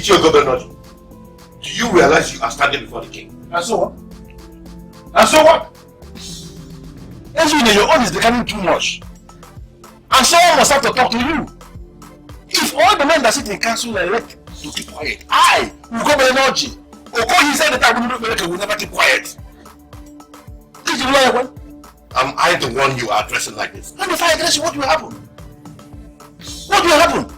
Ichiogobernoji, do you realize you are standing before the king? And so what? And so what? Ezine, your own is becoming too much. And someone must have to talk to you. If all the men that sit in council elect to keep quiet, I will go by energy. Oko, he said that I will never keep quiet. Did you know what? Am I the one you are addressing like this? And if I address you, what will happen? What will happen?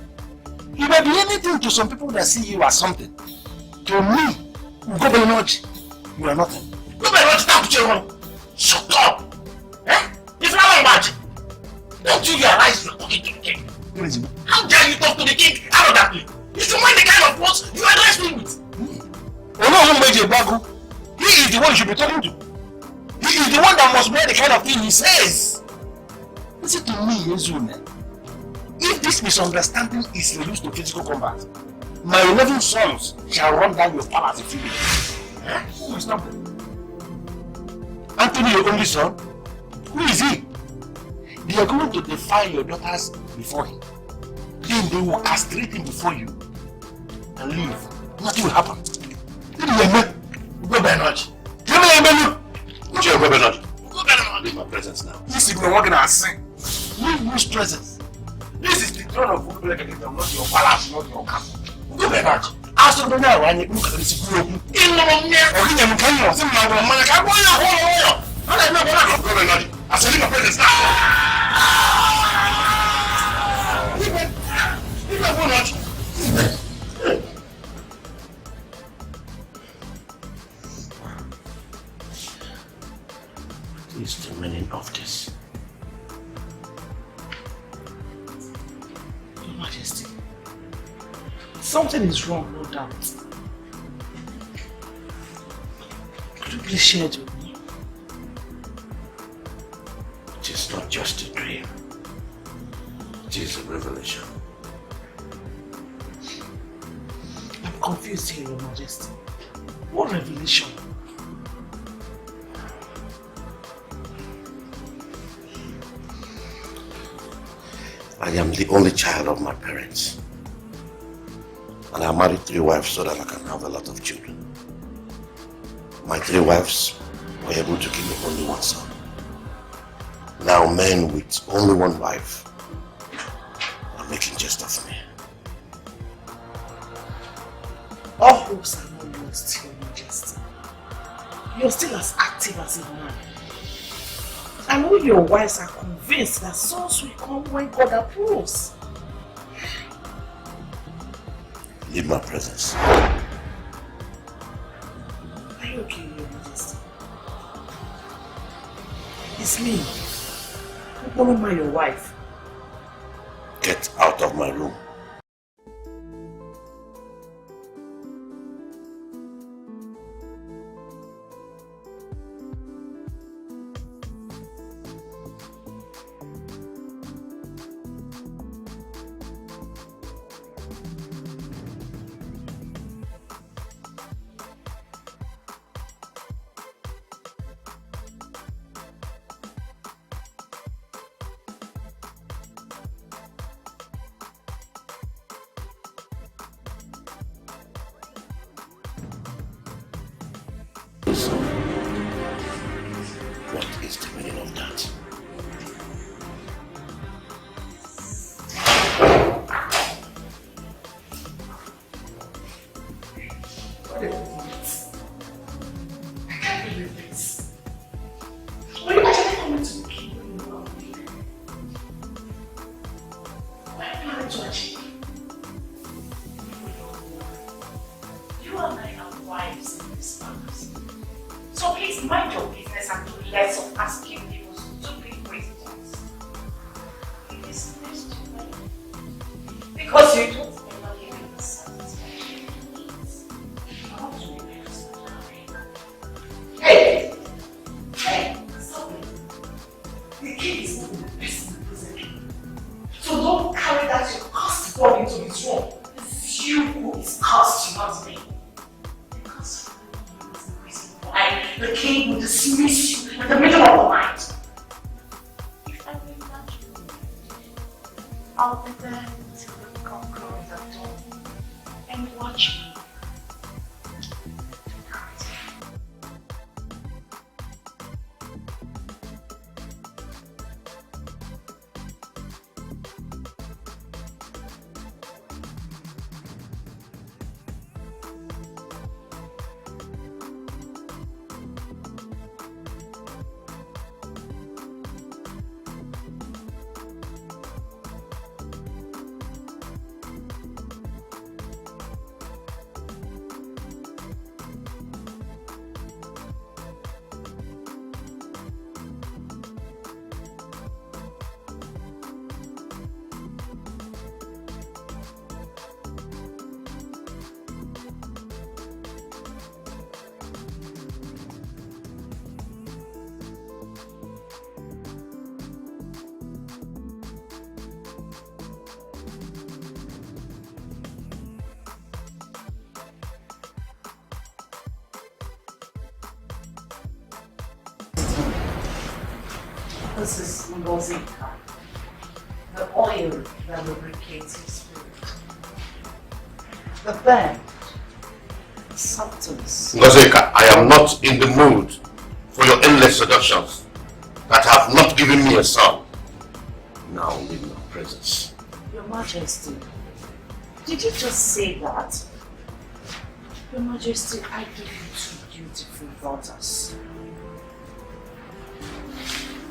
You may be anything to some people that see you as something. To me, go by energy. You are nothing. Go by energy, stop children. Shut up! Eh? It's not magic. Don't you realize you are talking to the king? How dare you talk to the king arrogantly? You should mind the kind of words you address me with. Oh no, who made you bagu? He is the one you should be talking to. He is the one that must wear the kind of thing he says. Listen to me, Ezune. If this misunderstanding is reduced to physical combat, my 11 sons shall run down your palace in few minutes. Who will stop them? Anthony, your only son? Who is he? They are going to defile your daughters before him. Then they will castrate him before you and leave. Nothing will happen. Go by energy. Go by energy. Leave my presence now. This is not going to sing. Leave whose presence? This is the throne of Ukulele Kingdom, not your palace, not your castle. Go by energy. As of now, I need to look at this group. In the morning, or in the morning, or something like that. I want you. I don't know what I'm going to do. I said, leave my presence now. Leave my presence. What is the meaning of this? Your Majesty, something is wrong, no doubt. Could you please share it with me? It is not just a dream. It is a revelation. I'm confused here, Your Majesty. What revelation? I am the only child of my parents. And I married 3 wives so that I can have a lot of children. My 3 wives were able to give me only 1 son. Now men with only 1 wife are making jest of me. All hopes are not lost, Your Majesty. You're still as active as a man. And all your wives are convinced that sons will come when God approves. Leave my presence. Are you okay, Your Majesty? It's me. Ukoloma, your wife. Get out of my room. What is the meaning of that? I can't believe this. Were you actually coming to the king when you were away? What are you planning to achieve? You and I have wives in this palace. So please mind your business and do less of asking people stupid questions. It is best to know. Because you don't ever give me the satisfaction it needs. I want to be very sorry. Hey! Hey! Stop it. The king is not the best in the present. So don't carry that your cursed God into his room. It's you who is cursed, not me. Because the king will dismiss you in the middle of the night. If I win that room, I'll be there till the conqueror the dawn and watch you This is Ngozika, the oil that lubricates his spirit. The band, the substance. Ngozika, I am not in the mood for your endless seductions that have not given me a son. Now leave my presence. Your Majesty, did you just say that? Your Majesty, I give you two beautiful daughters.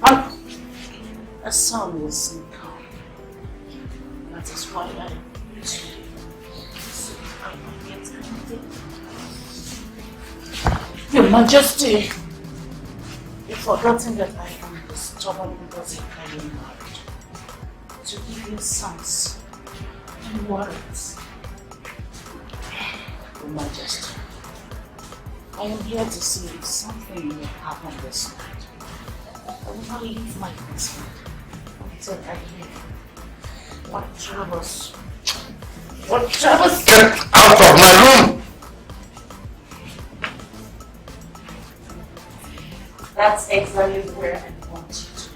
And a son will soon come. That is why I need you. So I will get anything. Your Majesty, you've forgotten that I am the stubborn Ngozika you married. To give you sons and warrants. Your Majesty, I am here to see if something may happen this night. I will not leave my husband until I hear what troubles. What troubles? Get out of my room! That's exactly where I want you to.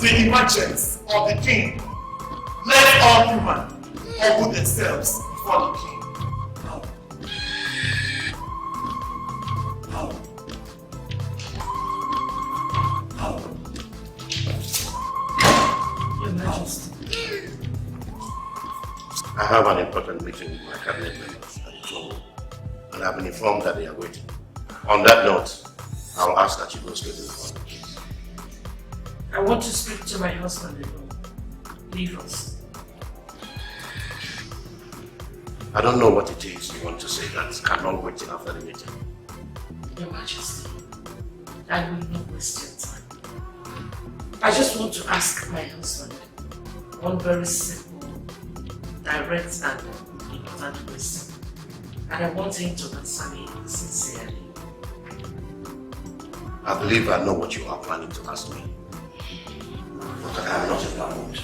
The emergence of the king. Let all human humble themselves before the king. Your Majesty. I have an important meeting with my cabinet members at the throne, and I've been informed that they are waiting. On that note, I'll ask that you go straight to the front. I want to speak to my husband alone. Leave us. I don't know what it is you want to say that cannot wait till after the meeting. Your Majesty, I will not waste your time. I just want to ask my husband one very simple, direct and important question. And I want him to answer me sincerely. I believe I know what you are planning to ask me. But I am not in that mood.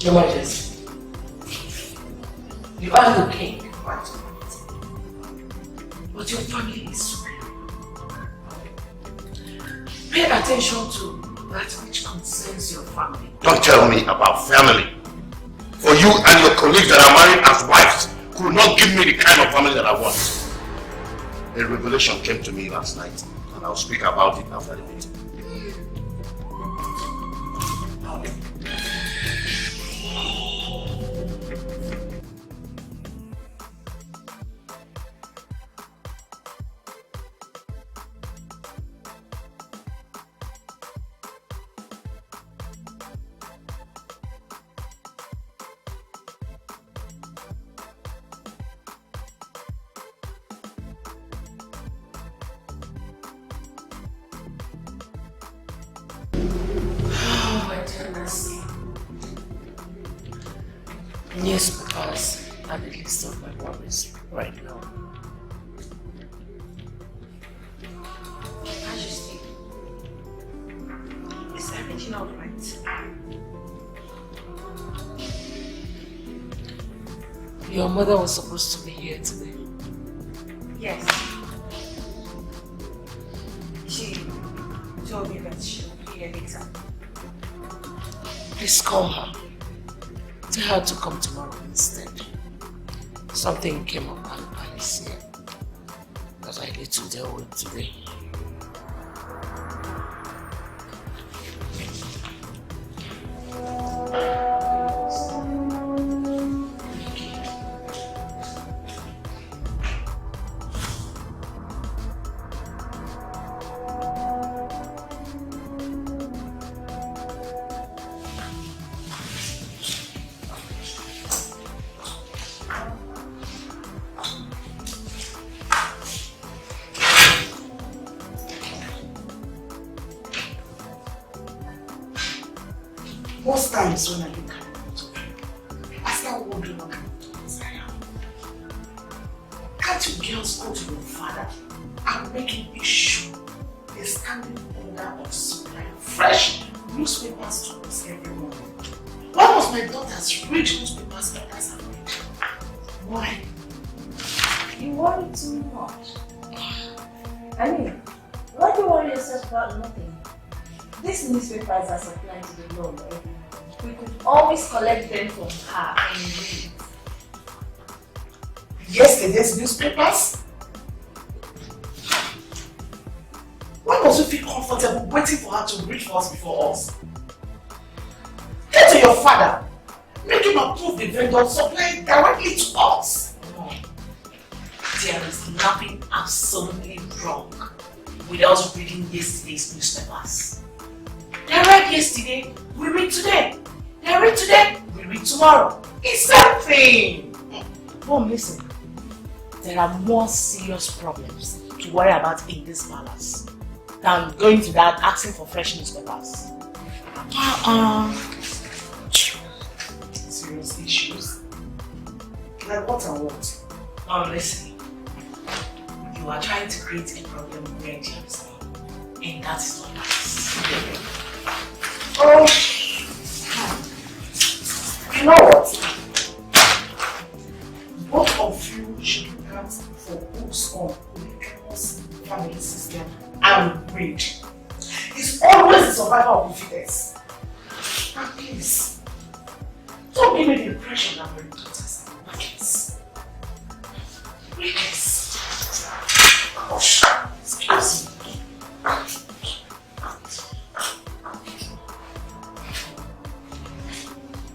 Your Majesty, you are the king, right? But your family is superior. Pay attention to that which concerns your family. Don't tell me about family. For you and your colleagues that are married as wives could not give me the kind of family that I want. A revelation came to me last night, and I'll speak about it after the meeting. Newspapers are the list of my worries right now. Majesty, is everything alright? Your mother was supposed to be here today. Yes. She told me that she'll be here later. Please call her. Tell her to come tomorrow instead. Something came up at the palace here that I need to deal with today. Most times when I look at you, I start wondering what kind of daughters I am. Can't you girls go to your father and make him be sure a standing order of supply fresh newspapers to us every morning? Why must my daughters read newspapers others have read? Why? You worry too much. I mean, why do you worry yourself about nothing? These newspapers are supplied to the Lord every morning. We could always collect them from her and read. Yesterday's newspapers? Why must we feel comfortable waiting for her to read for us before us? Get to your father. Make him approve the vendor, supply it directly to us. No. There is nothing absolutely wrong with us reading yesterday's newspapers. They read yesterday, we read today. They read today, we read tomorrow. It's something. Mom, listen. There are more serious problems to worry about in this palace than going to that asking for fresh newspapers. Serious issues? Like what and what? Now listen, you are trying to create a problem where there is none, and that is not nice. Oh, you know what? Both of you should ask for books on Miraculous family system and read. It's always the survival of the fittest. And please, don't give me the impression that my daughters are wickets. Wickets. Gosh, excuse me.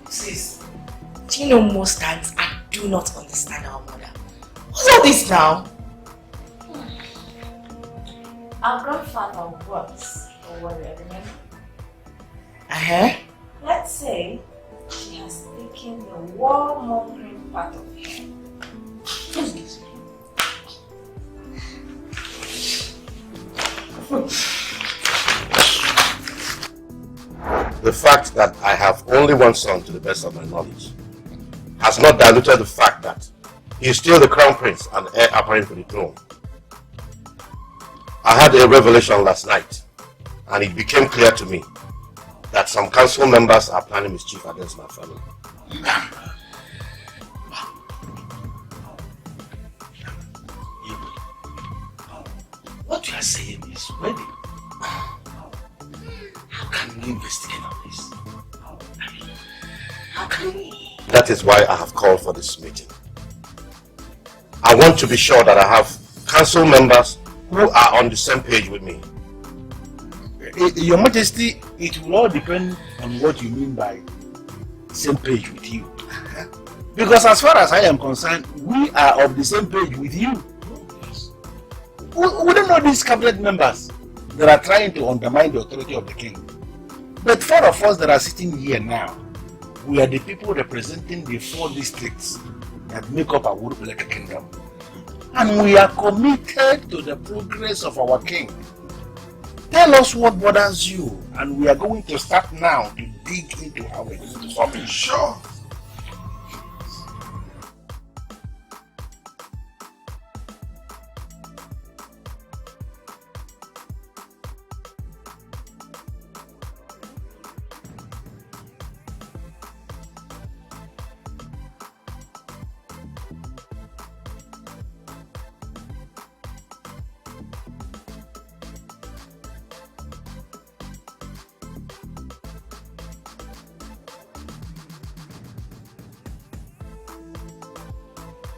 Sis, do you know most times I do not understand our mother? What's all this now? Our grandfather works for warrior, remember? Let's say she has taken the warmongering part of him. Who's this? The fact that I have only one son, to the best of my knowledge, has not diluted the fact that he is still the crown prince and heir apparent to the throne. I had a revelation last night, and it became clear to me that some council members are planning mischief against my family. What you are saying is wedding. How can we investigate on this? How can we? That is why I have called for this meeting. I want to be sure that I have council members who are on the same page with me. Your Majesty, it will all depend on what you mean by same page with you. Because as far as I am concerned, we are of the same page with you. We don't know these cabinet members that are trying to undermine the authority of the king. But four of us that are sitting here now, we are the people representing the 4 districts that make up our Urubuleka kingdom. And we are committed to the progress of our king. Tell us what bothers you, and we are going to start now to dig into how we're going to solve it. Sure.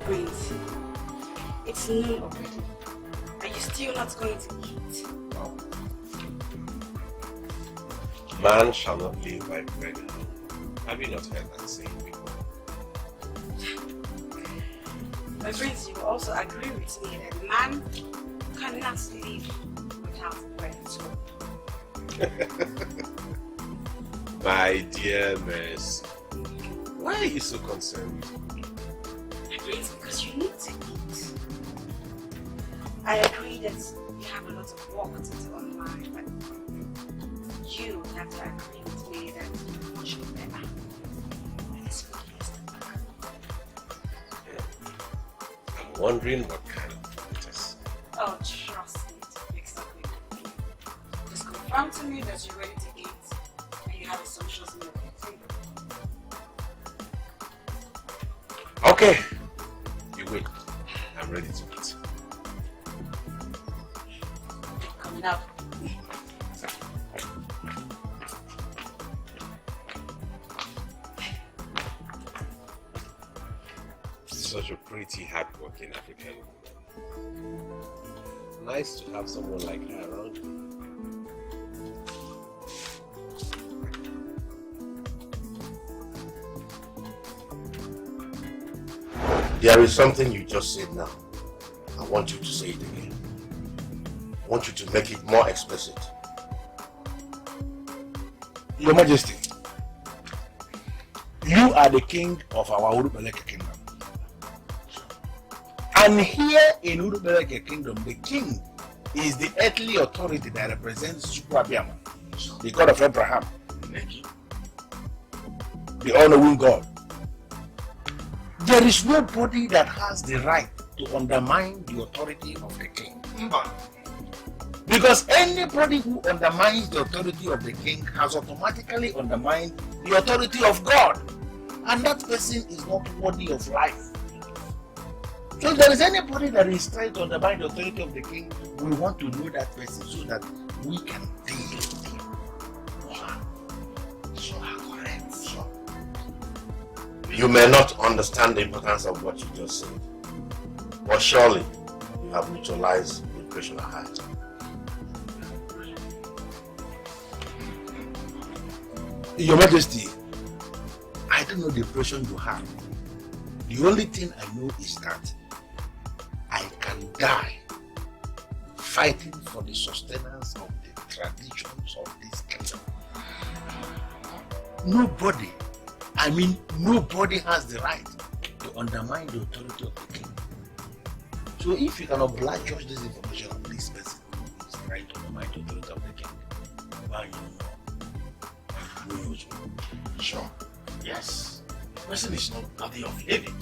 Prince, it's noon already. Are you still not going to eat? Man shall not live by bread alone. Have you not heard that saying before? My friends, you will also agree with me that man cannot live without bread at all. My dear Messi, why are you so concerned? My friends, because you need to eat. I agree that you have a lot of work to do online, but you have to agree with me that you much better. wondering what kind of it is. Oh, trust me, to fix something with you. Just confirm to me that you're ready to eat and you have essentials in your table. Okay. You wait. I'm ready to eat. Coming up. Such a pretty, hardworking African woman. Nice to have someone like her around. There is something you just said now. I want you to say it again. I want you to make it more explicit. Your Majesty, you are the king of our Urubeleke kingdom. And here in Urubeleke kingdom, the king is the earthly authority that represents Chukwuabiama, the God of Abraham, the all-knowing God. There is nobody that has the right to undermine the authority of the king. Because anybody who undermines the authority of the king has automatically undermined the authority of God. And that person is not worthy of life. So if there is anybody that is trying to undermine the authority of the king, we want to know that person so that we can deal with him. Correct. Sure. You may not understand the importance of what you just said, but surely you have neutralized the impression I had. Your Majesty, I don't know the impression you have. The only thing I know is that I can die fighting for the sustenance of the traditions of this kingdom. Nobody has the right to undermine the authority of the king. So if you can oblige us this information of this person who is trying to undermine the authority of the king, well, you know. Sure. Yes. The person is not worthy of living.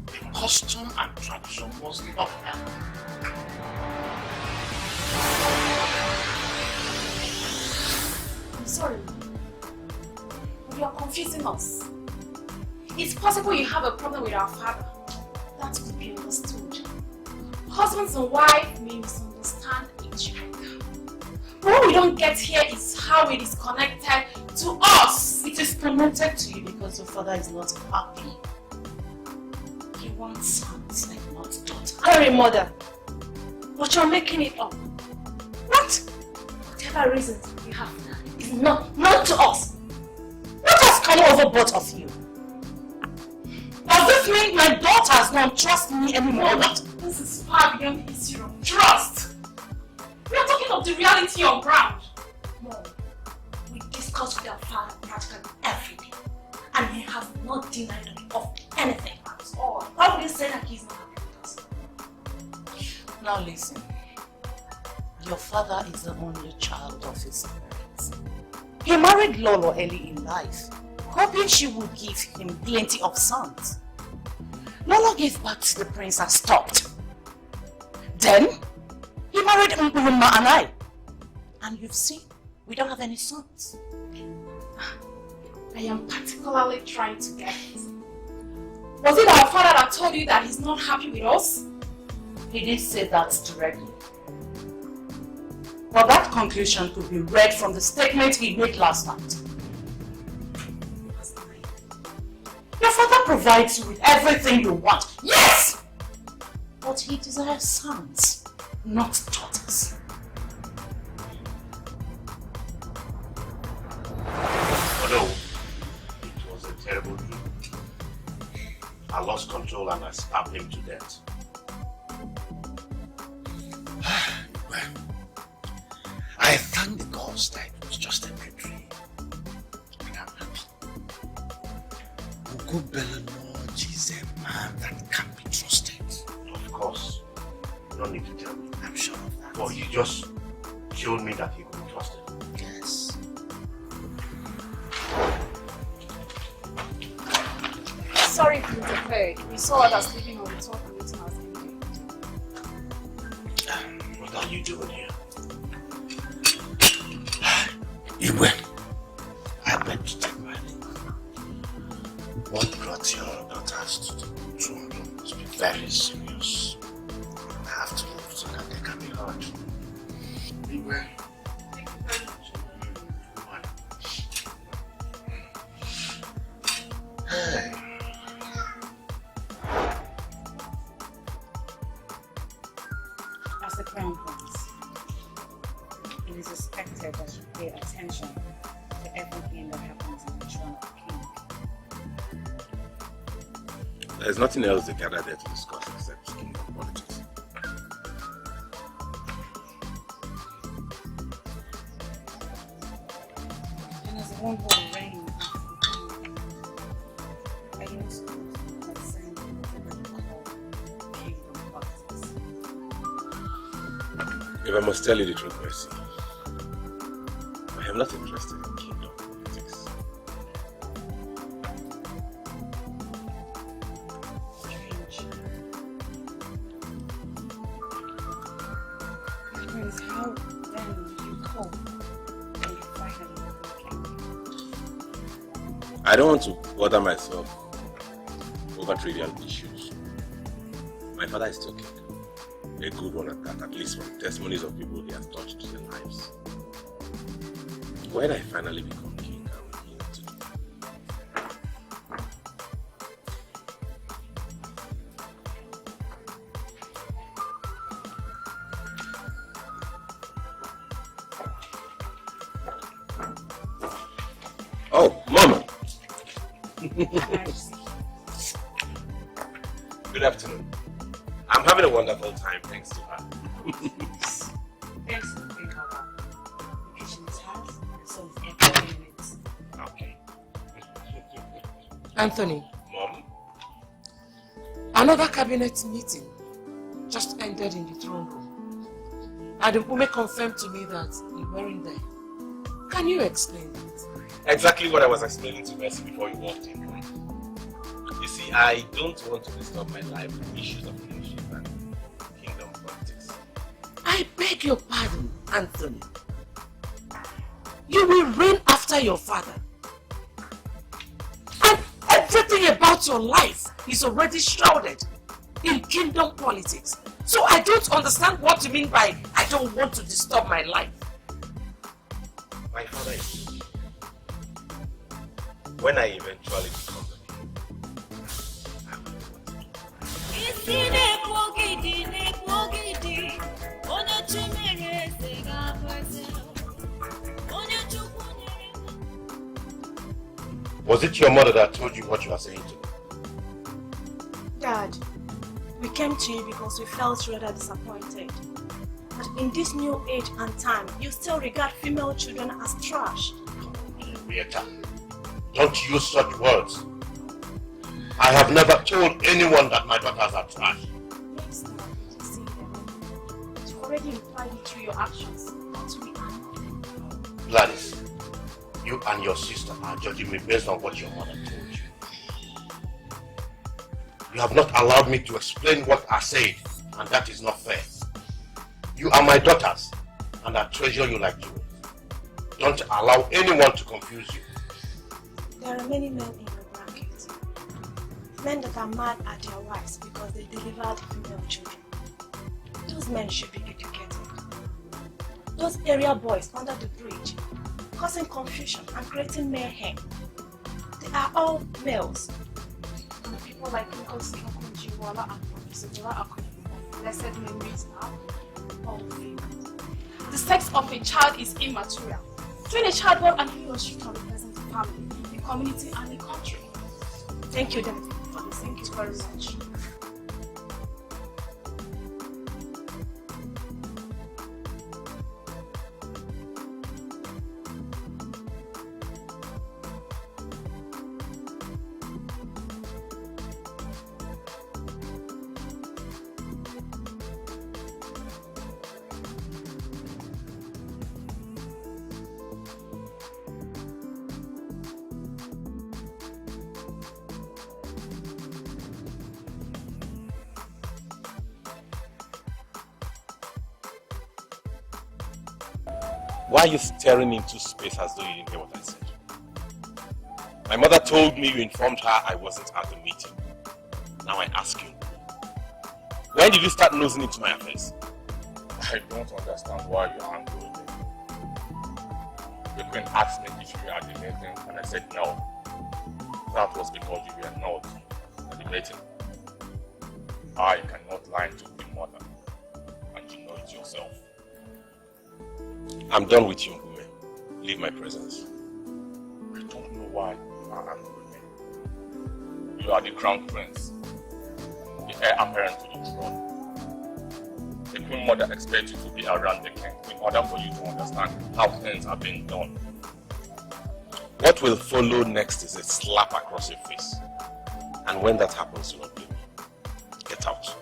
The custom and tradition must be upheld. I'm sorry, but you are confusing us. It's possible you have a problem with our father. That could be understood. Husbands and wives may misunderstand each other. But what we don't get here is how it is connected to us. It is connected to you because your father is not happy. He wants sons and not daughters. Sorry, mother. But you're making it up. What? Whatever reasons you have is not to us. What has come over both of you? Does this mean my daughters don't trust me anymore? What? This is far beyond the issue of trust. We are talking of the reality on ground. Mom, we discuss with our father practically every day, and he has not denied us of anything at all. Why would you say that he's not happy with us? Now listen. Your father is the only child of his parents. He married Lolo early in life, hoping she would give him plenty of sons. Lolo gave birth to the prince and stopped. Then, he married Mpuruma and I. And you've seen, we don't have any sons. I am particularly trying to get it. Was it our father that told you that he's not happy with us? He didn't say that directly. But that conclusion could be read from the statement he made last night. Your father provides you with everything you want. Yes! But he desires sons, not daughters. Although it was a terrible dream, I lost control and I stabbed him to death. Well, I thank the gods that it was just a bad dream. And I'm happy. Ugubelanoji is a man that can be trusted. Of course, you don't need to tell me. I'm sure of that. But you just showed me that he could be trusted. Yes. Sorry to interfere. We saw others sleeping on the top and eating our skin. doing here? Igwe, I beg to take my leave. What brought your daughters to the throne room must be very serious. I have to move so that they can be heard. Igwe. Hey. As the crown prince, it is expected that you pay attention to everything that happens in the throne of the king. There's nothing else they gather there to discuss except kingdom politics. And as one who will reign after the king, I also concerned with what you call kingdom politics. If I must tell you the truth, Messi, I am not interested in kingdom politics. Strange. Prince, how then do you cope when you finally become king? I don't want to bother myself over trivial issues. My father is still king. A good one at least from testimonies of people he has touched their lives. When I finally become king, I will be able to do. Oh, Mama! Good afternoon. I'm having a wonderful time thanks to her. Thanks to the big hour. The kitchen is hot, so it's every minute. Okay. Anthony, Mom? another cabinet meeting just ended in the throne room. And the woman confirmed to me that you weren't there. Can you explain it? Exactly what I was explaining to Messi before you walked in. You see, I don't want to disturb my life with issues of kingship and kingdom politics. I beg your pardon, Anthony. You will reign after your father. And everything about your life is already shrouded in kingdom politics. So I don't understand what you mean by I don't want to disturb my life. My father is king. When I eventually become the king, I will know what to do. Was it your mother that told you what you are saying to me? Dad, we came to you because we felt rather disappointed. But in this new age and time, you still regard female children as trash. Henrietta, don't use such words. I have never told anyone that my daughters are trash. Next time you see them, you already implied it through your actions, not we are. Gladys, you and your sister are judging me based on what your mother told you. You have not allowed me to explain what I said, and that is not fair. You are my daughters, and I treasure you like jewels. Don't allow anyone to confuse you. There are many men in your bracket. Men that are mad at their wives because they delivered female children. Those men should be educated. Those area boys under the bridge, causing confusion and creating mayhem. They are all males. And people like Nicholas Kakunjiwala and Professor Jola Akuni, blessed memories are all females. The sex of a child is immaterial. Train a child well and he or she can represent the family, the community and the country. Thank you, Dad, for this. Thank you very much. Why are you staring into space as though you didn't hear what I said? My mother told me you informed her I wasn't at the meeting. Now I ask you, when did you start nosing into my affairs? I don't understand why you're angry with me. The queen asked me if you were at the meeting and I said no. That was because you were not at the meeting. I cannot lie to the mother, and you know it yourself. I'm done with you, Mbume. Leave my presence. I don't know why you are angry with me. You are the crown prince, the heir apparent to the throne. The queen mother expects you to be around the king in order for you to understand how things are being done. What will follow next is a slap across your face. And when that happens, do not blame me. Get out.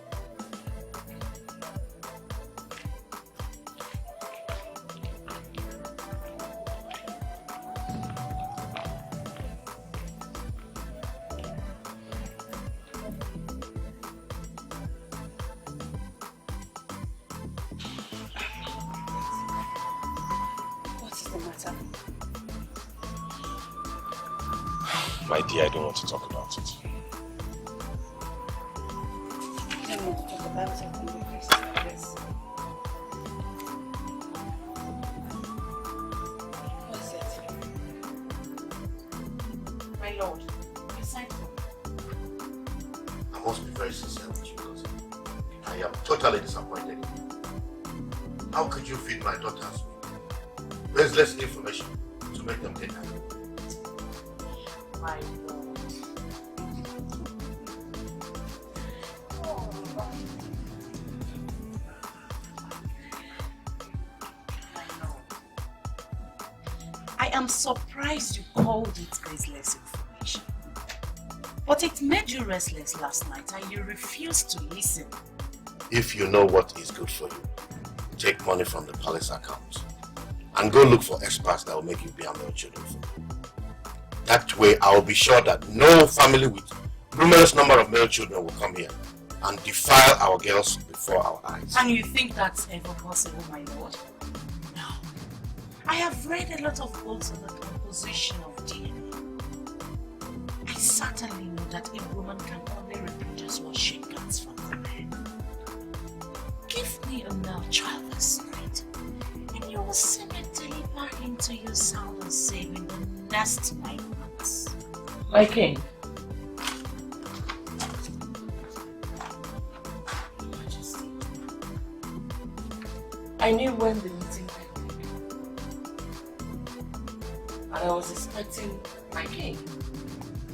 My dear, I don't want to talk about it. I don't want to talk about it in the places like this. What is it? My lord, you signed for. I must be very sincere with you because I am totally disappointed in you. How could you feed my daughters with less information to make them take her? My lord. I am surprised you called it baseless information. But it made you restless last night and you refused to listen. If you know what is good for you, take money from the palace account and go look for experts that will make you bear male children for you. That way, I will be sure that no family with numerous number of male children will come here and defile our girls before our eyes. And you think that's ever possible, my lord? No. I have read a lot of books on the composition of DNA. I certainly know that a woman can only reproduce what she gets from the man. Give me a male child this night, and you will see me deliver him to you sound and safe in the next 9 months. My king. Majesty. I knew when the meeting ended. And I was expecting my king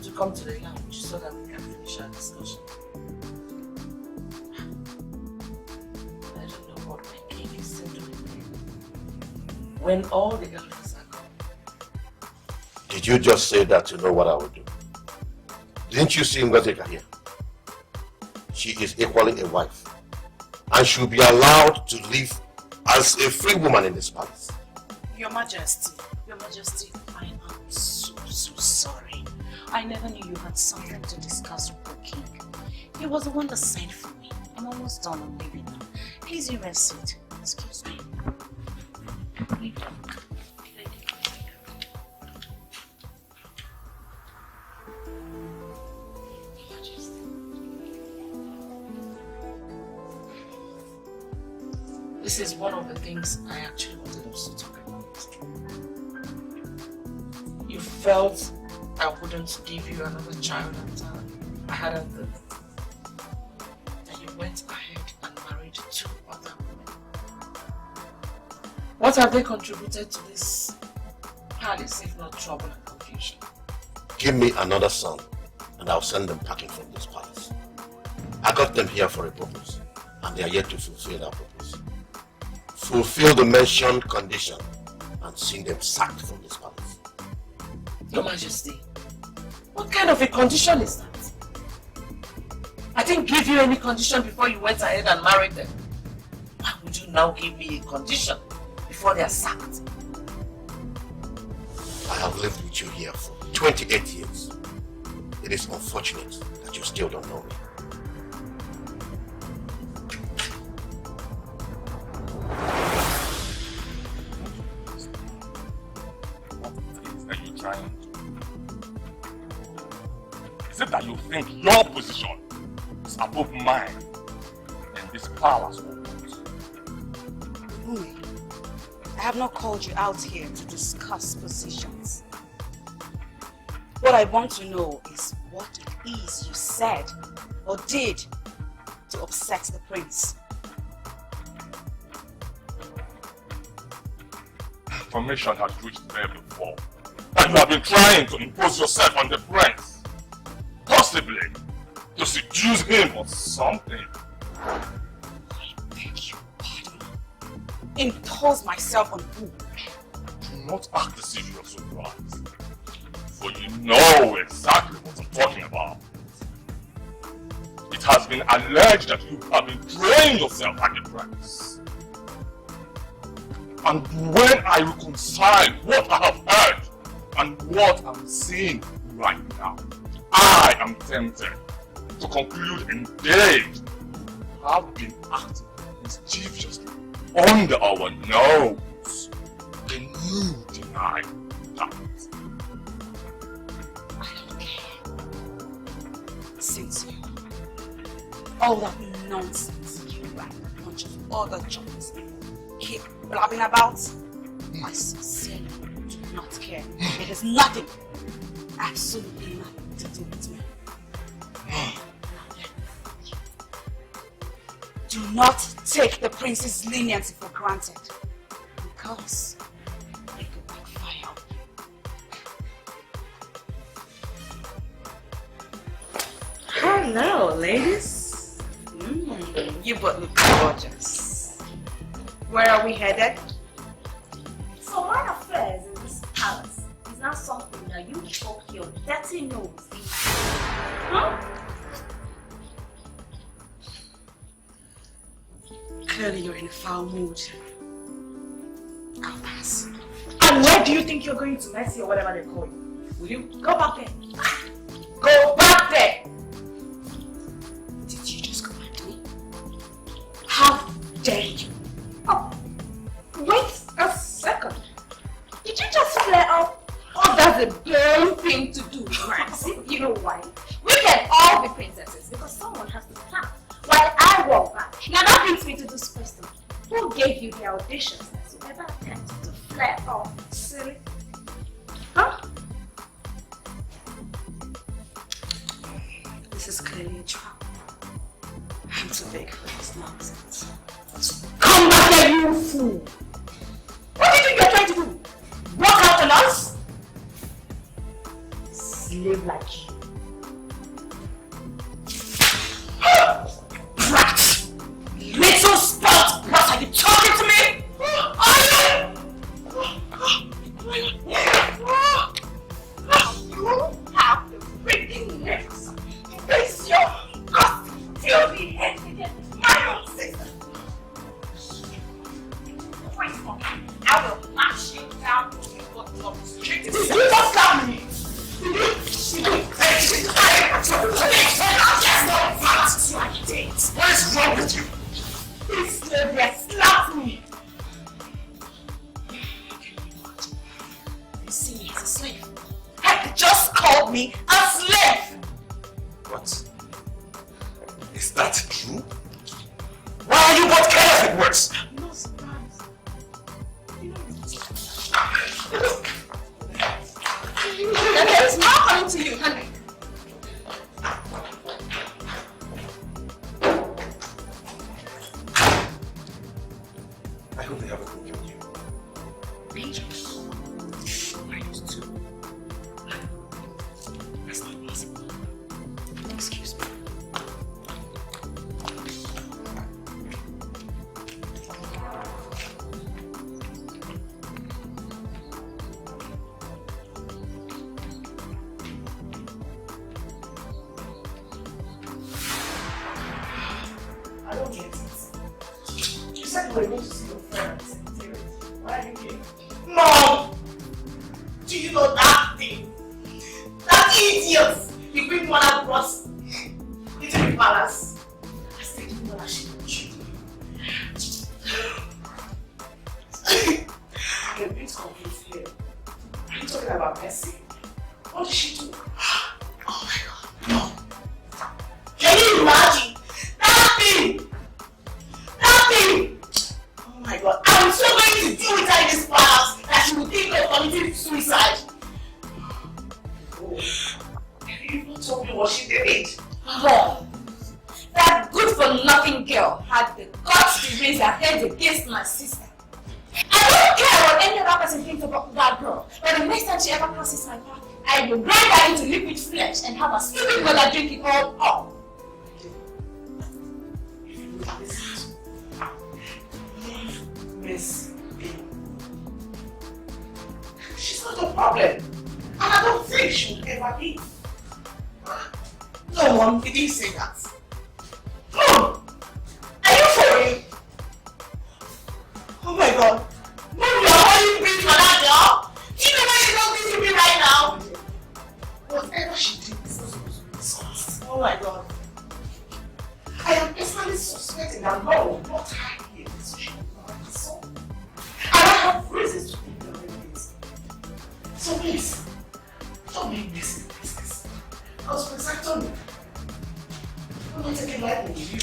to come to the lounge so that we can finish our discussion. I don't know what my king is still doing there. When all the elders are gone. Did you just say that to know what I would do? Didn't you see Ngazeka here? She is equally a wife and should be allowed to live as a free woman in this palace. Your Majesty, I am so sorry. I never knew you had something to discuss with the king. He was the one that sent for me. I'm almost done. I'm leaving now. Please, you may sit. Excuse me. This is one of the things I actually wanted us to talk about. You felt I wouldn't give you another child after I had a birth. Then you went ahead and married 2 other women. What have they contributed to this palace if not trouble and confusion? Give me another son and I'll send them packing from this palace. I got them here for a purpose and they are yet to fulfill that purpose. Fulfill the mentioned condition and see them sacked from this palace. Your Majesty, what kind of a condition is that? I didn't give you any condition before you went ahead and married them. Why would you now give me a condition before they are sacked? I have lived with you here for 28 years. It is unfortunate that you still don't know me. Is it that you think your position is above mine in this palace? Umi, I have not called you out here to discuss positions. What I want to know is what it is you said or did to upset the prince. Information has reached there before that you have been trying to impose yourself on the prince, possibly to seduce him or something. I beg your pardon. Impose myself on who? Do not act as if you are surprised, for you know exactly what I'm talking about. It has been alleged that you have been playing yourself like a prince. And when I reconcile what I have heard and what I'm seeing right now, I am tempted to conclude indeed you have been acting mischievously under our nose. Can you deny that? I don't care. Since you, all that nonsense you and a bunch of other journalists keep blabbing about, I sincerely do not care. It has nothing, absolutely nothing to do with me. Do not take the prince's leniency for granted, because it could backfire. Hello, ladies. You both look gorgeous. Where are we headed? So my affairs in this palace is not something that you poke your dirty nose into. Huh? Clearly you're in a foul mood. I'll pass. And where do you think you're going to, Messi or whatever they call you? Will you go back there? Go back there! Did you just command me? How dare you? Oh, wait a second. Did you just flare up? Oh, that's a girl thing to do, right? You know why? We can all be princesses because someone has to plan. While I walk back. Now that brings me to this question. Who gave you the audaciousness to ever attempt to flare up? Silly? Huh? This is clearly a trap. I'm too big for this nonsense. Come back here, you fool! What do you think you're trying to do? Walk out on us? Slave like you. Brat! Little spout brat, are you talking to me? You have the freaking nerves to face your gusty, filthy head against my own sister. Wait for me. I will mash you down to your bottom of the street. Did you just slap me? Did you? What is wrong with you? This slave slapped me. You see me as a slave. Heck, just called me a slave. What? Is that true? Why are you both careless with words? No surprise. There is more coming to you, honey. I hope they haven't broken you. Angels. Minus 2. That's not possible. Excuse me. I don't get it. You said you were going to see your friend. Why are you here? Mom! Do you know that thing? That idiot! The Queen Mother brought into the palace. I said you know that she will shoot me. I'm a bit confused here. Are you talking about Messi? What did she do? Oh my God. my God. I'm so going to deal with her in this palace that she will think of committing suicide. You even told me what she did. Mom, that good-for-nothing girl had the guts to raise her head against my sister. I don't care what any other person thinks about that girl, but the next time she ever crosses my path, I will grind her into liquid flesh and have a stupid mother drink it all up. Miss B. She's not a problem. And I don't think she will ever be. No, Mom, he didn't say that. Mom! Are you for real? Oh my God. Mom, you're holding me for that girl? Do you know why she's talking to me right now? Whatever she did is not supposed to be discussed. Oh my God. I am personally suspecting that God will not hide me in this situation. So, I don't have reasons to think that it is. So please, don't make this a business. Because Prince, I told you, I'm not taking lightly with you.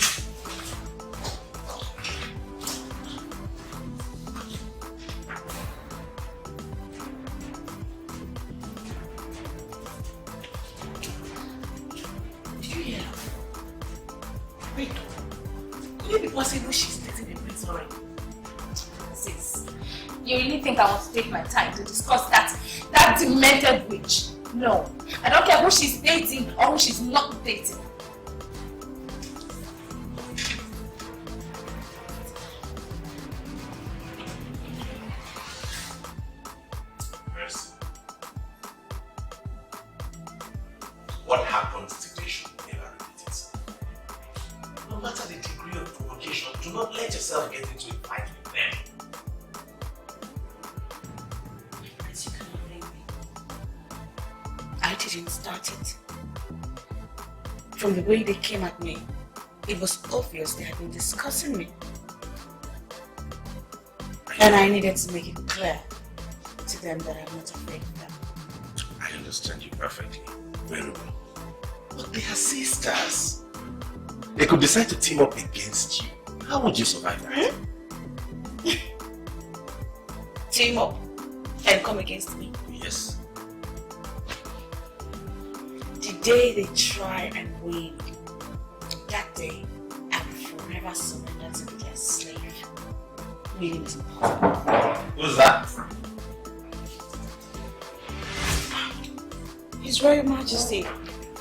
Did you hear that? Wait, could it be possible she's dating the prince already? Sis, you really think I want to take my time to discuss that demented witch? No, I don't care who she's dating or who she's not dating. Mercy. What happens today should never repeat itself. No matter the degree of provocation, do not let yourself get into a fight with them. Because you cannot blame me. I didn't start it. From the way they came at me, it was obvious they had been discussing me. And I needed to make it clear to them that I'm not afraid of them. I understand you perfectly. Very well. But they are sisters. They could decide to team up against you. How would you survive that? Team up and come against me. Yes. The day they try and win, that day I will forever surrender to be their slave. Really is impossible. Who's that? His Royal Majesty.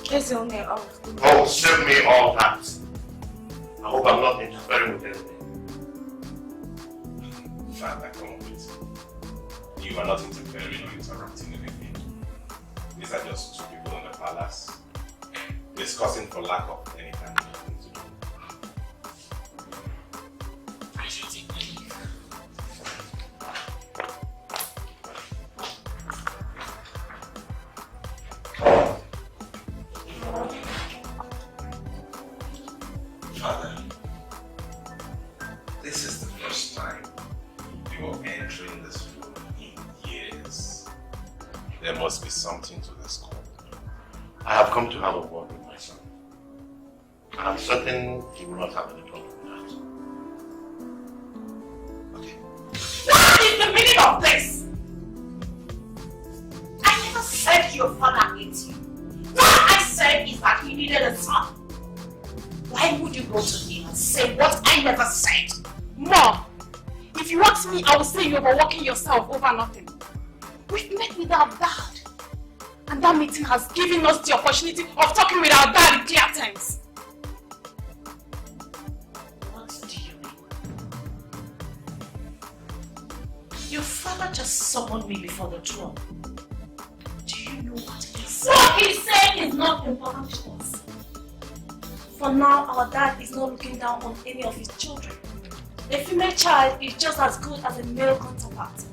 He's the only of. Oh, save me all that. I hope I'm not interfering with anything. Father, come on, please. You are not interfering or interrupting anything. These are just two people in the palace discussing for lack of any kind of thing to do. I should take my leave. Father, this is the first time you are entering this room in years. There must be something to this call. I have come to have a word with my son. I'm certain he will not have any problem with that. Okay. What is the meaning of this? I never said your father hates you. What I said is that he needed a son. Why would you go to him and say what I never said? Mom, if you ask me, I will say you're overworking yourself over nothing. We've met with our dad. And that meeting has given us the opportunity of talking with our dad in clear terms. What do you mean? Your father just summoned me before the throne. Do you know what he said? What he said is not important to us. For now, our dad is not looking down on any of his children. A female child is just as good as a male counterpart.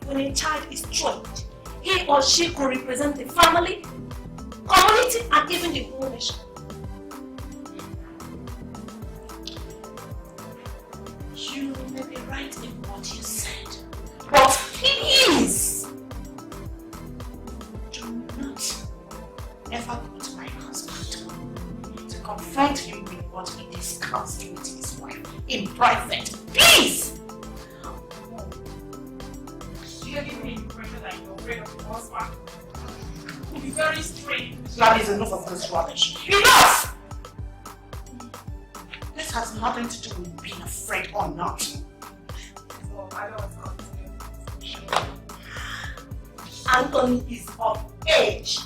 When a child is trained, he or she could represent the family, community, and even the whole nation. You may be right in what you said, but please do not ever put my husband to confront him with what he discussed with his wife in private. Please! afraid of your husband. You'll be very strange. That is enough of this rubbish. Enough! This has nothing to do with being afraid or not. Oh, I don't continue. Anthony is of age.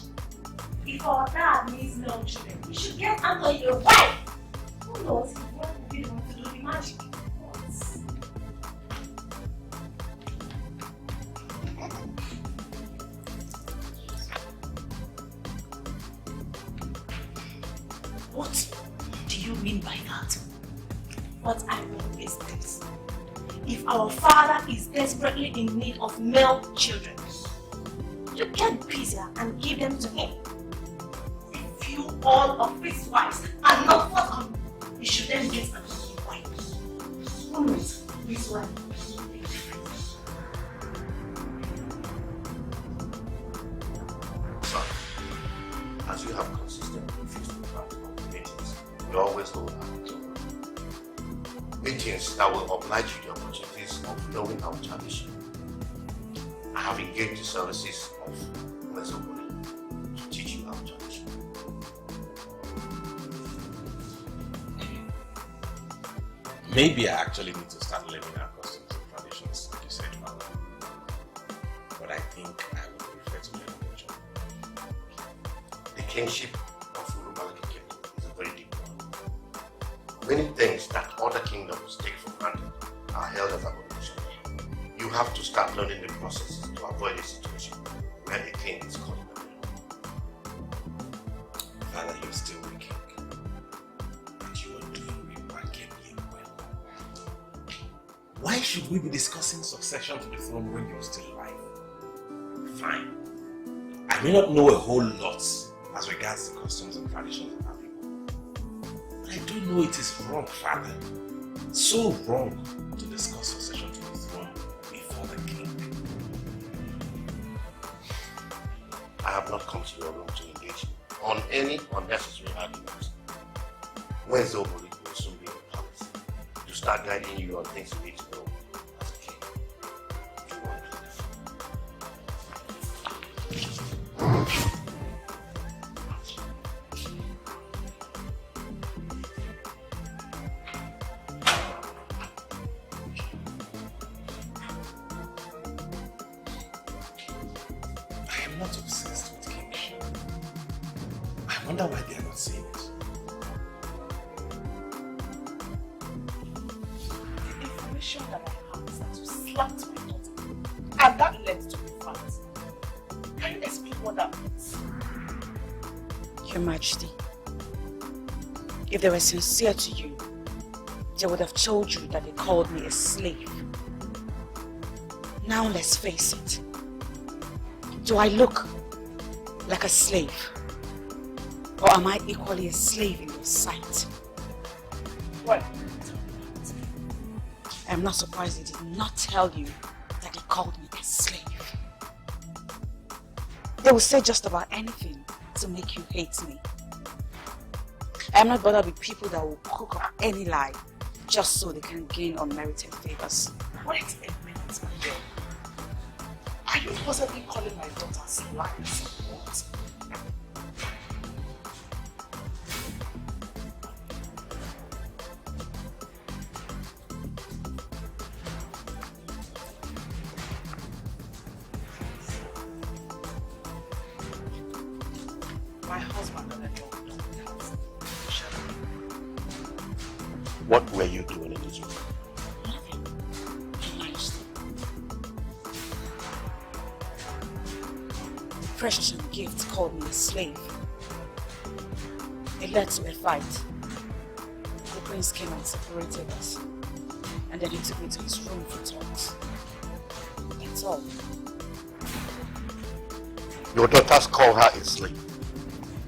If our dad needs no children, we should get Anthony a wife. Who knows? What will be the one to do the magic? What do you mean by that? What I mean is this. If our father is desperately in need of male children, you get busier and give them to him. If you all of his wives are not welcome, you should then get another wife. Who knows? This one. Son, as you have consistently refused to part of meetings, we always hold our children. Meetings that will oblige you the opportunities of knowing our tradition. I have engaged the services of Messi to teach you our tradition. Maybe I actually need to start learning our customs and traditions, like you said, Father. But I think I would prefer to learn culture. The kingship of Urumalaki Kingdom is a very deep one. Many things that other kingdoms take for granted are held as abomination. You have to start learning the processes to avoid a situation where a king is caught in the middle. Father, you're still the king. And you are doing remarkably well. Why should we be discussing succession to the throne when you're still alive? Fine. I may not know a whole lot as regards the customs and traditions of our people. But I do know it is wrong, Father. So wrong to discuss succession to the throne before the king. I have not come to your room to engage on any unnecessary arguments. When Zobori will soon be in the palace to start guiding you on things you need to know as a king. You won't believe. I am not obsessed with kingship. I wonder why they are not saying it. The information that I have is that you slapped my daughter. And that led to the fact. Can you explain what that means? Your Majesty, if they were sincere to you, they would have told you that they called me a slave. Now let's face it. Do I look like a slave? Or am I equally a slave in your sight? Well, I am not surprised they did not tell you that they called me a slave. They will say just about anything to make you hate me. I am not bothered with people that will cook up any lie just so they can gain unmerited favors. wait a minute, my girl. Are you possibly calling my daughter's lies? What? My husband and I don't know the house. What were you doing in this room? Precious and Gift called me a slave. It led to a fight. The prince came and separated us. And then he took me to his room for talks. That's all. Your daughters call her a slave.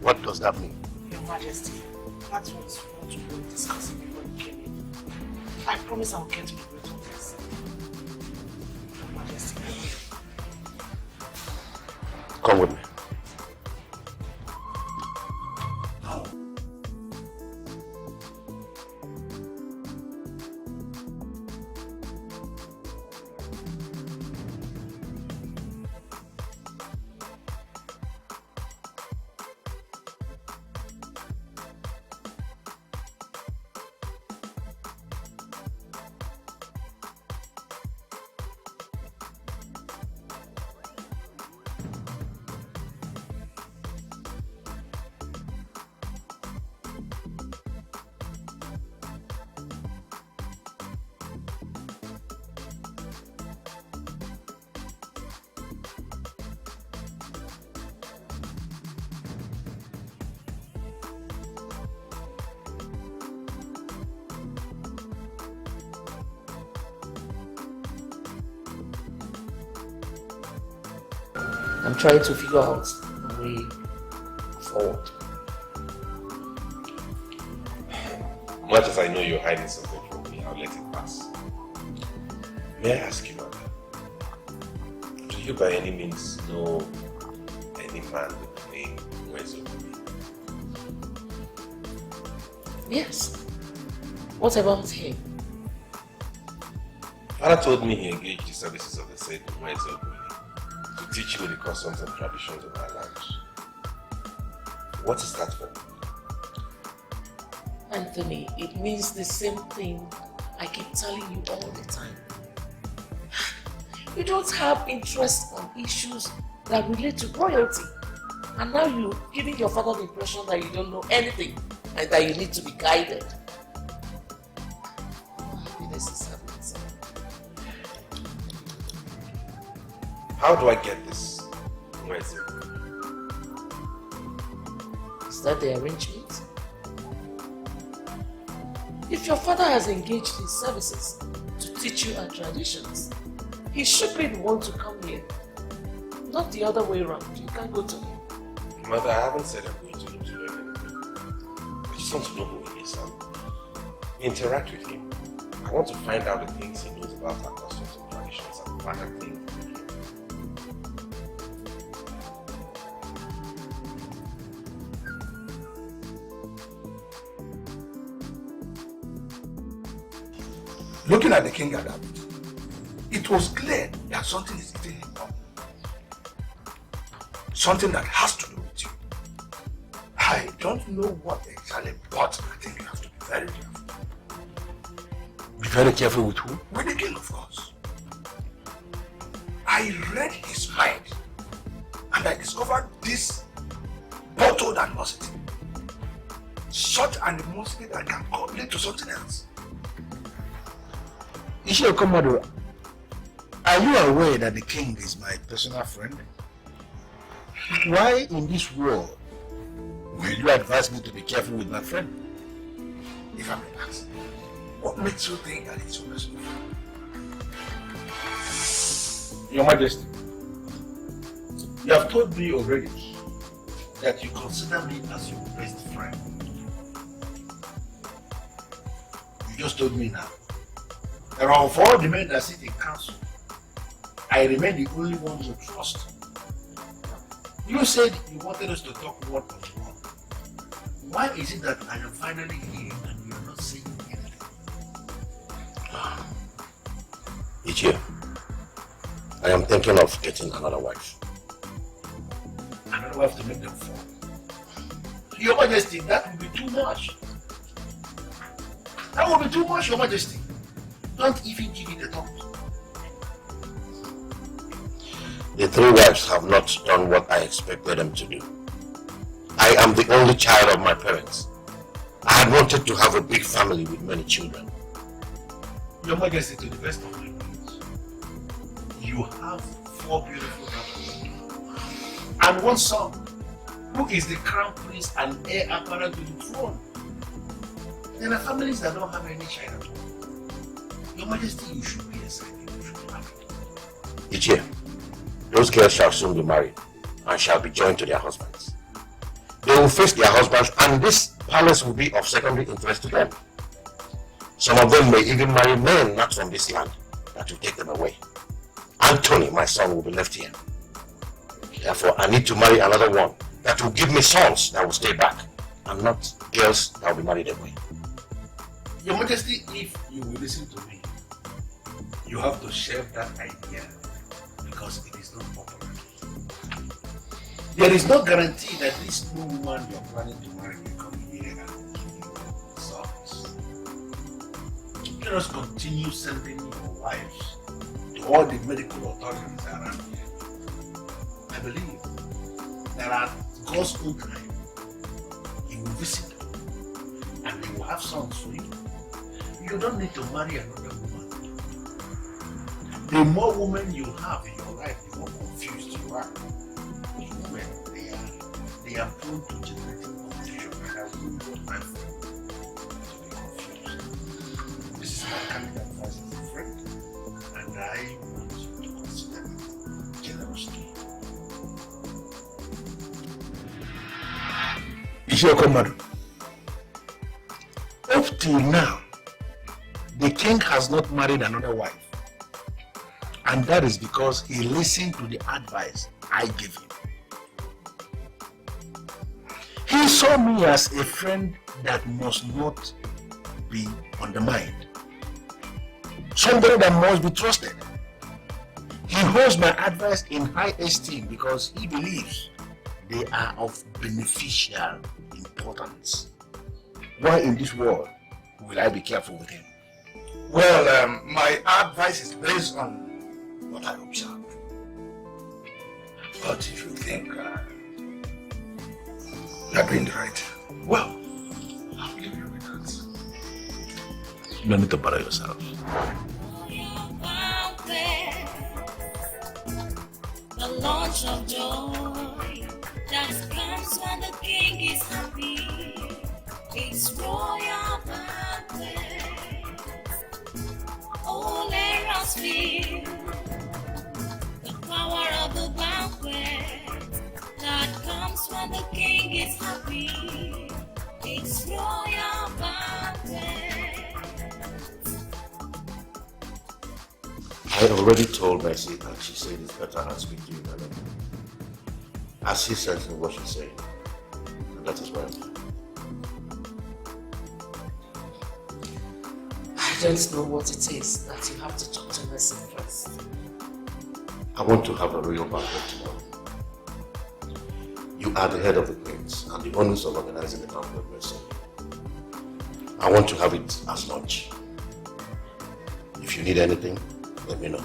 What does that mean? Your Majesty, that's what we were discussing before you came in. I promise I'll get to the root of this. Your Majesty, Come with me. I'm trying to figure out a way forward. Much as I know you're hiding something from me, I'll let it pass. May I ask you, Mother? Do you by any means know any man with the name Wezo? Yes. What about him? Father told me he engaged the services of the said Wezo to teach me the customs and traditions of our land. What is that for? Anthony, it means the same thing I keep telling you all the time. You don't have interest on issues that relate to royalty. And now you're giving your father the impression that you don't know anything and that you need to be guided. Happiness is happiness. How do I get this? Where is it? Is that the arrangement? If your father has engaged his services to teach you our traditions, he should be the one to come here, not the other way around. You can't go to him. Mother, I haven't said I'm going to do anything. I just want to know who he is and interact with him. I want to find out the things he knows about our customs and traditions and find out things. Looking at the king at that, it was clear that something is eating him up. Something that has to do with you. I don't know what exactly, but I think you have to be very careful. Be very careful with who? With the king, of course. I read his mind and I discovered this bottled animosity. Such animosity that can lead to something else. Ishio Komodo, are you aware that the king is my personal friend? Why in this world will you advise me to be careful with my friend? If I may ask, what makes you think that it's your personal friend? Your Majesty, you have told me already that you consider me as your best friend. You just told me now. There are 4 of the men that sit in council. I remain the only one you trust. You said you wanted us to talk one on one. Why is it that I am finally here and you are not saying anything? Ichie, I am thinking of getting another wife. Another wife to make them fall. Your Majesty, that will be too much. That will be too much, Your Majesty. Don't even give it a thought. The 3 wives have not done what I expected them to do. I am the only child of my parents. I had wanted to have a big family with many children. Your Majesty, to the best of my knowledge, you have 4 beautiful daughters and 1 son, who is the crown prince and heir apparent to the throne. There are families that don't have any child at all. Your Majesty, you should be excited. You should be happy. Ichie, those girls shall soon be married and shall be joined to their husbands. They will face their husbands and this palace will be of secondary interest to them. Some of them may even marry men not from this land that will take them away. Anthony, my son, will be left here. Therefore, I need to marry another one that will give me sons that will stay back and not girls that will be married away. Your Majesty, if you will listen to me, you have to shelve that idea because it is not popular. There is no guarantee that this new woman you are planning to marry will come here and give you sons. Let us continue sending your wives to all the medical authorities around here. I believe there are God's own time. He will visit them and they will have sons for you. You don't need to marry another woman. The more women you have in your life, the more confused you are. With women, they are prone to generating confusion, and I wouldn't want my friend to be confused. This is my candid advice as a friend, and I want you to consider it generously. Up till now, the king has not married another wife. And that is because he listened to the advice I gave him. He saw me as a friend that must not be undermined. Somebody that must be trusted. He holds my advice in high esteem because he believes they are of beneficial importance. Why in this world will I be careful with him? Well, my advice is based on what I observed. But if you think you're doing the right, well, I'll leave you with that. You don't need to bother yourself. The launch of joy that comes when the king is happy. It's royal banquet. Oh, let us feel the power of the banquet that comes when the king is happy. It's royal banquet. I already told Messi and she said it's better I speak to you than as she says in what she's saying. And that is why I'm here. I don't know what it is that you have to talk to Messi first. I want to have a real banquet tomorrow. You are the head of the prince and the owners of organizing the banquet, Messi. I want to have it as lunch. If you need anything, let me know.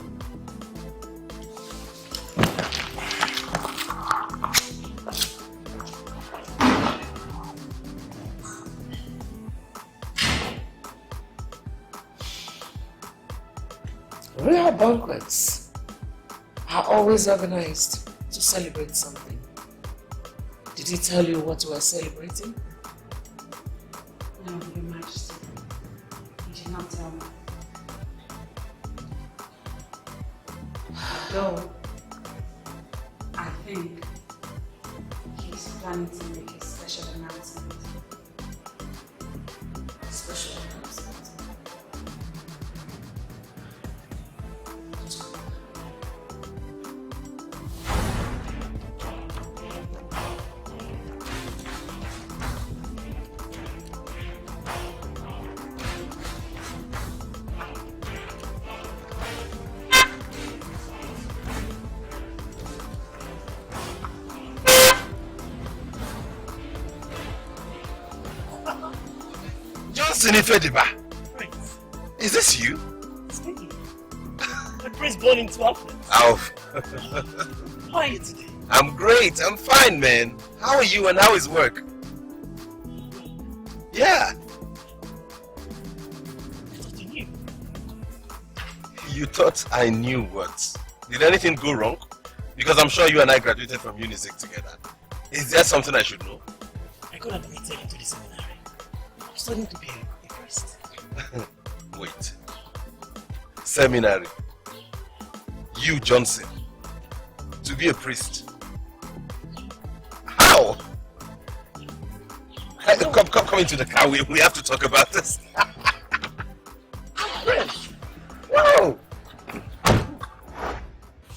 Real banquets are always organized to celebrate something. Did he tell you what we are celebrating? No, Your Majesty. He did not tell me. Though, I think he's planning to make a special announcement. Special announcement? Is this you? It's me. The prince born into affluence. Alf. How are you today? I'm great. I'm fine, man. How are you and how is work? Yeah. I thought you knew. You thought I knew what? Did anything go wrong? Because I'm sure you and I graduated from Unizik together. Is there something I should know? I got admitted into the seminary. I'm studying to be a priest. Wait. Seminary. You, Johnson. To be a priest. How? Come into the car. We have to talk about this. Wow.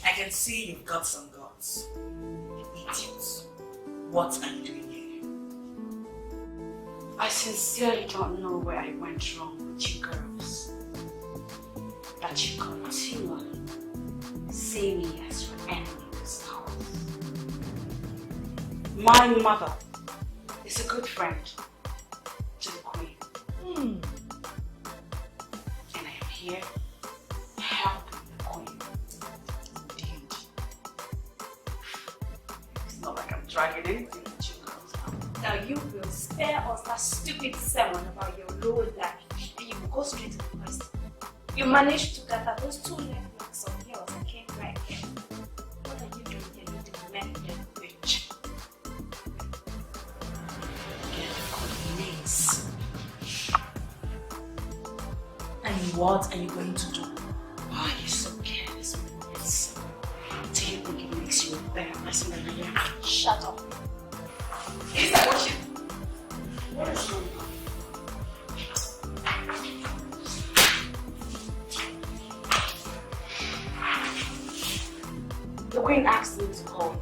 I can see you've got some guts. Idiots. What are you doing here? I sincerely don't know where I went wrong with you girls. But you continually see me as your enemy in this house. My mother is a good friend to the queen. And I am here helping the queen. Indeed. It's not like I'm dragging anything with you girls now. Now you will spare us that stupid sermon about your low life and you will go straight to the question. You managed to gather those two networks of girls and came right here. What are you doing here, little method bitch? Get the names. And what are you going to do? Why are you so careless with this? Do you think it makes you a better person than you are? Shut up. Is that what you... What is going on? The queen asked me to call.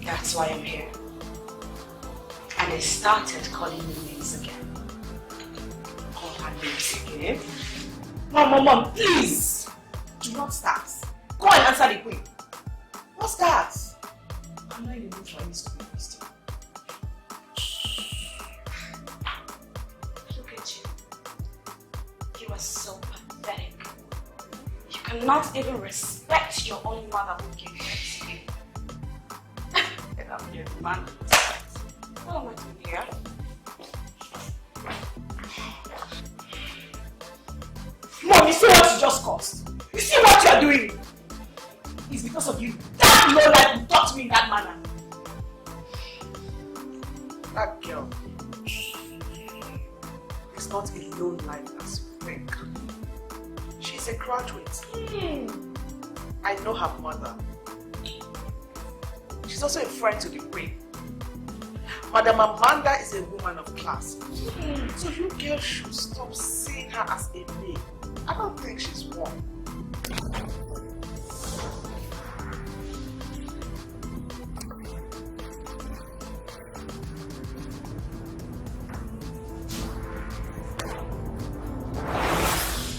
That's why I'm here. And I started calling me names again. Call her names again? Mom, please! Do not start. Go and answer the queen. What's that? I'm not in the mood for any stupid question. Look at you. You are so pathetic. You cannot even respect your own mother who gave birth to you. And I'm here demanding respect. What am I doing here? Mom, you see what you just caused? You see what you're doing? It's because of you. That lowlife who talked to me in that manner. That girl is not a lowlife as you think. She's a graduate. I know her mother. She's also a friend to the queen. Madam Amanda is a woman of class. So you girls should stop seeing her as a maid. I don't think she's one.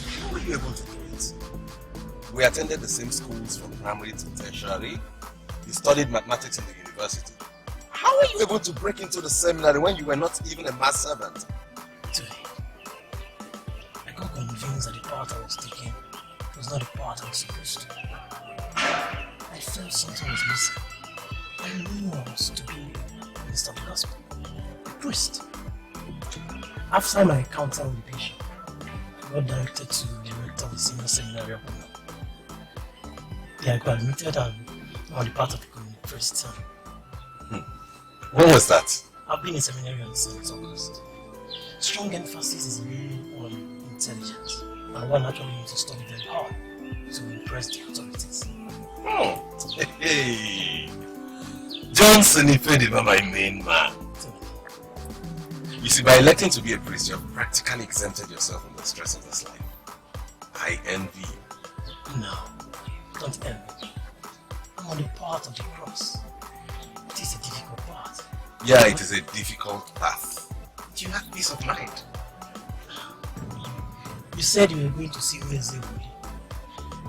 How were you able to do it? We attended the same schools from primary to tertiary. You studied mathematics in the university. How were you able to break into the seminary when you were not even a mass servant? I got convinced that the path I was taking was not the path I was supposed to. I felt something was missing. I knew I was to be a minister of the gospel, a priest. After my encounter with the patient, I got directed to the rector of the senior seminary of Ghana. Yeah, I got admitted and on the path of becoming a priest. When was that? I've been in seminary since August. Strong emphasis is really on intelligence, and one actually needs to study very hard to impress the authorities. Oh, hey, Johnson Ifediba, my main man. You see, by electing to be a priest, you have practically exempted yourself from the stress of this life. I envy you. No, don't envy. I'm on the path of the cross. It is a difficult path. Yeah, it is a difficult path. But you have peace of mind. You said you were going to see Wednesday.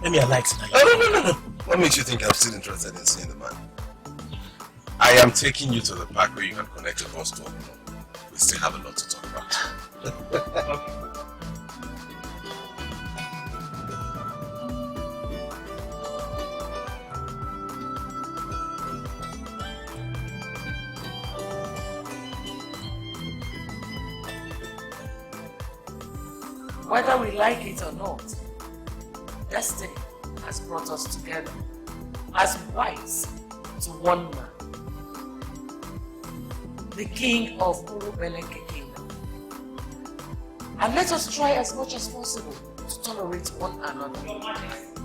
Let me alight tonight. No. What makes you think I'm still interested in seeing the man? I am taking you to the park where you can connect your bus to a club. We still have a lot to talk about. Whether we like it or not, destiny has brought us together as wives to one man, the king of Urubeleke Kingdom. And let us try as much as possible to tolerate one another. Your Majesty,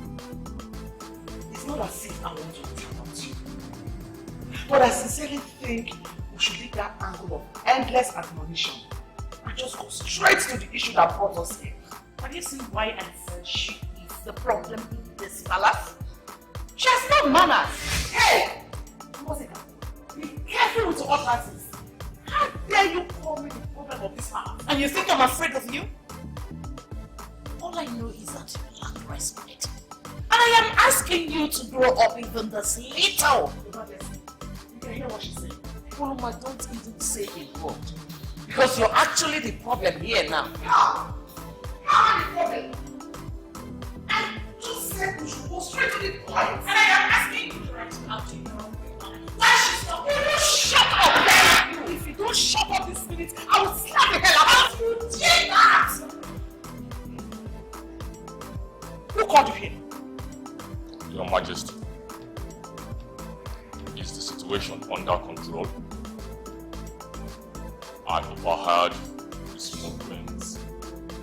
it's not as if I want to interrupt you, but I sincerely think we should leave that angle of endless admonition and just go straight to the issue that brought us here. Have you seen why I said she is the problem in this palace? She has no manners. Hey! Mosika, be careful with your utterances. How dare you call me the problem of this palace? And you think I'm afraid of you? All I know is that you lack respect. And I am asking you to grow up even this little. You can hear what she said. Oluma, don't even say a word. Because you're actually the problem here now. I'm the problem. I just said we should go straight to the point. And I am asking you to write it out to your own way. Why she's not? You don't shut up then! If you don't shut up this minute, I will slap the hell out of you. You did that! Who called you here? Your Majesty, is the situation under control? I overheard these movements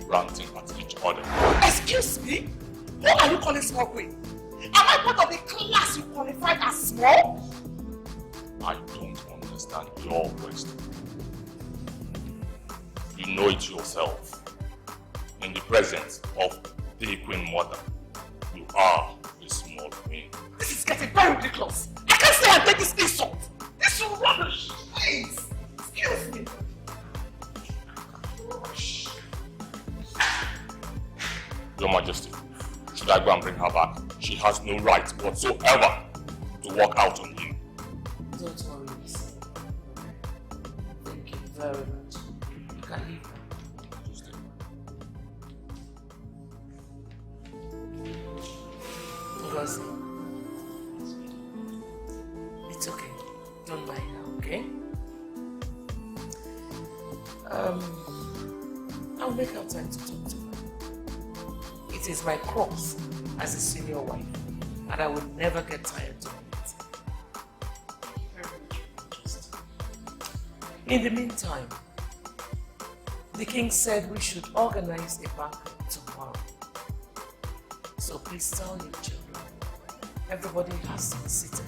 ranting at each other. Excuse me? Who are you calling small queen? Am I part of the class you qualified as small? I don't understand. understand your wisdom. You know it yourself. In the presence of the Queen Mother, you are a small queen. This is getting very ridiculous. I can't stay and take this insult. This is rubbish. Please, excuse me. Your Majesty, should I go and bring her back? She has no right whatsoever to walk out on you. Don't worry, Messi. Thank you very much. You can leave now. Ngozi, it's okay. Don't mind her, okay? I'll make out time to talk to her. It is my cross as a senior wife, and I will never get tired doing it. In the meantime, the king said we should organize a banquet tomorrow. So please tell your children, everybody has to be seated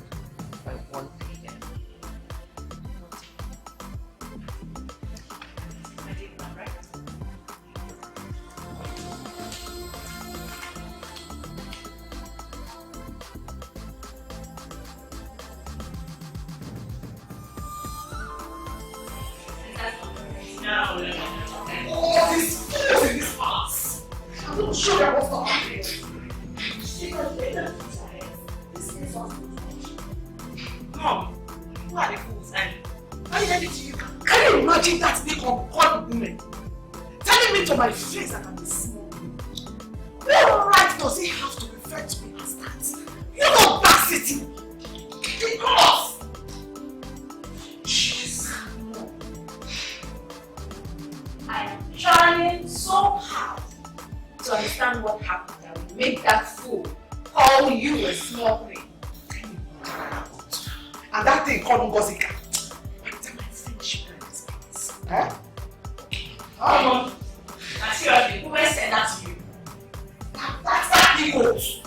by 1 p.m. I did that right. All this force in this house. I'm not sure that what's not happening. Mom, who are the fools? And why did I do to you? Can you imagine that big uncommon woman telling me to my face that I'm a small woman? What right does he have to refer to me as that? You know audacity! Because jeez. I am trying so hard to understand what happened that will make that fool call you a small thing. And that thing called Ngozika. By the time I finish with this place. Eh? Come on. I seriously, who said that to you? That's that equals.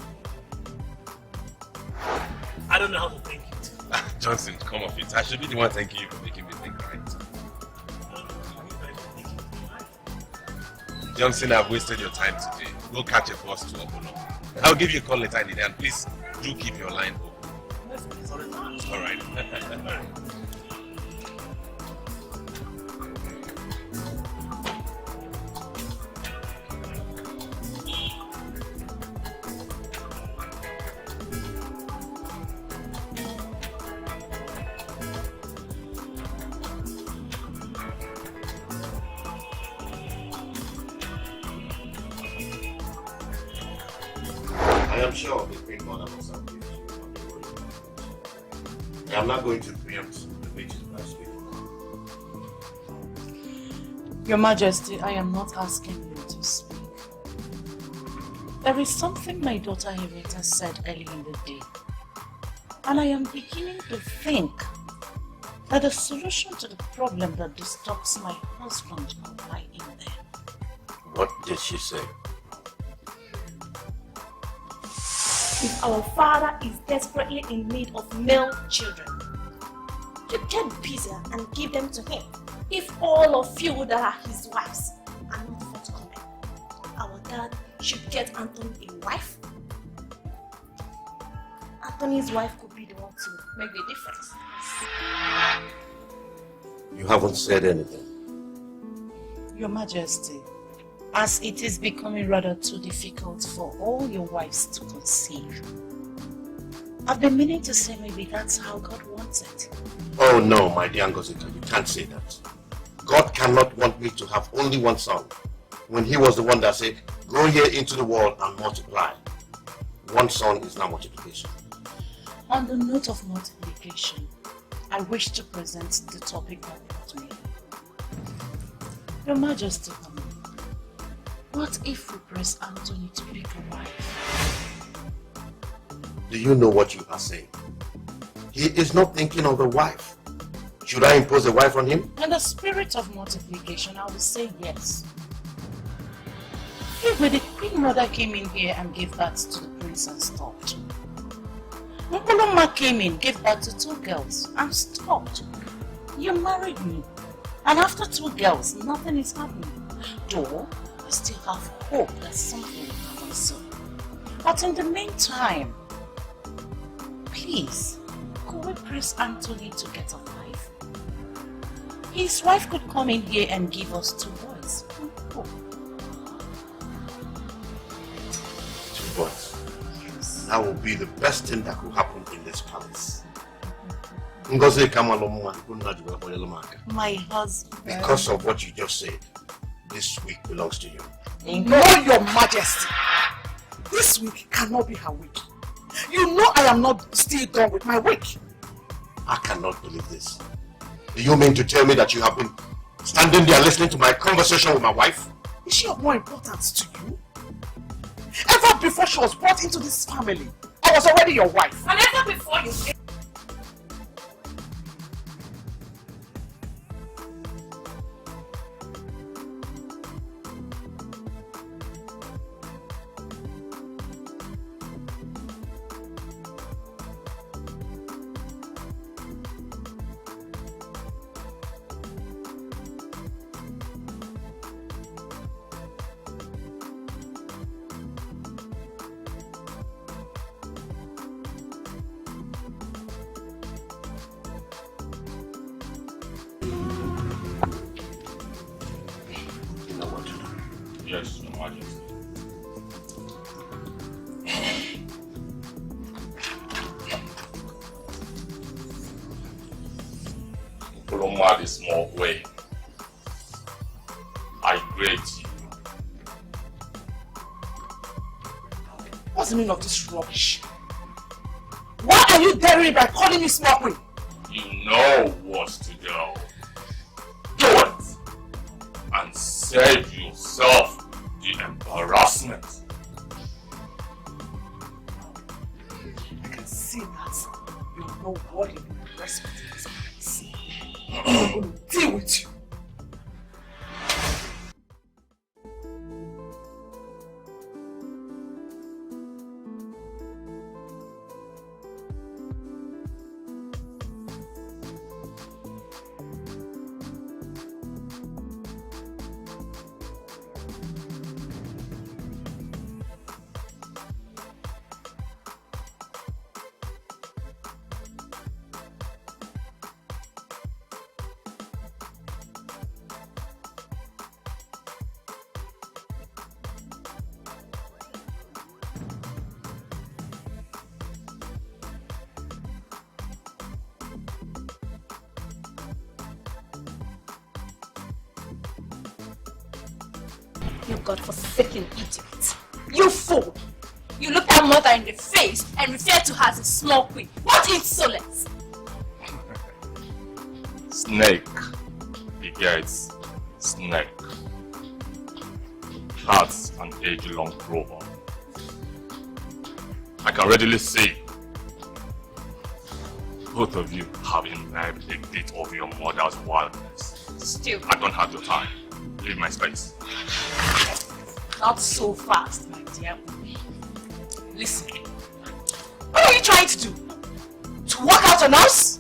I don't know how to thank you. Johnson, come off it. I should be the one thanking you for making me think right. Johnson, I've wasted your time today. Go catch a bus to open up. I'll give you a call later in the day, and please do keep your line open. All right. I am sure the Queen Mother must have given you on the road. I am not going to preempt the meeting last week. Your Majesty, I am not asking you to speak. There is something my daughter Henrietta said early in the day, and I am beginning to think that the solution to the problem that disturbs my husband will lie in there. What did she say? If our father is desperately in need of male children, you get busy and give them to him. If all of you that are his wives are not forthcoming, our dad should get Anthony a wife. Anthony's wife could be the one to make the difference. You haven't said anything. Your Majesty, as it is becoming rather too difficult for all your wives to conceive, I've been meaning to say maybe that's how God wants it. Oh no, my dear Ngozika, you can't say that. God cannot want me to have only one son, when he was the one that said, go here into the world and multiply. One son is not multiplication. On the note of multiplication, I wish to present the topic that brought me. Your Majesty, what if we press Anthony to pick a wife? Do you know what you are saying? He is not thinking of the wife. Should I impose a wife on him? In the spirit of multiplication, I will say yes. If the Queen Mother came in here and gave birth to the prince and stopped. Mpoloma came in, gave birth to 2 girls and stopped. You married me. And after 2 girls, nothing is happening. Though, we still have hope that something will happen soon. But in the meantime, please, could we press Anthony to get a wife? His wife could come in here and give us 2 boys. Oh. 2 boys. That would be the best thing that could happen in this palace. My husband. Because of what you just said, this week belongs to you. No, Your Majesty. This week cannot be her week. You know I am not still done with my week. I cannot believe this. Do you mean to tell me that you have been standing there listening to my conversation with my wife? Is she of more importance to you? Ever before she was brought into this family, I was already your wife. And ever before you... Yes, Your Majesty. Kuruma the small way. I greet you. What's the meaning of this rubbish? Why are you daring me by calling me small queen? You know what to do. Do it! And save yourself the embarrassment. I can see that you know what you respect in this place. I'm going to deal with you. You godforsaken idiot. You fool! You look our mother in the face and refer to her as a small queen. What insolence! Snake begets snake. That's an age-long proverb. I can readily see both of you have imbibed a bit of your mother's wildness. Still. I don't have your time. Leave my space. Not so fast, my dear. Listen. What are you trying to do? To walk out on us?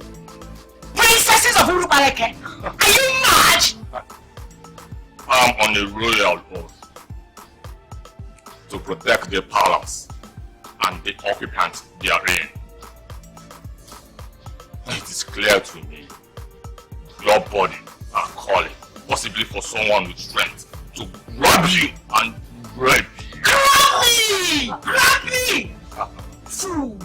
Princesses of Urubaleke? Are you mad? I'm on a royal oath to protect the palace and the occupants therein. It is clear to me your body are calling, possibly for someone with strength, to grab you and rape you. Grab me! Grab me! Fool!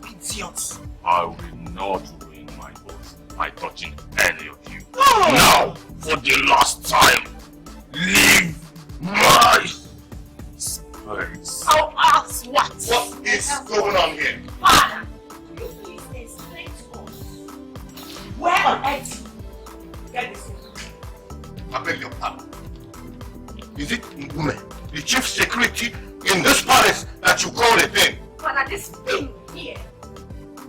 Idiots! I will not ruin my oath by touching any of you. Oh. Now, for the last time, leave my space. I'll ask what? What is going on here? Father, will you please explain to us where on earth you get this information? I beg your pardon. Is it Ngume, the chief security in this palace, that you call a thing? Father, this thing here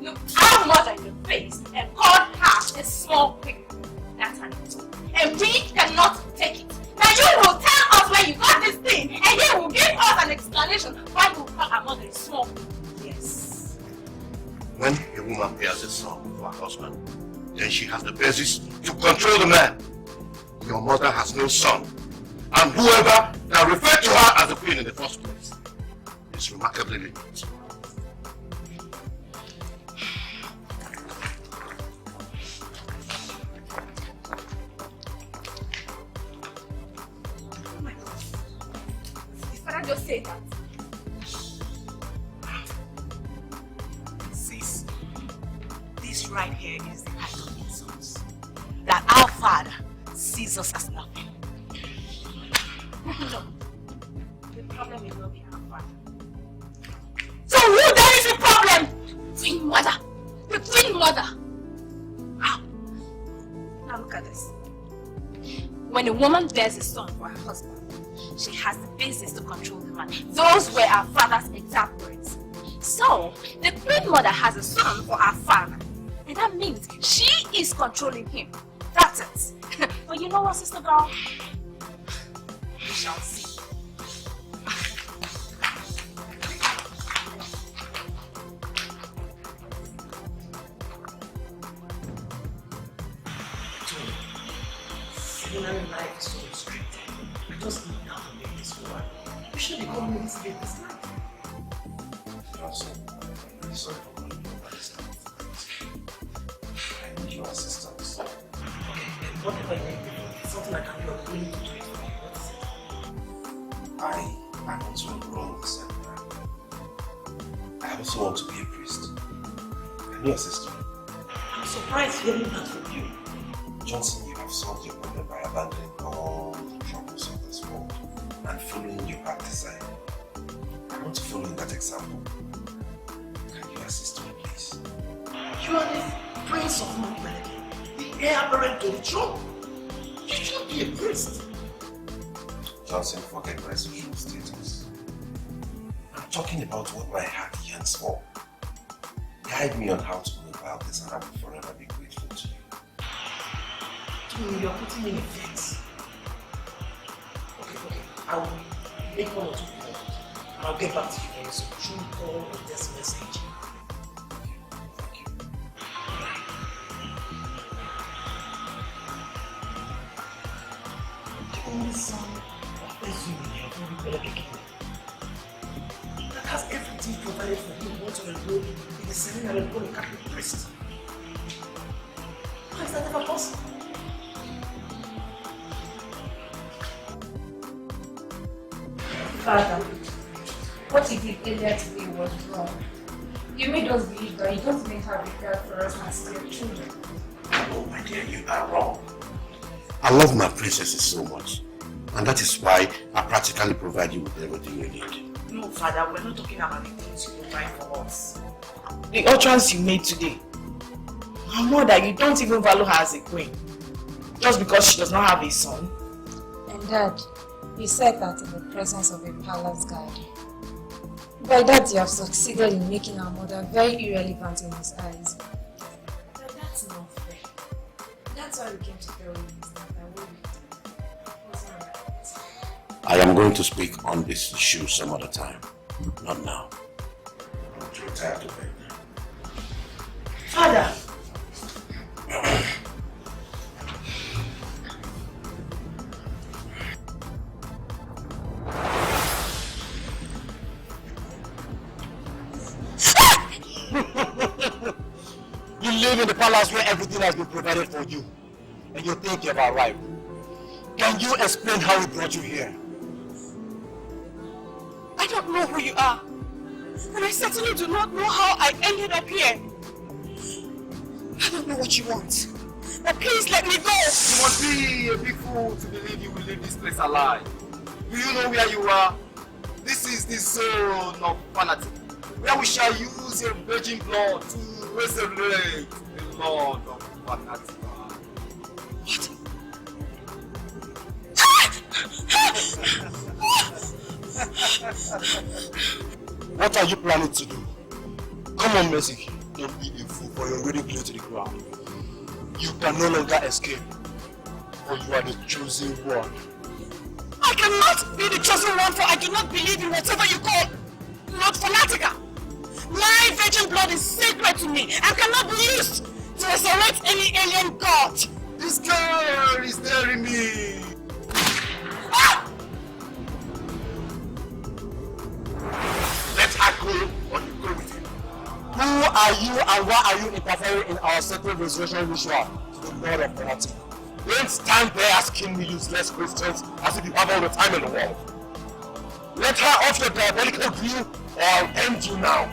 looked our mother in the face and called her a small queen. That's an insult. And we cannot take it. Now you will tell us where you got this thing and you will give us an explanation why you call our mother a small queen. Yes. When a woman bears a son to her husband, then she has the basis to control the man. Your mother has no son, and whoever that referred to her as the queen in the first place is remarkably late. Oh my God. His father just said that. Sis, this right here is the height of insults. That our father sees us as nothing. No. The problem will not be our father. So who then is the problem? Queen mother. The queen mother. How? Now look at this. When a woman bears a son for her husband, she has the basis to control the man. Those were our father's exact words. So, the queen mother has a son for our father. And that means she is controlling him. That's it. But you know what, sister girl? We shall see. Ordinary life is so restricted. We just need now to make this work. We should be coming this way this night. Also, I'm sorry for my understanding. I need your assistance. Okay, and whatever you need, it's something I can do. I'm willing to do it for you. What is it? I also enroll in the seminar. I also want to be a priest. Can you assist me? I'm surprised hearing that from you. Johnson, you have solved your problem by abandoning all the troubles of this world and following your heart desire. I want to follow in that example. Can you assist me, please? You are the prince of Nollywood, the heir apparent to the throne. You should be a priest. Johnson, forget my social status. I'm talking about what my heart yearns for. Guide me on how to go about this and I will forever be grateful to you. You're putting me in a fix. Okay. I will make one or two calls and I'll get back to you very soon. Through call or text message. Thank you. The only son of Ezumi of the king that has everything provided for him wants to enroll in the seminary and become a Catholic priest. How is that ever possible? Father, what you did earlier today was wrong. You made us believe that you don't make her regard for us as your children. Oh my dear, you are wrong. I love my princesses so much. And that is why I practically provide you with everything you need. No, Father, we're not talking about the things you provide for us. The utterance you made today. Our mother, you don't even value her as a queen. Just because she does not have a son. And Dad, you said that in the presence of a palace guard. By that, you have succeeded in making our mother very irrelevant in his eyes. But that's not fair. That's why we came to tell you this, that wasn't right. I am going to speak on this issue some other time. Not now. I'm too tired to bed now. Father! You live in the palace where everything has been provided for you, and you think you have arrived. Can you explain how we brought you here? I don't know who you are, and I certainly do not know how I ended up here. I don't know what you want, but please let me go. You must be a big fool to believe you will leave this place alive. Do you know where you are? This is the zone of vanity, where we shall use your virgin blood to resurrect the Lord of vanity. What are you planning to do? Come on, Messi. Don't be a fool, for you're already glued to the ground. You can no longer escape, for you are the chosen one. I cannot be the chosen one, for I do not believe in whatever you call not fanatica. My virgin blood is sacred to me and cannot be used to resurrect any alien god. This girl is daring me. Ah! Let her go or you go with him. Who are you and why are you interfering in our sacred resurrection ritual to the Lord of Morty? Don't stand there asking me useless questions as if you have all the time in the world. Let her off your diabolical view or I'll end you now.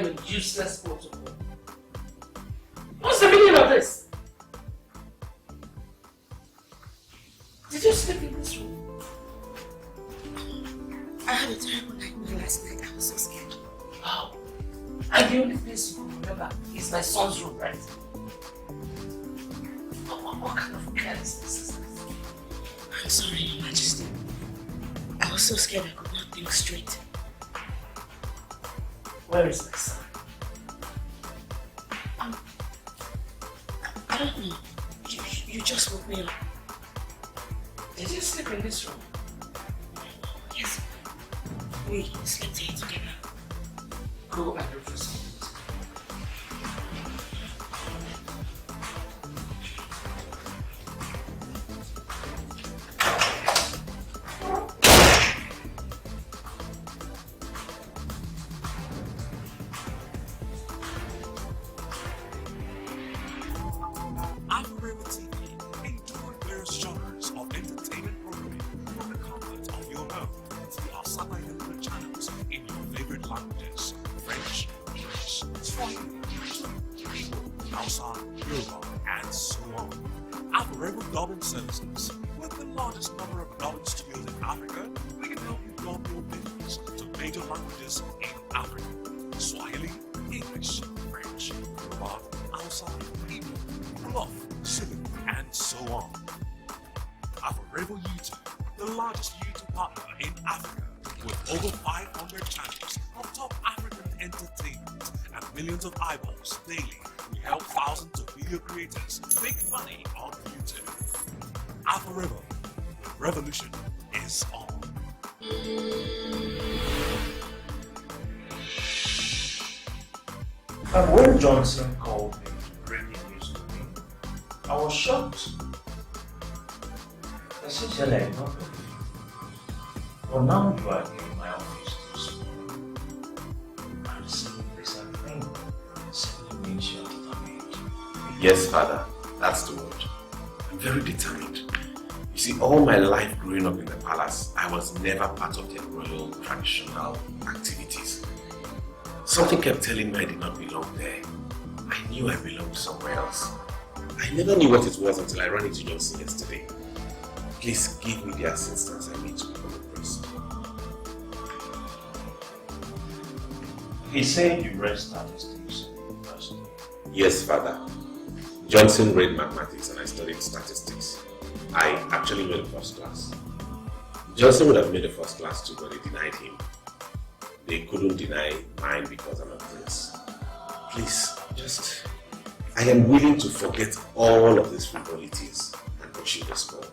Your useless protocol. What's the meaning of this? Did you sleep in this room? I had a terrible nightmare last night. I was so scared. Oh. And the only place you can remember is my son's room, right? What kind of carelessness is this? I'm sorry, Your Majesty. I was so scared I could not think straight. Where is my son? I don't know. You just woke me up. Did you sleep in this room? Yes. We slept here together. Go and look for something. Of eyeballs daily, we help thousands of video creators make money on YouTube. Alpha River, the revolution is on. And when Johnson called me to bring the news to me, I was shocked. Essentially, I not believe you. But now you are in my office to speak. I'm seeing this thing. Simply means you are determined. Yes, Father, that's the word. I'm very determined. You see, all my life growing up in the palace, I was never part of the royal traditional activities. Something kept telling me I did not belong there. I knew I belonged somewhere else. I never knew what it was until I ran into Johnson yesterday. Please give me the assistance I need to become a priest. He said you read statistics first. Yes, Father. Johnson read mathematics and I studied statistics. I actually made a first class. Johnson would have made a first class too, but they denied him. They couldn't deny mine because I'm a prince. Please, just... I am willing to forget all of these frivolities and pursue this goal.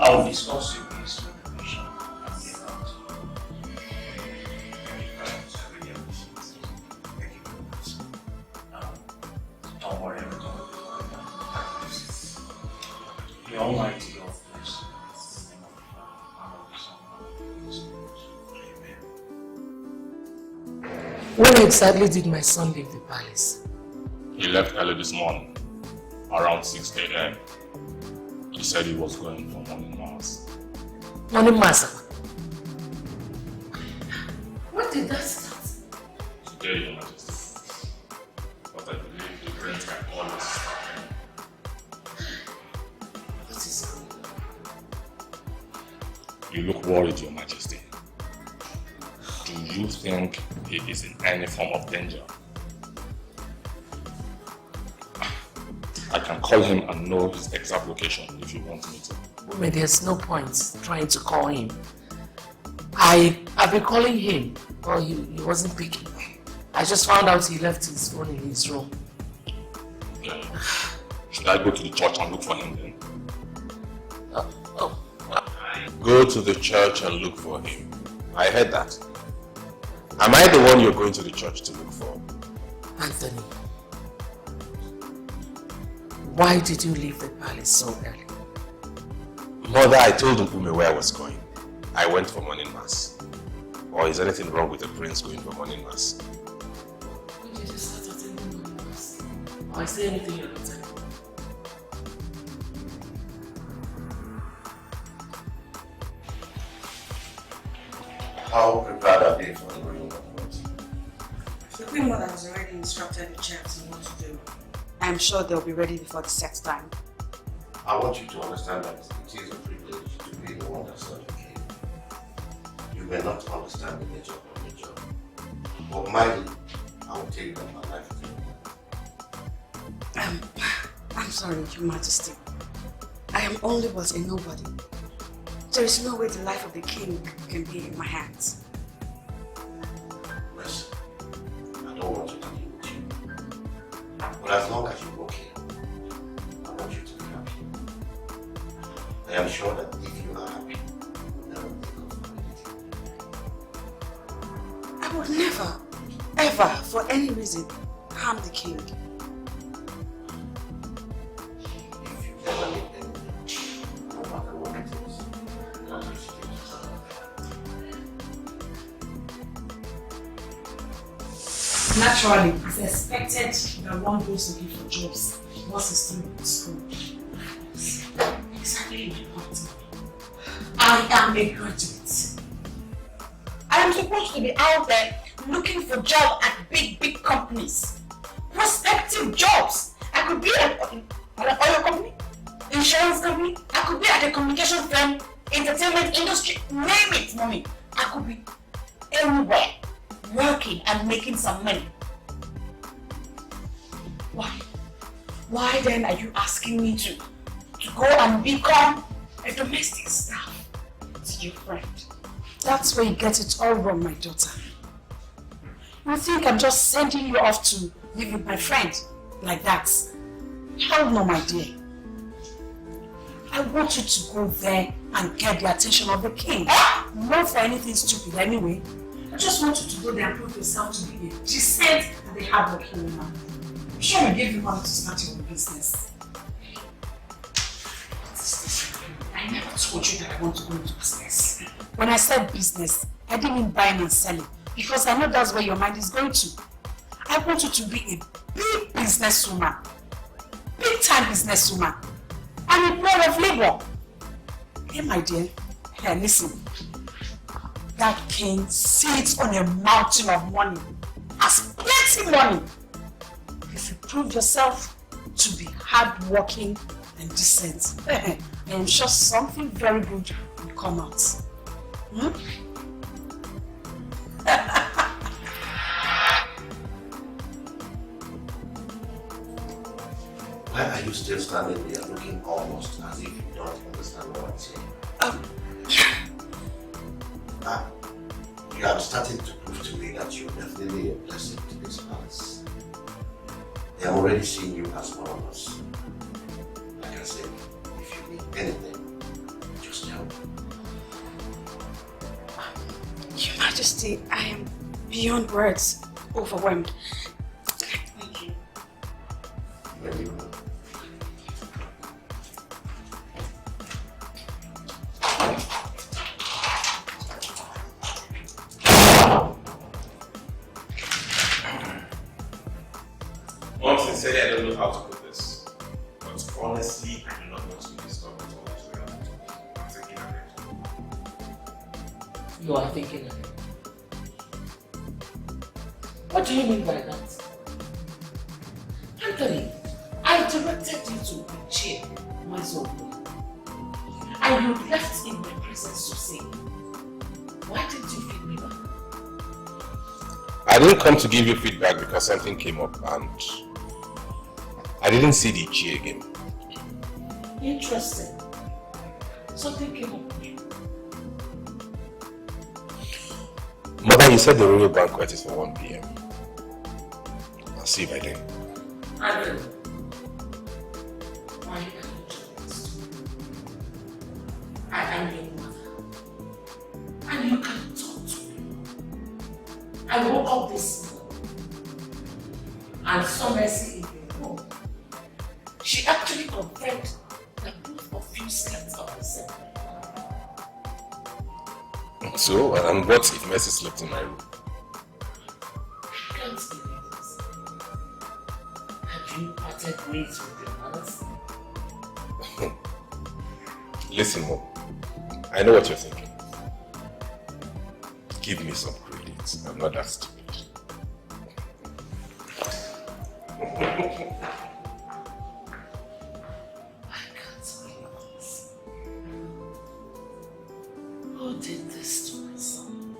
I'll discuss your case with the patient and get out. Don't worry, everything will be fine. The Almighty God bless you. When exactly did my son leave the palace? He left early this morning, around 6 a.m. He said he was going for morning mass. Morning mass? When did that start? Today, Your Majesty. But I believe the prince can always stop him. What is going on? You look worried, Your Majesty. Do you think he is in any form of danger? I can call him and know his exact location if you want me to. Woman, there's no point trying to call him. I've been calling him, but he wasn't picking. I just found out he left his phone in his room. Yeah. Should I go to the church and look for him then? Go to the church and look for him. I heard that. Am I the one you're going to the church to look for? Anthony, why did you leave the palace so early? Mother, I told Mpume where I was going. I went for morning mass. Or is anything wrong with a prince going for morning mass? When did you start attending morning mass? Or is there anything you're not telling me? How prepared are they for the morning banquet? The Queen Mother has already instructed the chefs on what to do. I'm sure they'll be ready before the set time. I want you to understand that it is a privilege to be the one that serves the king. You may not understand the nature of the job, but mine, I will tell you that my life is I'm sorry, Your Majesty. I am only but a nobody. There is no way the life of the king can be in my hands. Messi, I don't want to deal with you. But as long as you work here, I want you to be happy. I am sure that if you are happy, you will never think of anything. I would never, ever, for any reason, harm the king. If you never make anything, no matter what it is, God will still Naturally, it's expected that one goes looking for jobs once he's through with school. Exactly important. I am a graduate. I am supposed to be out there looking for jobs at big companies. Prospective jobs. I could be at an oil company, insurance company. I could be at a communication firm, entertainment industry. Name it, mommy. I could be anywhere, working and making some money. Why? Why then are you asking me to go and become a domestic staff to your friend? That's where you get it all wrong, my daughter. You think I'm just sending you off to live with my friend like that? Hell no, my dear. I want you to go there and get the attention of the king. Not for anything stupid anyway. I just want you to go there and prove yourself to be a decent and a hardworking woman. I'm sure we gave you money to start your own business. I never told you that I want to go into business. When I said business, I didn't mean buying and selling, because I know that's where your mind is going to. I want you to be a big businesswoman, big time businesswoman, and a proud of labor. Hey, my dear, hey, listen. That king sits on a mountain of money, has plenty money. If you prove yourself to be hardworking and decent, I am sure something very good will come out. Hmm? Why are you still standing there looking almost as if you don't understand what I'm saying? You are starting to prove to me that you're definitely a blessing to this palace. They have already seen you as one of us. Like I said, if you need anything, just help. Your Majesty, I am beyond words overwhelmed. Thank you. Very good. Sincerely, I don't know how to put this, but honestly, I do not want to be disturbed at all. I'm thinking of it. You are thinking of it. What do you mean by that? Anthony, I directed you to a chair, my son, and you left in my presence to say, why didn't you feed me back? I didn't come to give you feedback because something came up and I didn't see the chair again. Interesting. Something came up. Mother, you said the royal banquet is for 1 p.m. I'll see you by then. I will. Why you can't do this? I am your mother. And you can talk to me. I woke up this morning and saw Messi in your room. She actually confirmed that both of you slept on the same bed. So, and what if Messi slept in my room? I can't believe this. Have you parted ways with your mothers? Listen, Mom. I know what you're thinking. Give me some credit. I'm not that stupid. Who did this to my son?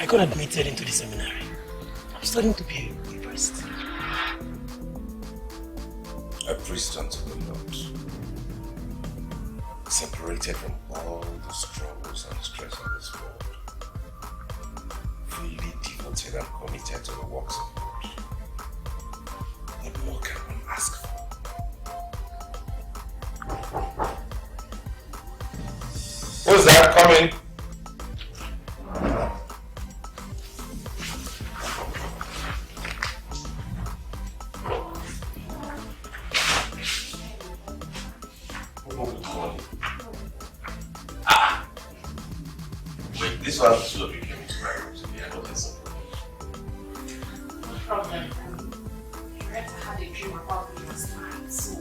I got admitted into the seminary. I'm studying to be a priest. A priest unto the Lord. Separated from all the struggles and stress of this world. Fully devoted and committed to the works of God. What more can one ask for? Who's that coming? Wait, this one two of you came into my room today. I noticed something. No problem. Greta had a dream about me last night, so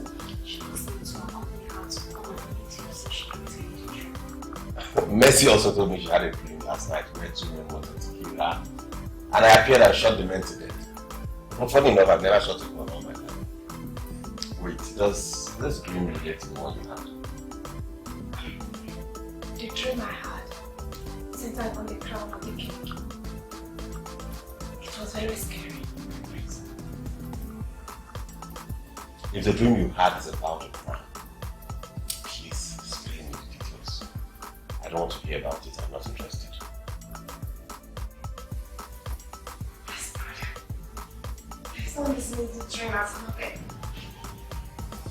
she was able to accompany her to come and meet you so she could tell you the truth. Messi also told me she had a dream last night where 2 men wanted to kill her. And I appeared and shot the men to death. But funny enough, I've never shot a gun all my life. Wait, does this dream relate to the one you had? The dream I had, centered on the crown of the king. It was very scary. If the dream you had is about a crime, please explain me the details. I don't want to hear about it. I'm not interested. Please don't dismiss the dream as nothing.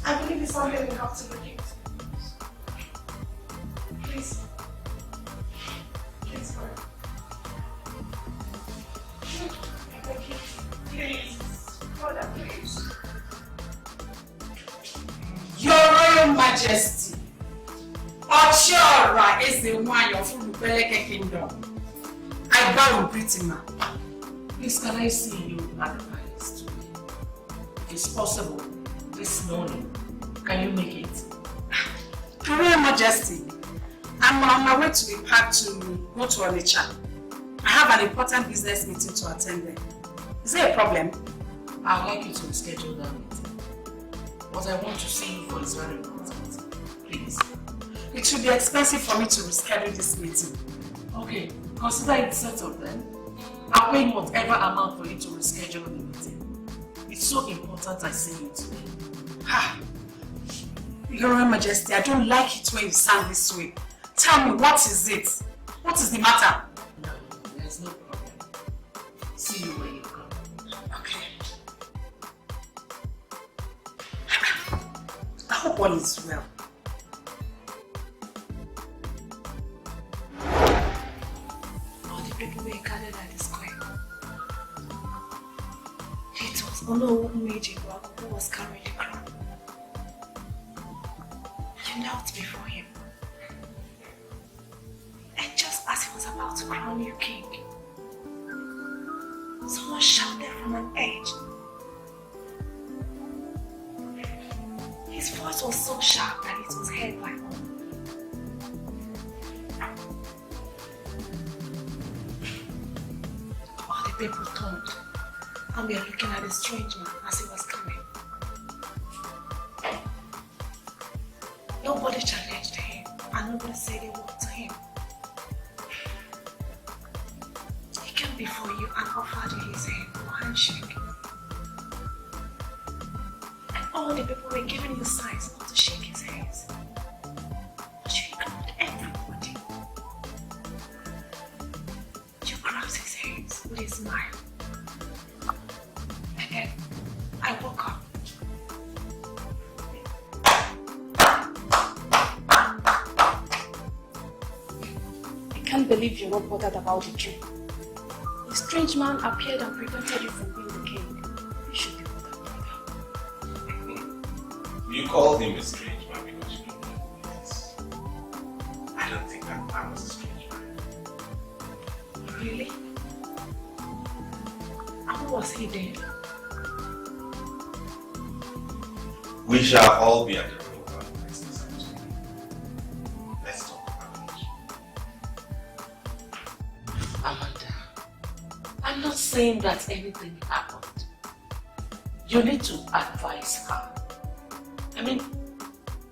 I believe it's something we have to look into. Please. Please, God. I beg you. Please. Brother, please. Your Royal Majesty, Ochora is the one of Fulubeleke Kingdom. I bow in greeting, ma'am. Please, can I see you at the palace today? If it's possible, this morning, can you make it? Your Royal Majesty, I'm on my way to the park to go to Onitsha. I have an important business meeting to attend there. Is there a problem? I'd like you to reschedule that meeting. What I want to see you for is very important. Please. It will be expensive for me to reschedule this meeting. Okay, consider it settled then. I'll pay whatever amount for you to reschedule the meeting. It's so important I see you today. Ha! Your Royal Majesty, I don't like it when you sound this way. Tell me, what is it? What is the matter? No, there's no problem. See you when you come. Okay. I hope all is well. All the people were gathered at the square. It was Ono who was carrying the crown. You knelt before him. And just as he was about to crown you king, someone shouted from an edge. His voice was so sharp that it was heard by all. All the people turned and were looking at the strange man as he was coming. Nobody challenged him and nobody said a word to him. He came before you and offered you his hand for a handshake. And all the people were giving you signs not to shake his hands. But you ignored everybody. You grabbed his hands with a smile. And then I woke up. I can't believe you're not bothered about the dream. A strange man appeared and prevented you from being the king. You should be bothered by that. You call him a strange man because you don't know who he is. I don't think that man was a strange man. Really? And who was he then? We shall all be at the royal banquet this afternoon. Let's talk about it. Amanda, I'm not saying that anything happened. You need to advise her. I mean,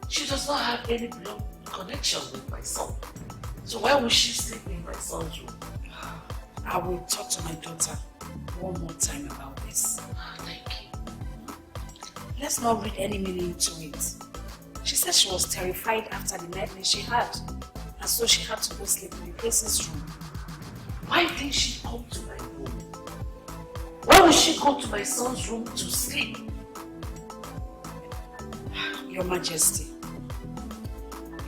she does not have any blood connection with my son. So why would she sleep in my son's room? I will talk to my daughter one more time about this. Thank you. Let's not read any meaning into it. She said she was terrified after the nightmare she had, and so she had to go sleep in the princess' room. Why didn't she come to my room? Why would she go to my son's room to sleep? Your Majesty,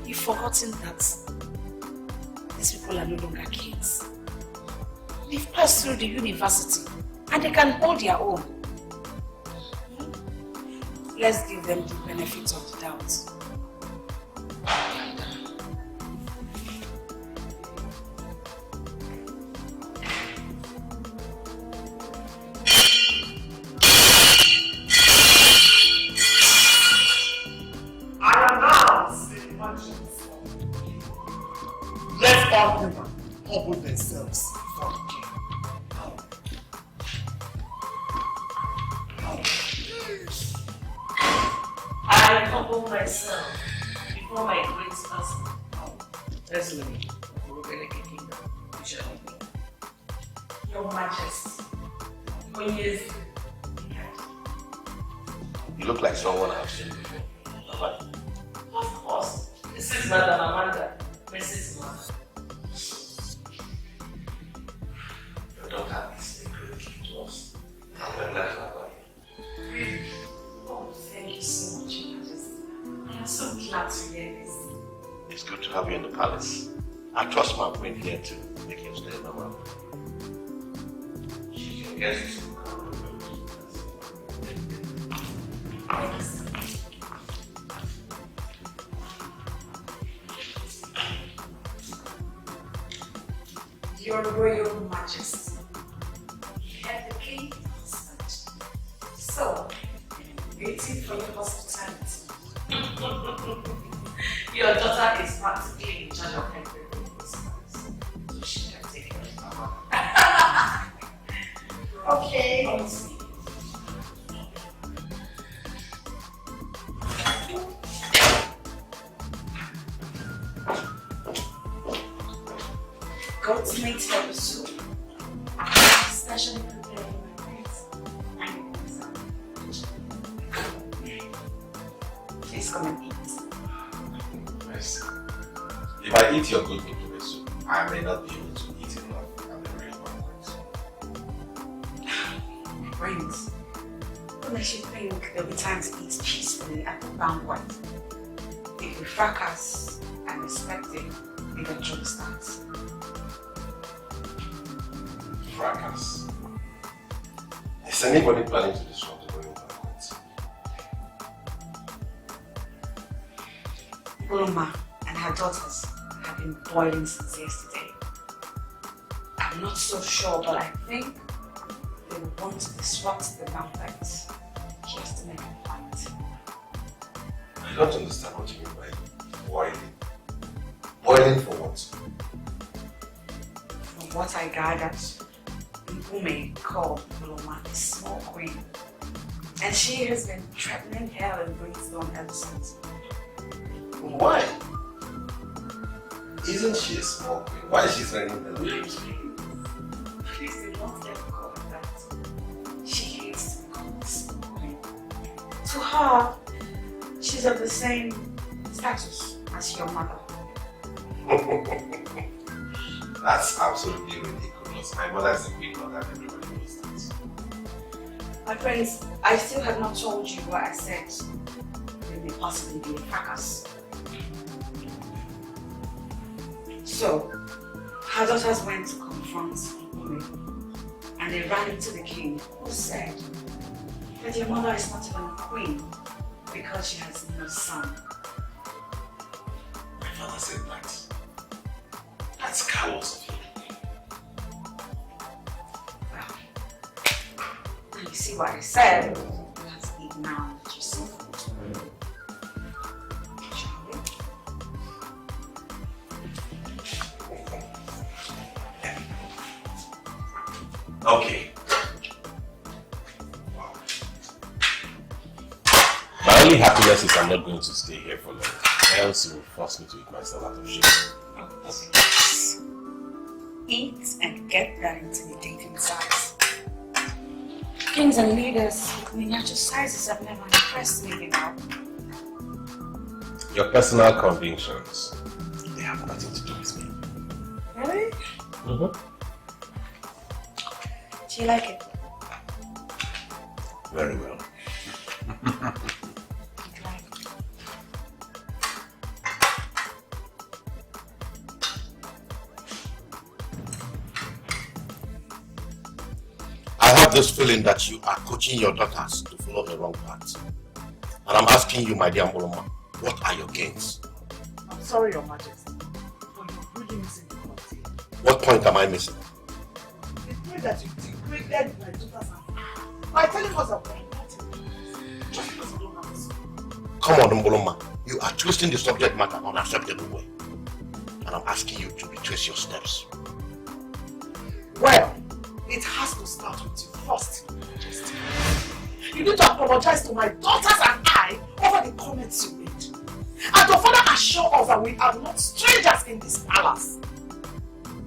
you've forgotten that these people are no longer kids. They've passed through the university and they can hold their own. Let's give them the benefit of the doubt. Let all women humble themselves before the king. I humble myself before my great husband. Let's leave it. Your Majesty, when you look like someone I've seen before. Right? Of course. This is Madam Amanda, Messi's mother. You don't have this secret to us. I'm glad about Really? Oh, thank you so much, Your Majesty. I am so glad to hear this. It's good to have you in the palace. I trust my queen here to make you stay normal. She can guess this. Your Royal Majesty, and the king husband. So, waiting for your hospitality. Your daughter is practically in charge of everything in this house. So she can take care of her. Okay. goat's meat for the soup. Especially prepared for my friends. And please come and eat. Yes. If I eat your good meat soup, I may not be able to eat enough at the real banquet. Friends, what makes you think there'll be time to eat peacefully at the banquet? If we fracas and expecting eventually starts. Fracas. Is anybody planning to disrupt the royal banquet? Uloma and her daughters have been boiling since yesterday. I'm not so sure, but I think they will want to disrupt the banquet just to make a point. I don't understand what you mean by boiling. Boiling for what? From what I gathered, Ume called Uloma a small queen. And she has been threatening hell and brimstone ever since. Why? Isn't she a small queen? Why is she threatening her? Please do not ever call her that. She hates to be called a small queen. To her, she's of the same status as your mother. That's absolutely ridiculous. My mother is a queen mother and everybody knows that. My friends, I still have not told you what I said. There may possibly be a fracas. So, her daughters went to confront Ume, and they ran into the king, who said that your mother is not even a queen because she has no son. My father said that. That's callous of you. And you see what I said? Let's eat now that you see food. Shall we? Okay. Wow. My only happiness is I'm not going to stay here for long. Else it will force me to eat myself out of shape. Eat and get that intimidating size. Kings and leaders with miniature sizes have never impressed me, you know. Your personal convictions, they have nothing to do with me. Really? Mm-hmm. Do you like it? Very well. I have this feeling that you are coaching your daughters to follow the wrong path. And I'm asking you, my dear Mboloma, what are your gains? I'm sorry, Your Majesty, but you're really missing the point here. What point am I missing? The way that you degraded my daughters and I by telling us that we're nothing, just because you don't have a son. Come on, Mboloma, you are twisting the subject matter in an unacceptable way. And I'm asking you to retrace your steps. Well, it has to start with you first, Your Majesty. You need to apologize to my daughters and I over the comments you made. And to further assure us that we are not strangers in this palace.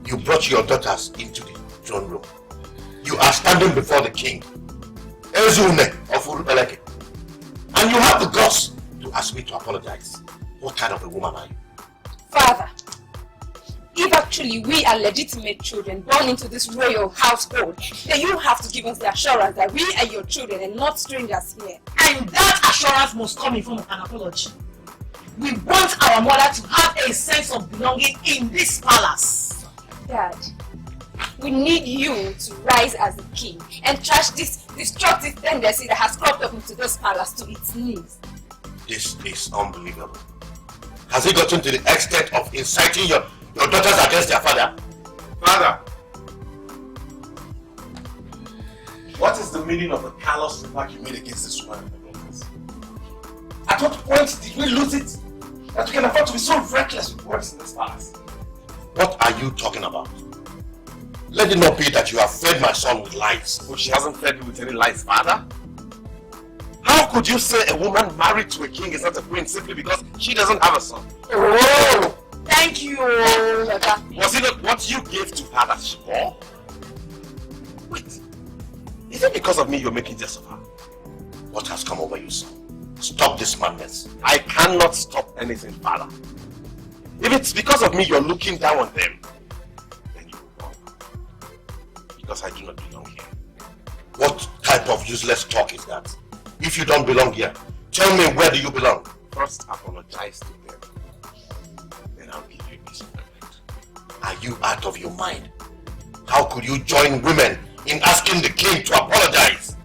You brought your daughters into the throne room. You are standing before the king, Ezume of Urubeleke. And you have the guts to ask me to apologize. What kind of a woman are you? Father, if actually we are legitimate children born into this royal household, then you have to give us the assurance that we are your children and not strangers here. And that assurance must come in form of an apology. We want our mother to have a sense of belonging in this palace. Dad, we need you to rise as a king and trash this destructive tendency that has cropped up into this palace to its knees. This is unbelievable. Has it gotten to the extent of inciting your daughters against their father? Father! What is the meaning of the callous remark you made against this woman and her daughters? At what point did we lose it? That we can afford to be so reckless with words in this palace? What are you talking about? Let it not be that you have fed my son with lies. Well, she hasn't fed me with any lies, Father. How could you say a woman married to a king is not a queen simply because she doesn't have a son? Oh! That Thank you. Was it not what you gave to her that she bore? Wait, is it because of me you're making jest of her? What has come over you, son? Stop this madness. I cannot stop anything, Father. If it's because of me you're looking down on them, then you're wrong. Because I do not belong here. What type of useless talk is that? If you don't belong here, tell me, where do you belong? First, apologize to them. Then I'll give you peace of mind. Are you out of your mind? How could you join women in asking the king to apologize?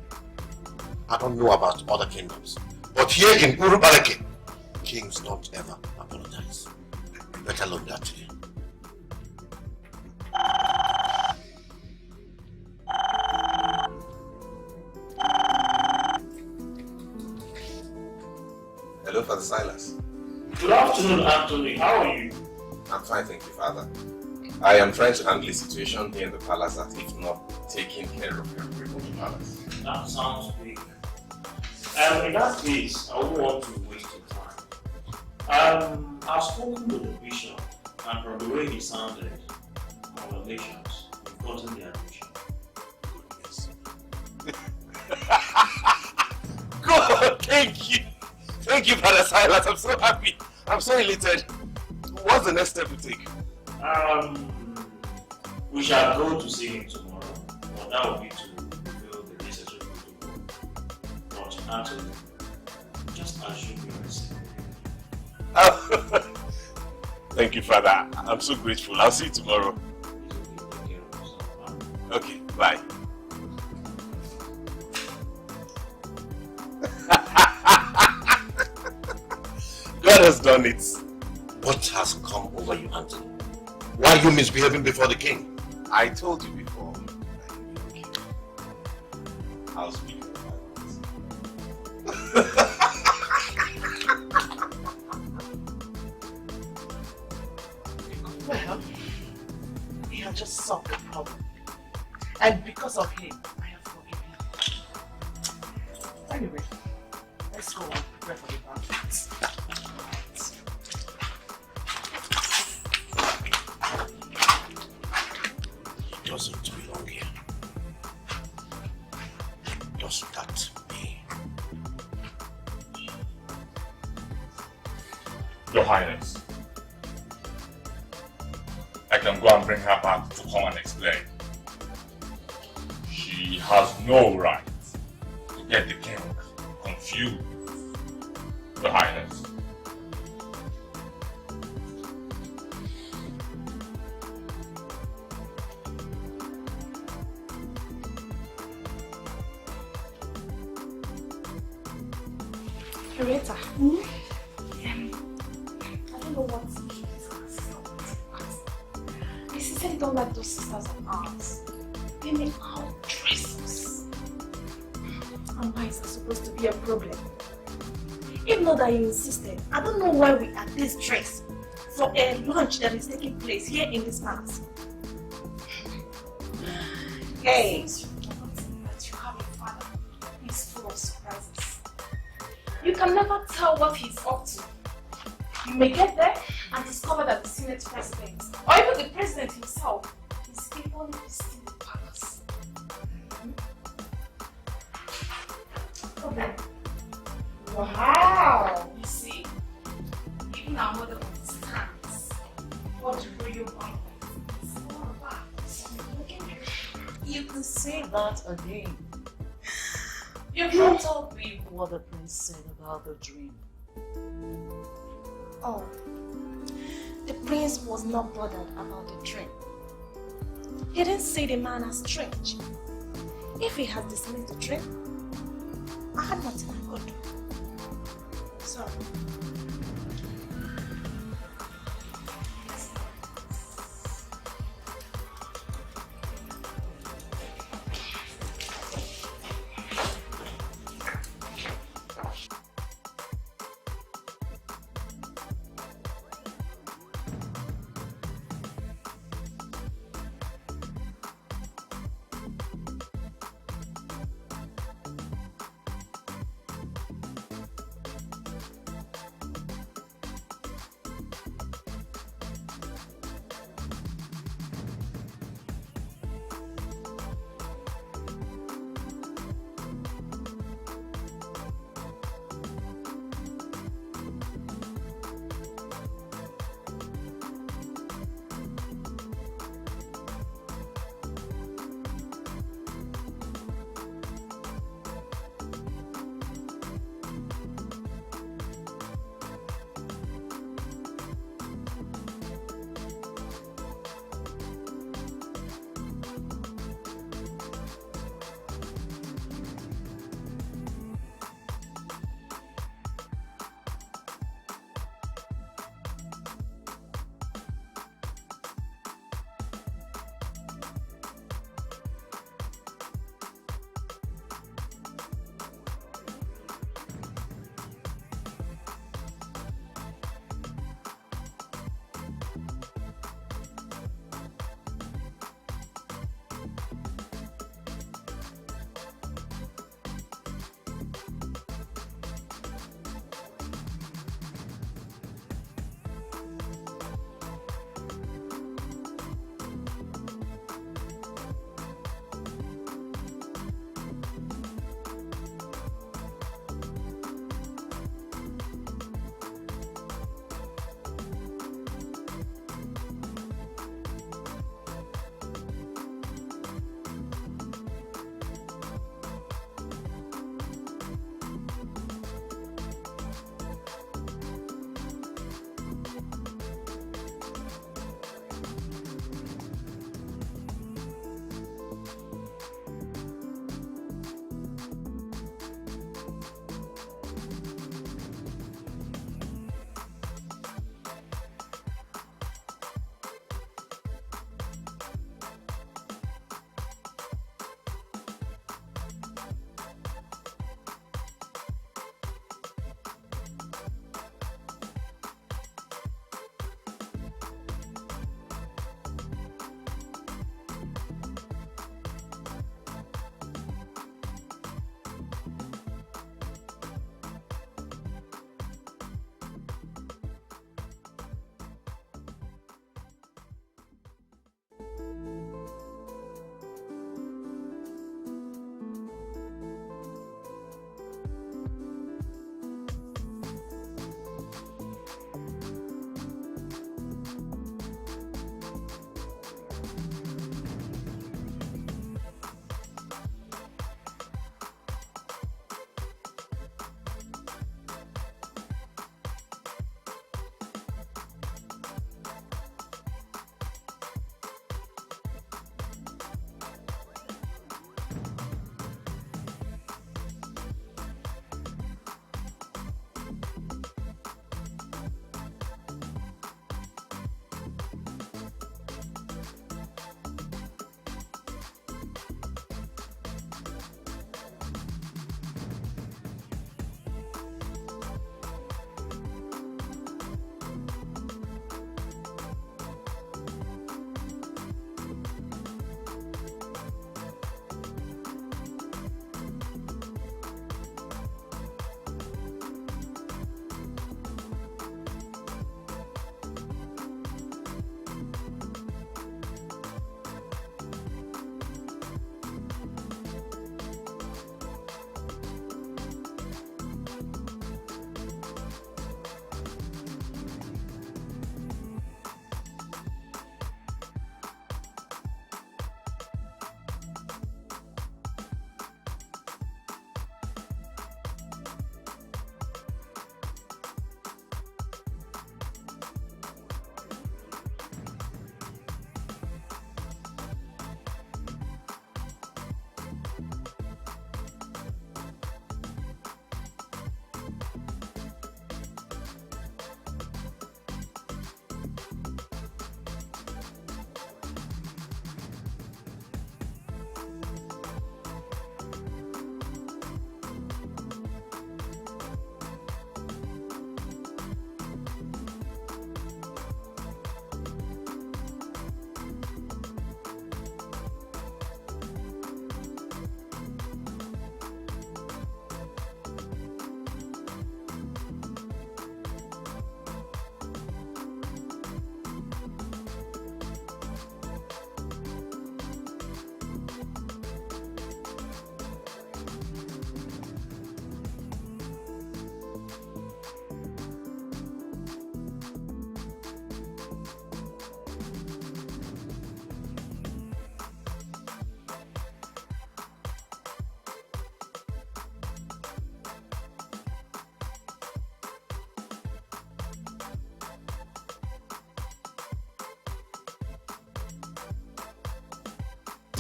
I don't know about other kingdoms, but here in Urubareke, kings don't ever apologize. Better learn that today. Hello, Father Silas. Good afternoon, Anthony. How are you? I'm fine, thank you, Father. I am trying to handle the situation here in the palace that, if not taking care of your people in the palace. That sounds big. In that case, I won't want to waste your time. I've spoken with the bishop, and from the way he sounded, congratulations, you've gotten the admission. Goodness. Good, thank you. Thank you, Father Silas. I'm so happy. I'm so elated. What's the next step we take? We shall go to see him tomorrow, but that will be to fulfill the necessary protocol. But Anthony, just assume you're a Thank you, Father. I'm so grateful. I'll see you tomorrow. Okay, bye. God has done it. What has come over you, Anthony? Why are you misbehaving before the king? I told you before. I'll speak Well, he has just solved the problem. And because of him, I have forgiven him. Anyway, let's go and prepare for the banquet. He doesn't belong here. Does that mean? Your Highness, I can go and bring her back to come and explain. She has no right to get the king confused. Your Highness. Traitor. I don't know what you sincerely don't like those sisters of ours. They make our dresses. And why is that supposed to be a problem? If not that you insisted, I don't know why we are this dress for a lunch that is taking place here in this palace. Hey! That you have a father who is full of surprises. You can never tell what he's up to. You may get there and discover that the Senate president, or even the president himself, is even visiting the palace. Problem. Wow! You see, even our mother understands what the royal banquet is all about. You can say that again. You brought up with what the prince said about the dream. Oh, the prince was not bothered about the dream. He didn't see the man as strange. If he had dismissed the dream, I had nothing I could do. Sorry.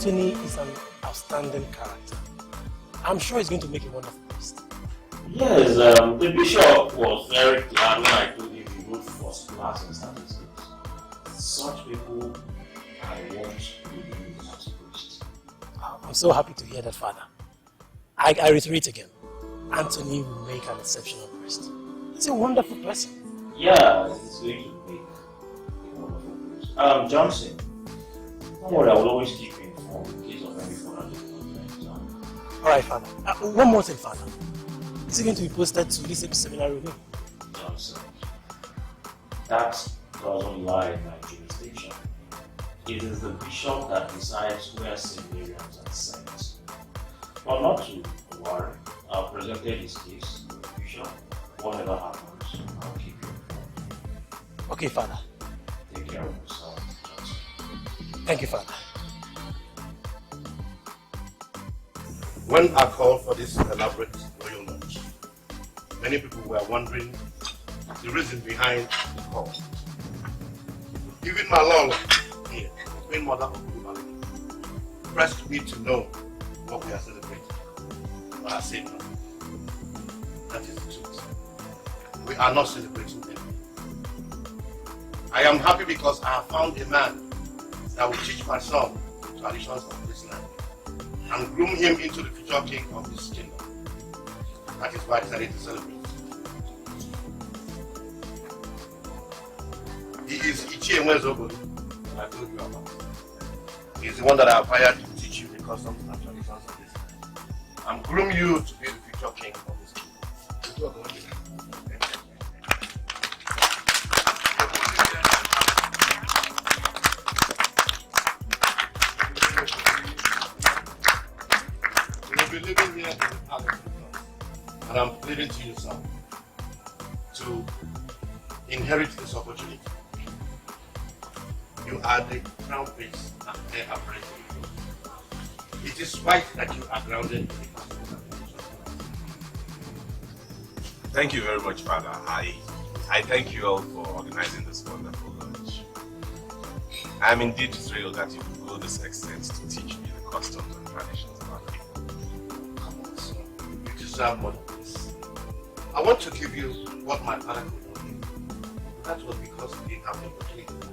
Tony is an outstanding character. I'm sure he's going to make a wonderful priest. Yes, the bishop was very glad when I told him he wrote first class in statistics. Such people I want to be as a priest. I'm so happy to hear that, Father. I reiterate again. Anthony will make an exceptional priest. He's a wonderful person. Yeah, he's going to make a wonderful priest. Johnson, don't worry, I will always keep you informed in case of any further development. Alright, Father. One more thing, Father. Is it going to be posted to this seminary with me? Johnson, that doesn't lie in my jurisdiction. It is the bishop that decides where seminarians are sent. But not to worry, I've presented his case to the bishop. Whatever happens, I'll keep you informed. Okay, Father. Take care of yourself, Johnson. Thank you, Father. When I called for this elaborate royal lunch, many people were wondering the reason behind the call. Even my lawyer here, the Queen Mother of Miraculous, pressed me to know what we are celebrating. But I said no. That is the truth. We are not celebrating anything. I am happy because I have found a man that will teach my son the traditions of this land and groom him into the future king of this kingdom. That is why I decided to celebrate. He is Ichie Nwezobo, I told you about. He is the one that I have hired to teach you the customs and traditions of this land and groom you to be the future king of this kingdom. You'll be living here in the palace and I'm pleading to you, son, to inherit this opportunity. You are the crown prince and heir apparent. It is right that you are grounded in the customs and traditions. Thank you very much, Father. I thank you all for organizing this wonderful lunch. I am indeed thrilled that you could go this extent to teach me the customs and traditions of our people. Come on, son. You deserve more than this. I want to give you what my father could not give. That was because he didn't have the opportunity to have.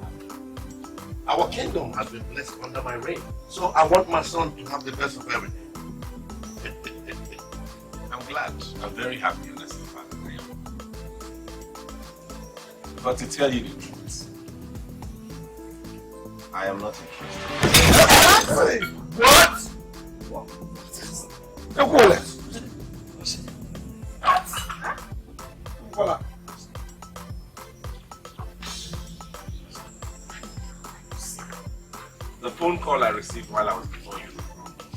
Our kingdom has been blessed under my reign, so I want my son to have the best of everything. I'm glad. I'm very happy, honestly, Father. But to tell you the truth, I am not interested. What? The phone call I received while I was before you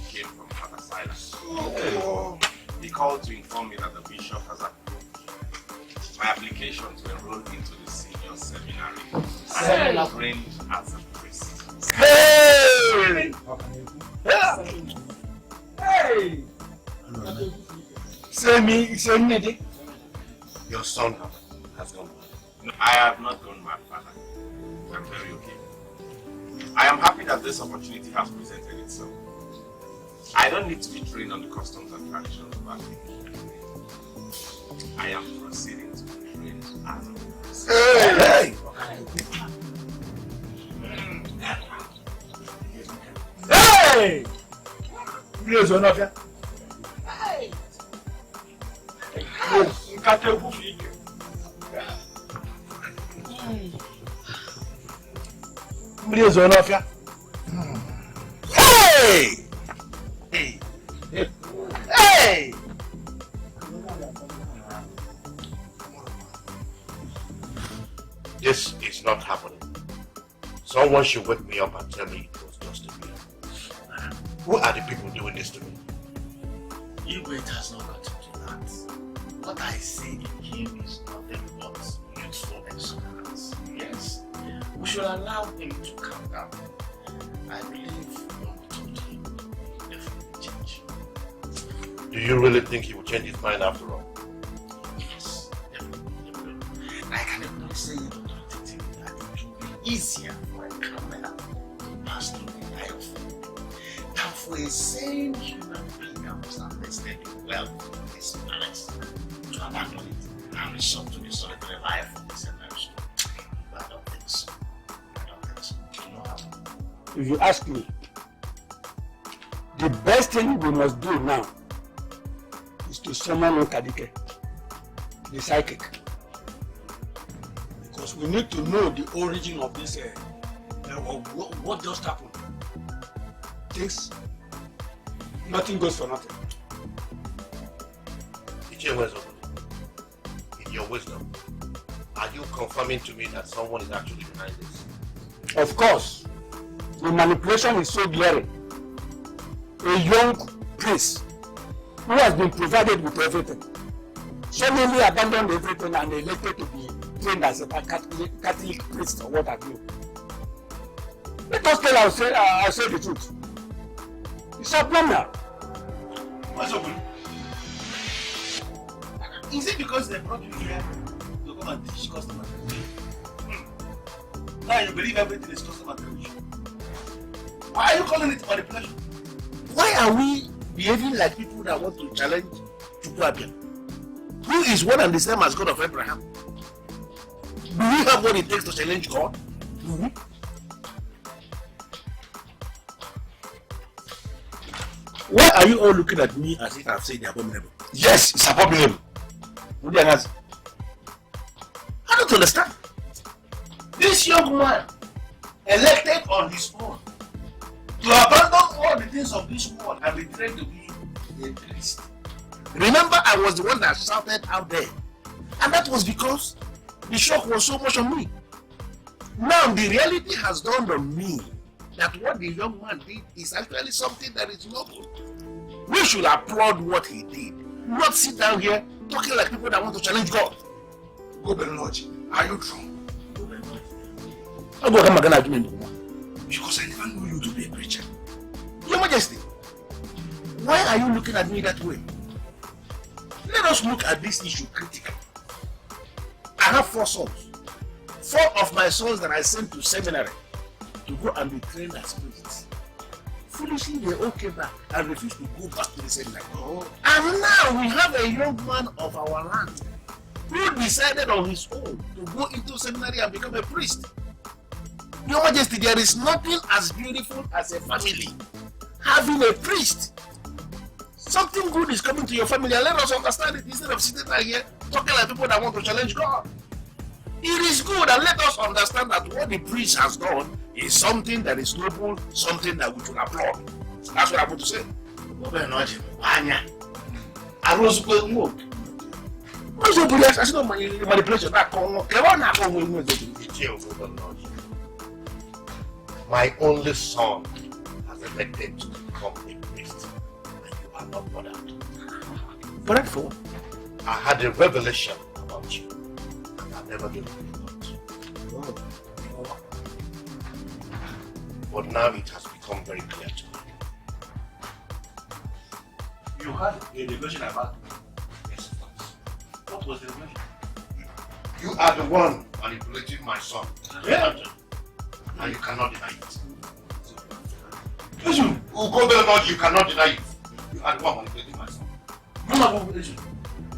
came from Father Silas. Oh. He called to inform me that the bishop has approved my application to enroll into the senior seminary and be trained as a priest. Hey! Hey! Say me, Your son has gone. No, I have not gone mad, Father. I'm very okay. I am happy that this opportunity has presented itself. I don't need to be trained on the customs and traditions of our people. I am proceeding to be trained as a priest. Hey! Hey! Please, one of you. Hey! Please, one of you. Hey! Hey! Hey! This is not happening. Someone should wake me up and tell me it was just a dream. Who are the people doing this to me? It has not got to do that. What I see in him is nothing but youthful exuberance. Yes, we should allow him to calm down. I believe when we talk to him, he'll definitely change. Do you really think he will change his mind after all? Yes, definitely. I can even say it authoritatively that it will be easier for a camera to pass through the eye of him for a sane human being, I must have listed the wealth of this palace to abandon it and resort to the solitary life of this American. But I don't think so. You know how? If you ask me, the best thing we must do now is to summon Okadike, the psychic. Because we need to know the origin of this, what just happened. Things, nothing goes for nothing. In your wisdom, are you confirming to me that someone is actually behind this? Of course, the manipulation is so glaring. A young prince who has been provided with everything suddenly abandoned everything and elected to be trained as a Catholic priest or what have you. Let us tell I'll say the truth. It's abnormal. What's up? Is it because they brought you here to come and teach customer service? Now you believe everything is customer service? Why are you calling it manipulation? Why are we behaving like people that want to challenge Chukwuabia, who is one and the same as God of Abraham? Do we have what it takes to challenge God? Mm-hmm. Why are you all looking at me as if I've said the abominable? Yes, it's abominable. I don't understand. This young man, elected on his own, to abandon all the things of this world and be trained to be a priest. Remember, I was the one that shouted out there. And that was because the shock was so much on me. Now the reality has dawned on me that what the young man did is actually something that is noble. We should applaud what he did, not sit down here talking like people that want to challenge God. Go Lord, are you drunk? I'll go come again because I never knew you to be a preacher. Your Majesty, why are you looking at me that way? Let us look at this issue critically. I have 4 sons. 4 of my sons that I sent to seminary to go and be trained as priests. Foolishly, they all came back and refused to go back to the seminary. And now we have a young man of our land who decided on his own to go into seminary and become a priest. Your Majesty, there is nothing as beautiful as a family having a priest. Something good is coming to your family, and let us understand it instead of sitting right here talking like people that want to challenge God. It is good, and let us understand that what the priest has done is something that is noble, something that we should applaud. That's what I want to say. My only son has elected to become a priest, and you are not bothered. Bothered for what? I had a revelation about you, and I've never given you a thought. But now it has become very clear to me. You had a revelation about me? Yes, of course. What was the revelation? You are the one manipulating my son. Yeah. And you cannot deny it. Listen, you cannot deny it. You are the one manipulating my son. You are manipulation.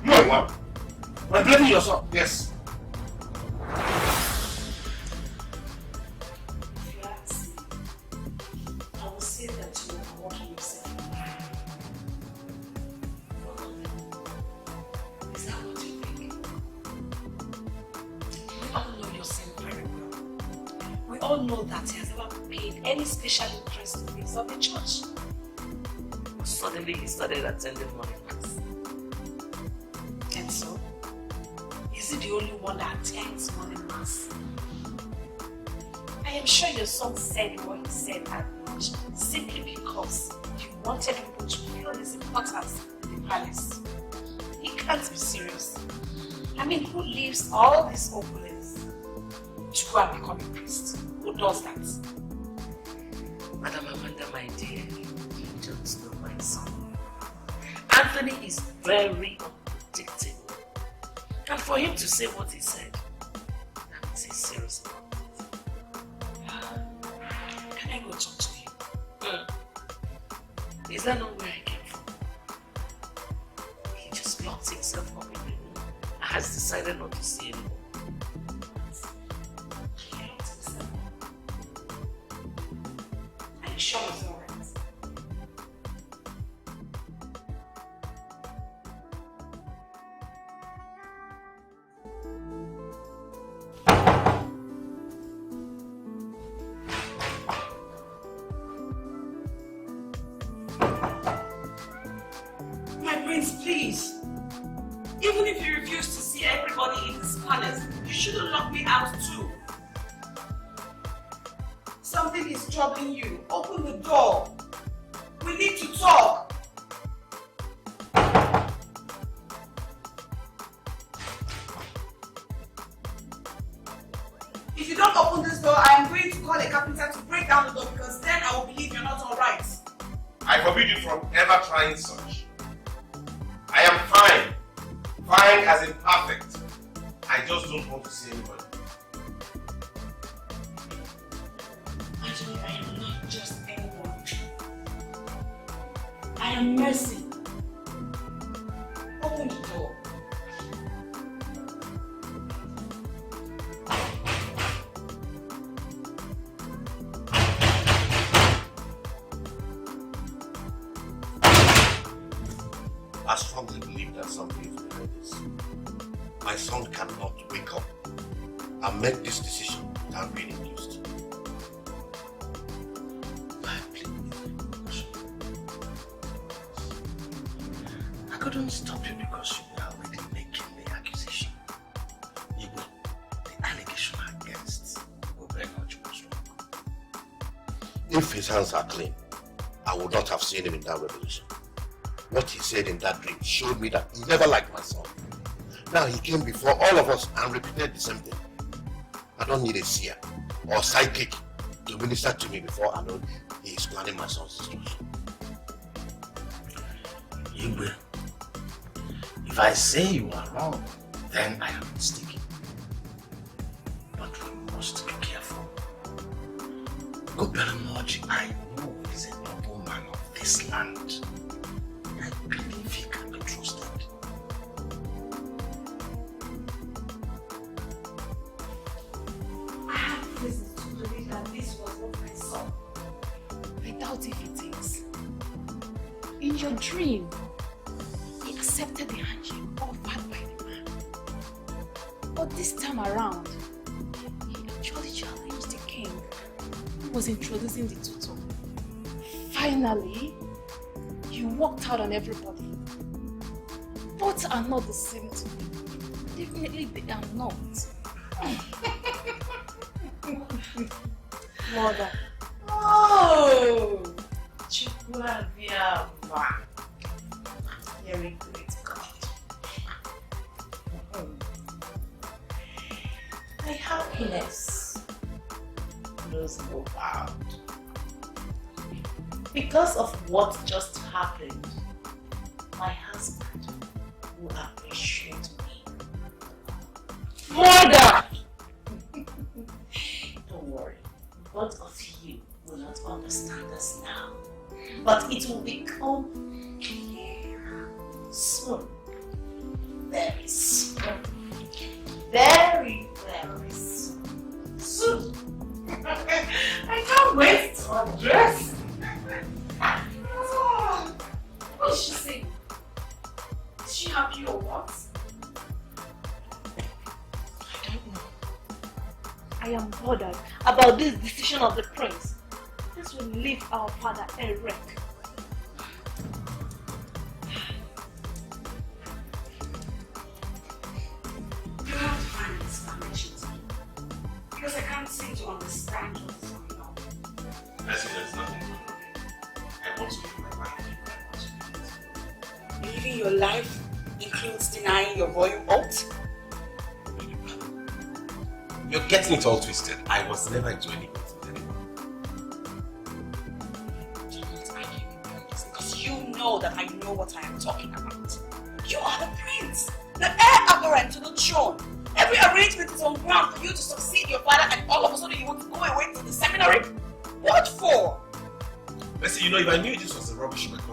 You are the one manipulating your son. Yes. I will say that you are working yourself. Is that what you think? We all know your son very well. We all know that he has never paid any special interest in things of the church. Suddenly he started attending morning mass. And so, is he the only one that attends morning mass? I am sure your son said what he said at lunch simply because he wanted people to feel his importance in the palace. He can't be serious. I mean, who leaves all this opulence to go and become a priest? Who does that? Madam Amanda, my dear, you don't know my son. Anthony is very unpredictable. And for him to say what he said, that means he's serious about it. Can I go talk to him? Is that not where I came from? He just locked himself up in the room and has decided not to see anymore. Are you sure it's alright? Please, even if you refuse to see everybody in this palace, you shouldn't lock me out too. Something is troubling you. Open the door. We need to talk. If you don't open this door, I am going to call a carpenter to break down the door because then I will believe you're not alright. I forbid you from ever trying such. I am fine. Fine as in perfect. I just don't want to see anybody. Actually, I am not just anyone. I am Messi. Open the door. I strongly believe that something is behind this. My son cannot wake up and make this decision without being induced. I plead with you. I couldn't stop you because you were already making the accusation. The allegation against Obenoji was wrong. If his hands are clean, I would not have seen him in that revelation. What he said in that dream showed me that he never liked my son. Now he came before all of us and repeated the same thing. I don't need a seer or psychic to minister to me before I know he is planning my son's destruction. Igwe, if I say you are wrong, then I am mistaken. But we must be careful. Obenoji, I know is a noble man of this land. I believe he can be trusted. I have reasons to believe that this was not my son. I doubt if it is. In your dream, he accepted the handshake offered by the man. But this time around, he actually challenged the king who was introducing the tutor. Finally, you walked out on everybody. Both are not the same to me. Definitely they are not. Mother. Oh! Chukwuabiama. Very great God. My happiness knows no bound. Because of what just happened, my husband will appreciate me. Mother! Don't worry, both of you will not understand us now. But it will become clear soon. Very soon. Very, very soon. Soon. I can't wait to undress. Oh, what did she say? Is she happy or what? I don't know. I am bothered about this decision of the prince. This will leave our father a wreck. You have to find an explanation to me. Because I can't seem to understand what's going on. Messi, there's nothing going on. I want to live my life. Living your life includes denying your royal oath? You're getting it all twisted. I was never into any meetings with anyone. Do not argue with me on this because you know that I know what I am talking about. You are the prince, the heir apparent to the throne. Every arrangement is on ground for you to succeed your father, and all of a sudden you want to go away to the seminary? What for? Messi, you know, if I knew this was a rubbish record,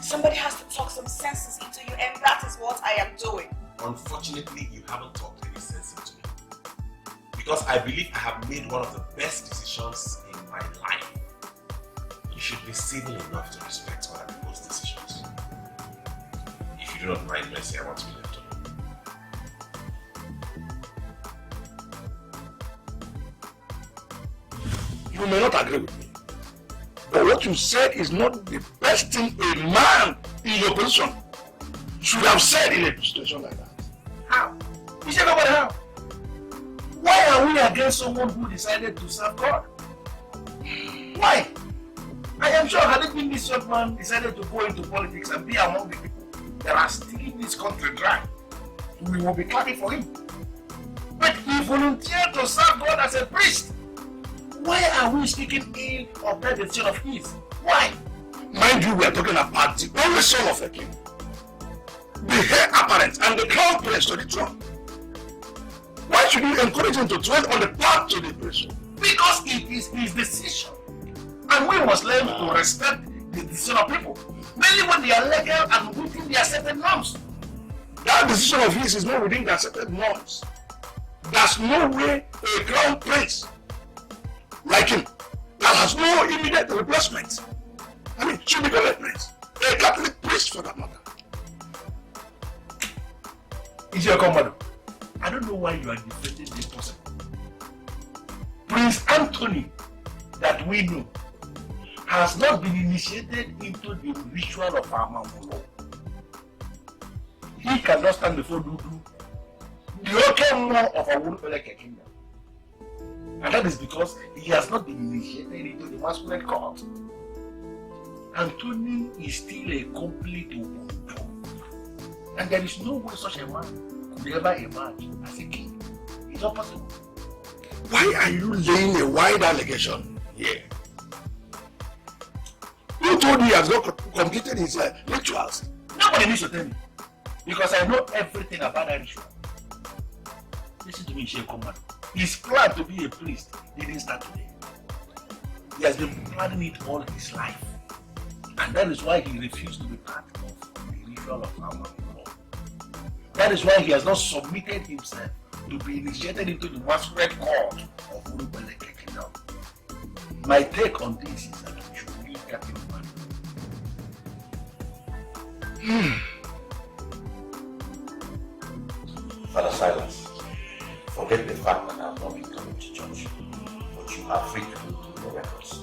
Somebody has to talk some senses into you, and that is what I am doing. Unfortunately, you haven't talked any sense into me. Because I believe I have made one of the best decisions in my life. You should be civil enough to respect other people's decisions. If you do not mind, Messi, I want to be left alone. You may not agree with me, but what you said is not the best thing a man in your position should have said in a situation like that. How? You said about how? Why are we against someone who decided to serve God? Why? I am sure had it been this young man decided to go into politics and be among the people that are stealing this country dry, we will be clapping for him. But he volunteered to serve God as a priest. Why are we speaking ill of that decision of his? Why? Mind you, we are talking about the only son of a king, the heir apparent and the crown prince to the throne. Why should you encourage him to tread on the path to the throne? Because it is his decision. And we must learn to respect the decision of people, mainly when they are legal and within the accepted norms. That decision of his is not within the accepted norms. There's no way a crown prince like him that has no immediate replacement, should become a prince, a Catholic priest for that matter. Is your command? I don't know why you are defending this person. Prince Anthony, that we know, has not been initiated into the ritual of Amamulo. He cannot stand before Dudu, the Okemo of our Wurupeleke kingdom. And that is because he has not been initiated into the masculine court. Anthony is still a complete Ubuntu. And there is no way such a man could ever emerge as a king. It's not possible. Why are you laying a wide allegation here? Who told you he has not completed his rituals? Nobody needs to tell me. Because I know everything about that ritual. Listen to me, Sheikh Komando. His plan to be a priest didn't start today. He has been planning it all his life. And that is why he refused to be part of the ritual of Amamulo. That is why he has not submitted himself to be initiated into the masquerade court of Urubeleke Kingdom. My take on this is that we should leave that in mind. Father Silas, forget the fact that I have not been coming to church, but you are free to go to your records.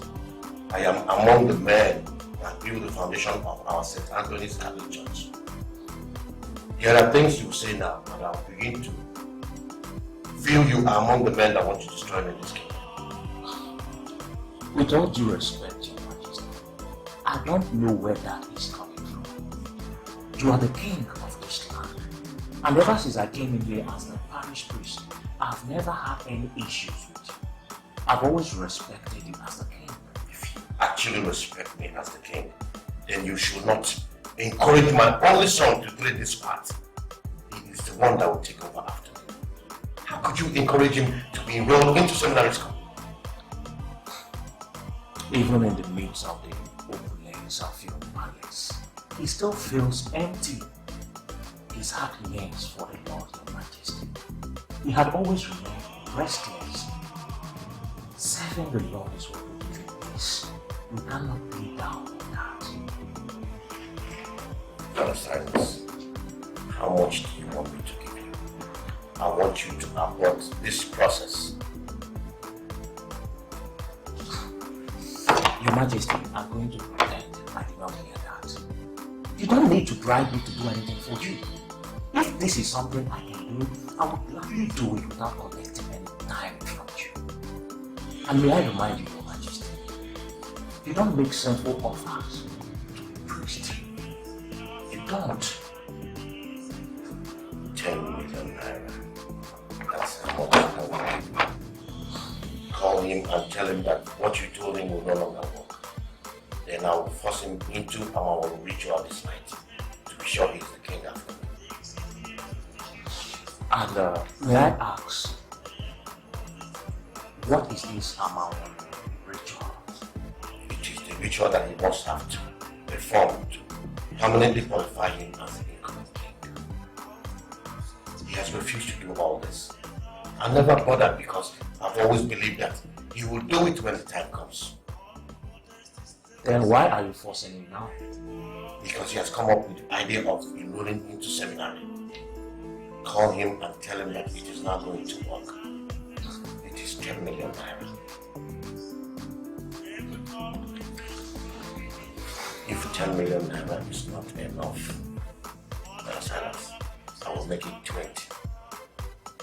I am among the men that build the foundation of our St. Anthony's Catholic Church. There are things you say now, and I'll begin to feel you are among the men that want to destroy me in this kingdom. With all due respect, Your Majesty, I don't know where that is coming from. You are the king of this land, and ever since I came in here as the parish priest, I've never had any issues with you. I've always respected you as the king. If you actually respect me as the king, then you should not encourage my only son to play this part. He is the one that will take over after me. How could you encourage him to be enrolled into seminary school? Even in the midst of the opulence of your palace, he still feels empty. His heart yearns for the Lord, Your Majesty. He had always remained restless. Serving the Lord is what will give you peace. You cannot be down on that. Father Silas, how much do you want me to give you? I want you to abort this process. Your Majesty, I'm going to pretend I did not hear that. You don't need to bribe me to do anything for you. If this is something I can do, I would gladly do it without collecting any time from you. And may I remind you, Your Majesty, you don't make sinful offers to a priest. You don't. 10 million naira. That's how much I will give you. Call him and tell him that what you told him will no longer work. Then I will force him into our ritual this night to be sure he's the king after me. And may I ask, what is this amount ritual? It is the ritual that he must have to perform to permanently qualify him as the incoming king. He has refused to do all this. I never bothered because I've always believed that he will do it when the time comes. Then why are you forcing him now? Because he has come up with the idea of enrolling into seminary. Call him and tell him that it is not going to work. It is 10 million naira. If 10 million naira is not enough, I will make it 20.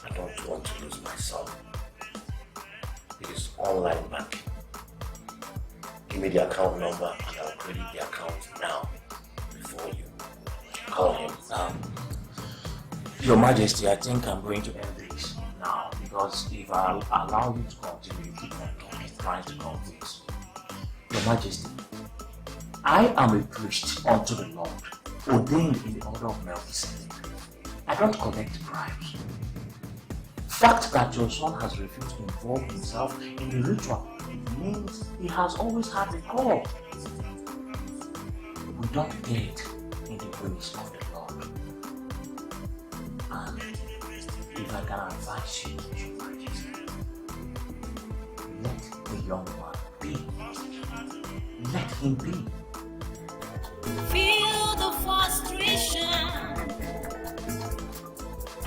I don't want to lose my son. It is online banking. Give me the account number and I'll credit the account now before you call him. Your Majesty, I think I'm going to end this now because if I allow you to continue, you keep on talking, trying to convince me. Your Majesty, I am a priest unto the Lord, ordained in the order of Melchizedek. I don't collect bribes. Fact that your son has refused to involve himself in the ritual means he has always had a call. We don't get in the ways of the Lord. And if I can advise you, Your Majesty, let the young man be. Let him be. Feel the frustration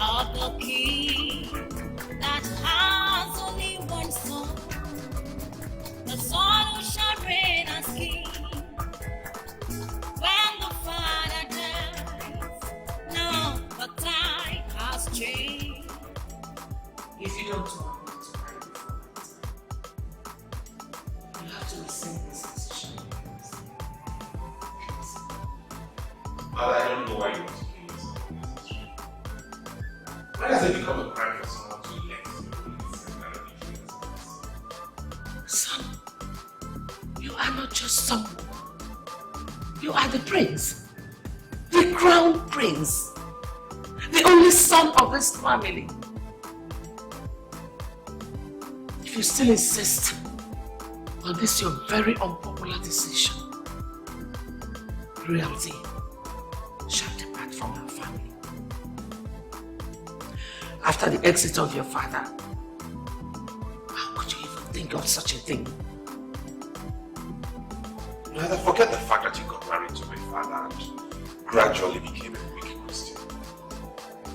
of the king that has only one son, the son who shall reign as king. When the father dies, now the time has changed. If you don't want me to marry before my time, you have to rescind this decision. But I don't know why you want to kill yourself. Why does it become a crime for someone to elect some kind of influence? Son, you are not just someone. You are the prince, the crown prince, the only son of this family. If you still insist on this your very unpopular decision, royalty shall depart from our family. After the exit of your father, how could you even think of such a thing? Neither forget the fact that you got married to my father and gradually became a weak Christian.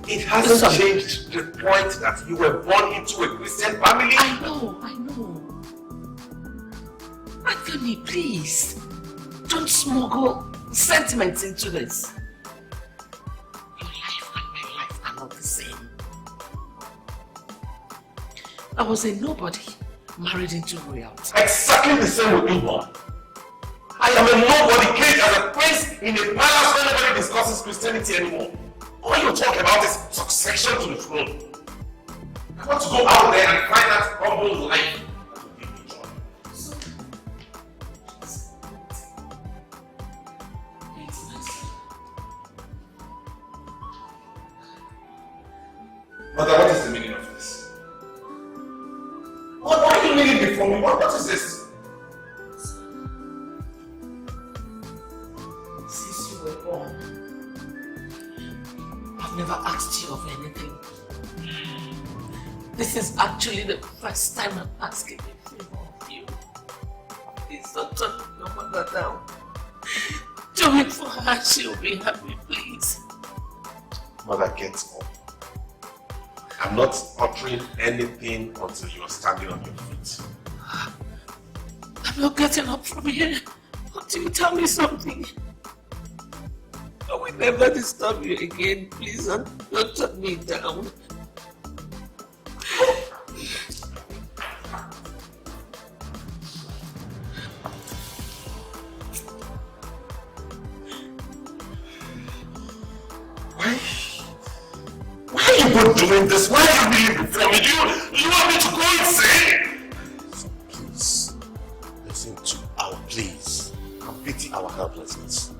It hasn't changed the point that you were born into a Christian family. I know. Anthony, please, don't smuggle sentiments into this. Your life and my life are not the same. I was a nobody married into royalty. Exactly the same with me, boy. I am a nobody caged as a prince in a palace where nobody discusses Christianity anymore. All you talk about is succession to the throne. I want to go out there and find that humble life that will give me joy. Mother, what is the meaning of this? What are you meaning before me? What is this? Since you were born, I've never asked you of anything. This is actually the first time I'm asking a favor of you. Please don't turn your mother down. Do it for her, she'll be happy, please. Mother, get up. I'm not uttering anything until you are standing on your feet. I'm not getting up from here until you tell me something. I will never disturb you again. Please don't turn me down. Why are you both doing this? Why are you really before me? Do you want me to go insane? So please, listen to our pleas and pity our helplessness.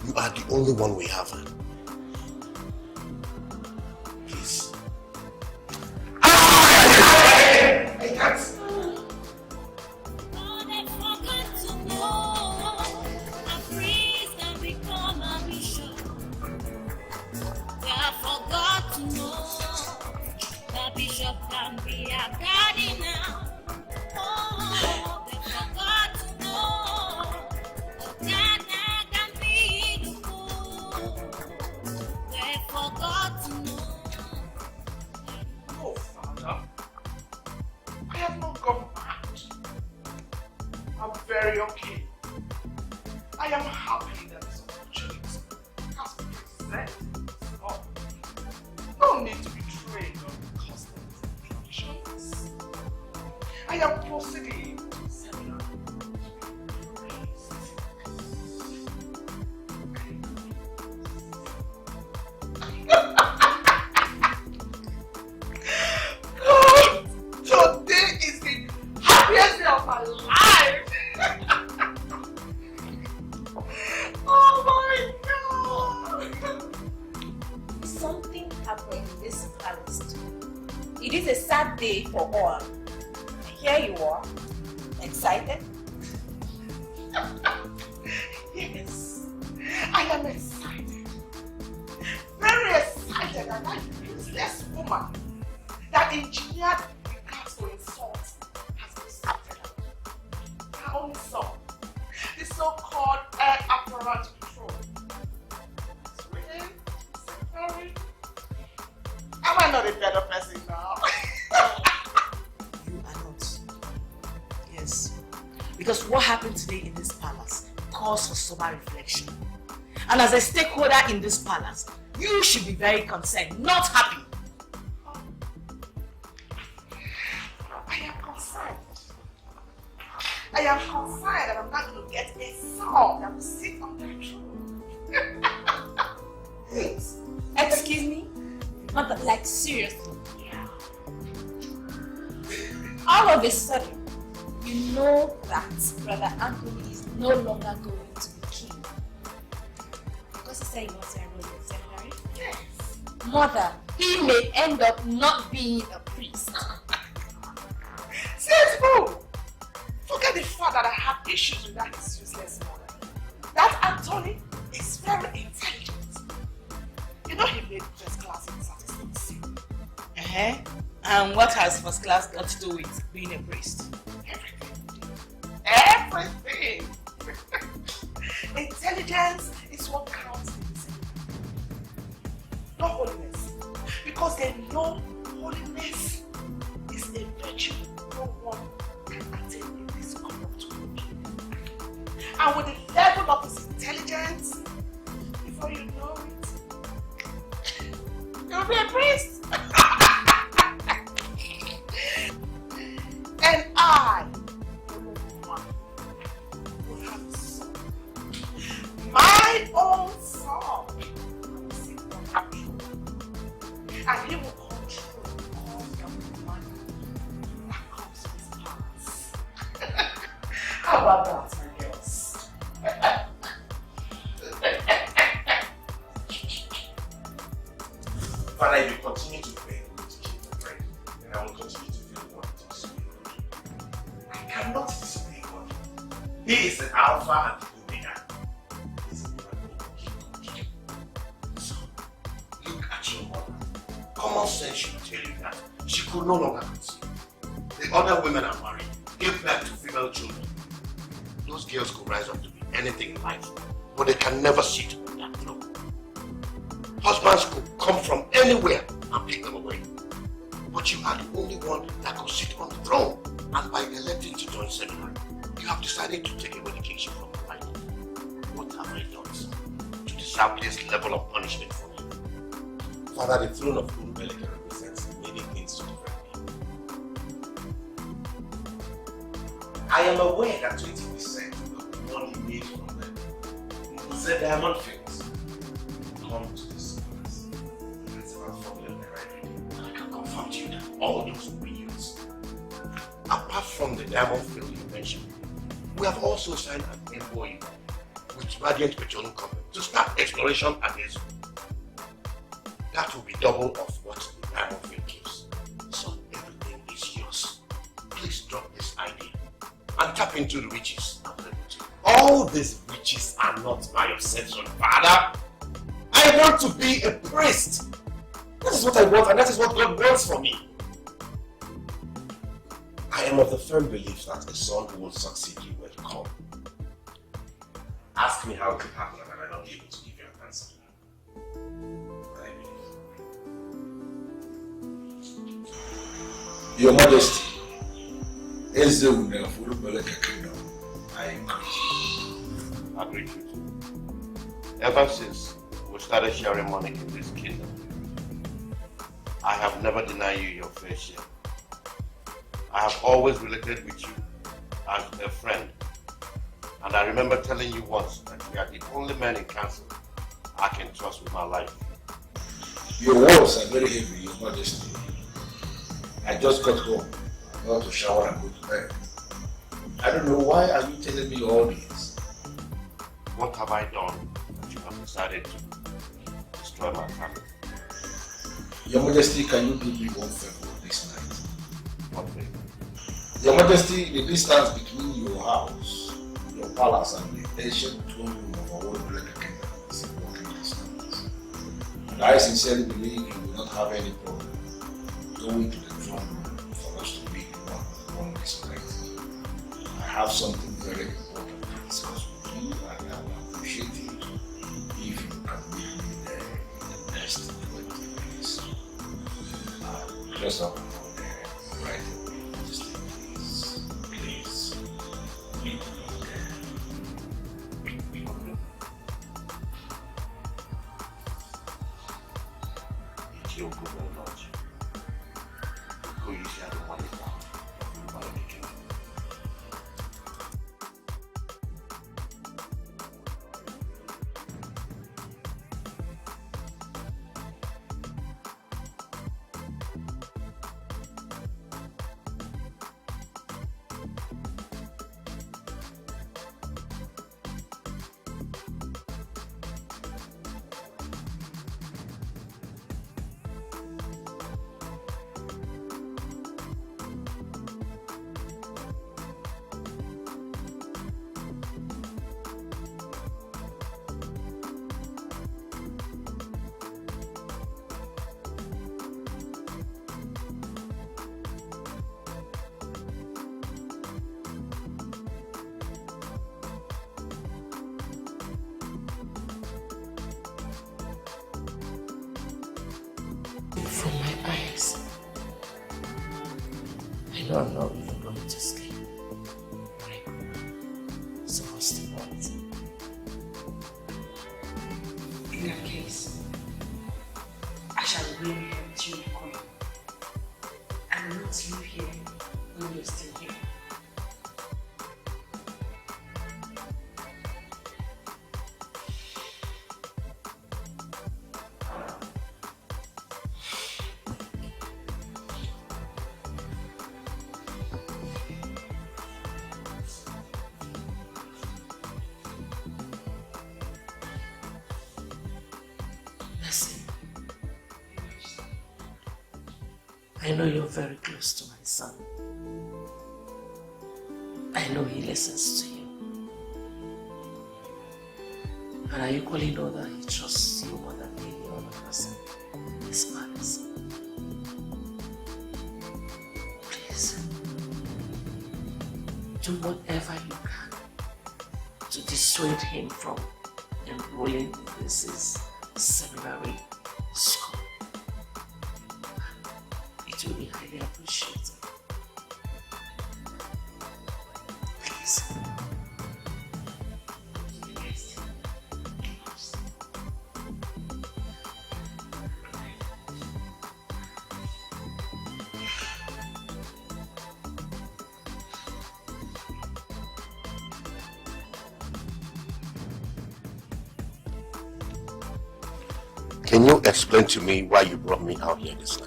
You are the only one we have. Please. I can't. Forget to know a priest can become daddy now. Oh, they forgot to know. Dada can be the fool. They forgot to know. No, Father. I have not gone mad. I'm very okay. I am happy that this opportunity has presented itself. No need to be trained on customs and traditions. I am proceeding to the seminar to be praised. God, today is the happiest day of my life. Oh my God! Something happened in this palace too. It is a sad day for all. Here you are, excited? Yes, I am excited. Very excited that that useless woman that engineered the cast to insult has been sorted out. Her only son, the so-called air apparat control. It's written, secretary. Am I not a better person now? You are not. Yes. Because what happened today in this palace calls for sober reflection. And as a stakeholder in this palace, you should be very concerned, not happy. I am concerned. I am concerned that I'm not going to get a son that will sit on that throne. Excuse me? Mother, like seriously? Yeah. All of a sudden, you know that Brother Anthony is no longer going to be king. Because he said he wants to enroll in the seminary? Yes. Mother, he may end up not being a priest. Says who? Forget the fact that I have issues with that useless mother. That Anthony is very intelligent. You know he made first class in statistics. And what has first class got to do with being a priest? Everything! Intelligence is what counts in this. Not holiness. Because they know holiness is a virtue no one can attain in this corrupt world. And with the level of his intelligence, before you know it, you'll be a priest. And I, will have a son. My own son. And he will control all the money that comes with his palace. How about that, my girls? Father, if you continue to pray, we will keep the prayer, and I will continue to feel what to disobey God. I cannot disobey God. He is the Alpha and the Omega. He is the miracle working God. So, look at your mother. Common sense should tell you that she could no longer conceive. The other women are married, give birth to female children. Those girls could rise up to be anything in life, but they can never sit on that throne. Husbands could come from anywhere and pick them away. But you are the only one that could sit on the throne. And by electing to join seminary, you have decided to take away the kingship from the right. What have I done to deserve this level of punishment from you? Father, the throne of Urubeleke represents many things to different people. I am aware that 20% of the money made from them the diamond fields come to this class. That's about 4 million naira every day. And I can confirm to you that all those will be used. Apart from the diamond field you mentioned, we have also signed an MOU with Radiant Petroleum Company to start exploration at this. That will be double of what the diamond field gives. So everything is yours. Please drop this idea and tap into the riches available to you. All these riches are not my obsession, Father. I want to be a priest. That is what I want, and that is what God wants from me. am of the firm belief that a son who will succeed you will come. Ask me how it will happen and I might not be able to give you an answer. But I believe. Your Majesty, I agree with you. Ever since we started sharing money in this kingdom, I have never denied you your fair share. I have always related with you as a friend. And I remember telling you once that you are the only man in council I can trust with my life. Your words are very heavy, Your Majesty. I just got home, about to shower and go to bed. I don't know, why are you telling me all this? What have I done that you have decided to destroy my family? Your Majesty, can you do me one favor this night? What favor? Your Majesty, the distance between your house, your palace, and the ancient throne room of our old Black Kingdom is a walking distance. And I sincerely believe you will not have any problem going to the throne room for us to meet one this night. I have something very important to discuss with you, and I will appreciate it if you can meet me there in the next 20 minutes. Dress up for there right away. Just please. Meet me there. It's your good old lodge. Who you share the money from? From my eyes, I don't know if I'm going to sleep. So what's the point? In that case, I shall remain here with you, Queen. I will not leave here when you're still here. I know you're very close to my son. I know he listens to you. And I equally know that he trusts you more than any other person in this palace. Please, do whatever you can to dissuade him from enrolling in this seminary school. It will be highly appreciated. Please. Can you explain to me why you brought me out here this night?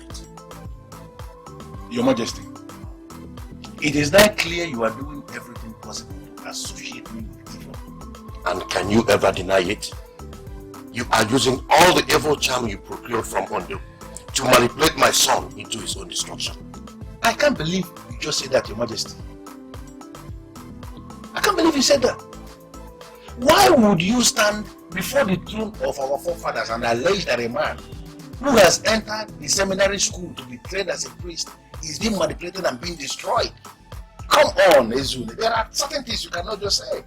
Your Majesty, it is that clear you are doing everything possible to associate me with evil. And can you ever deny it? You are using all the evil charm you procured from Ondo to manipulate my son into his own destruction. I can't believe you just said that, Your Majesty. I can't believe you said that. Why would you stand before the throne of our forefathers and allege that a man who has entered the seminary school to be trained as a priest is being manipulated and being destroyed Come on, Ezune. There are certain things you cannot just say.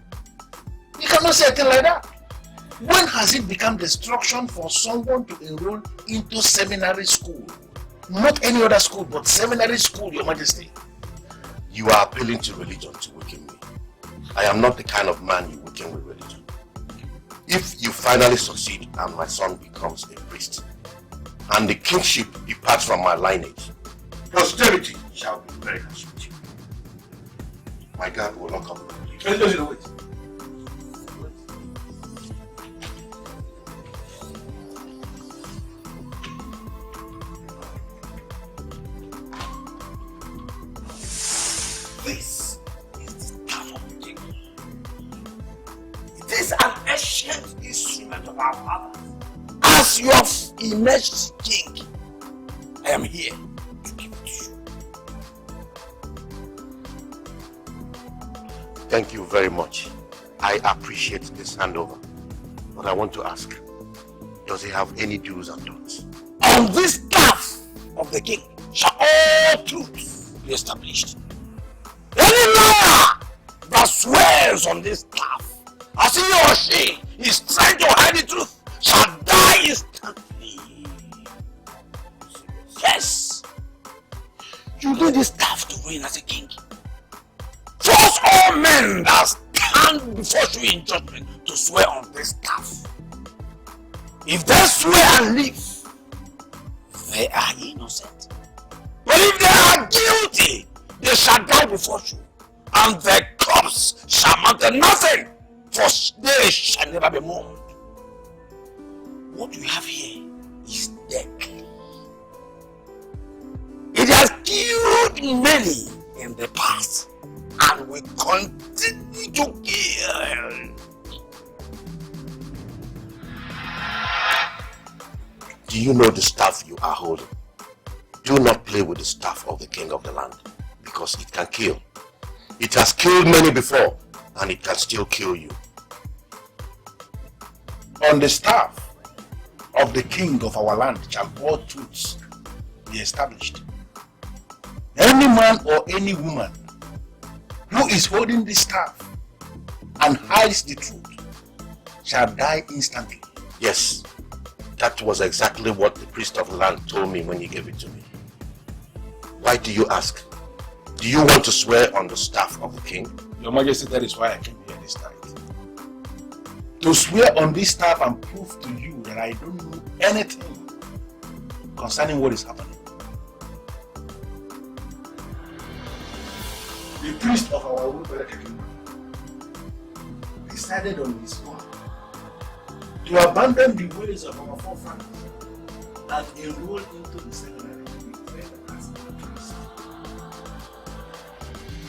You cannot say a thing like that. When has it become destruction for someone to enroll into seminary school? Not any other school, but seminary school, Your Majesty. You are appealing to religion to weaken me. I am not the kind of man you weaken with religion. If you finally succeed and my son becomes a priest, and the kingship departs from my lineage, posterity shall be very happy with you. My God will not come with you. Wait. This is the staff of the king. It is an ancient instrument of our fathers. As your imaged king, I am here to give it to you. Thank you very much. I appreciate this handover. But I want to ask, does he have any do's and don'ts? On this staff of the king shall all truths be established. Any liar that swears on this staff, as he or she is trying to hide the truth, shall die instantly. Yes, you need this staff to reign as a king. Force all men that stand before you in judgment to swear on this staff. If they swear and live, they are innocent. But if they are guilty, they shall die before you, and their corpse shall amount to nothing, for they shall never be mourned. What you have here is deadly. It has killed many in the past, and will continue to kill. Do you know the staff you are holding? Do not play with the staff of the king of the land, because it can kill. It has killed many before, and it can still kill you. On the staff of the king of our land shall all truths be established. Any man or any woman who is holding this staff and hides the truth shall die instantly. Yes, that was exactly what the priest of the land told me when he gave it to me. Why do you ask? Do you want to swear on the staff of the king? Your Majesty, that is why I came here this night. To swear on this staff and prove to you that I don't know anything concerning what is happening. The priest of our own kingdom decided on his own to abandon the ways of our forefathers and enroll into the seminary to be trained as a priest.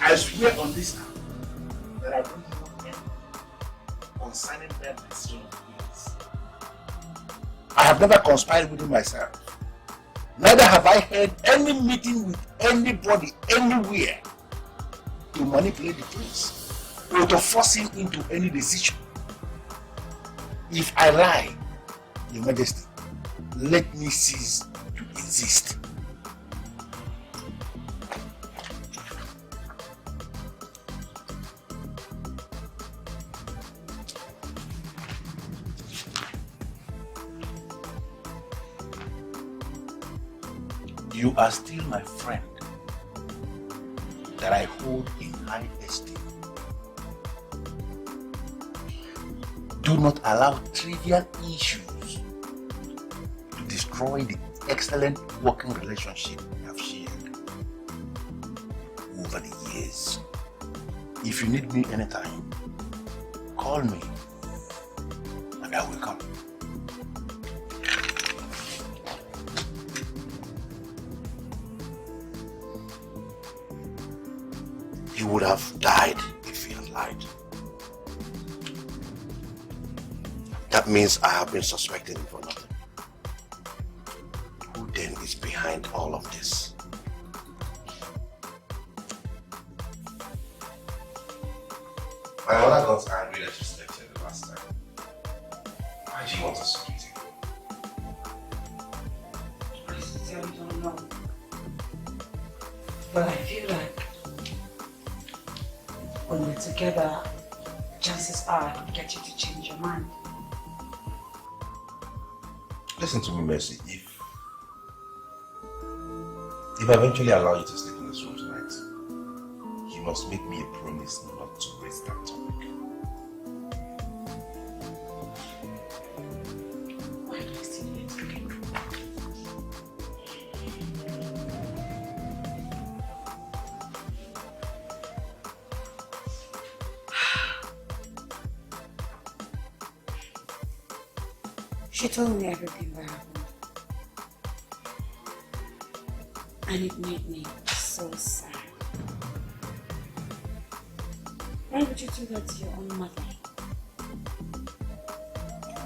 I swear on this staff that I don't know anything concerning that decision of his. I have never conspired with him myself. Neither have I had any meeting with anybody anywhere to manipulate the prince or to force him into any decision. If I lie, Your Majesty, let me cease to exist. You are still my friend that I hold in high esteem. Do not allow trivial issues to destroy the excellent working relationship we have shared over the years. If you need me anytime, call me and I will come. He would have died if he had lied. That means I have been suspecting him for nothing. Who then is behind all of this? My mother got angry that you slept here the last time. Why do you want us to keep it? Please tell me, don't know. But I feel like When we're together, chances are I could get you to change your mind. Listen to me, Messi. If I eventually allow you to sleep in this room tonight, you must make me a promise not to raise that topic. Why do I still need to do? She told me everything that happened. And it made me so sad. Why would you do that to your own mother?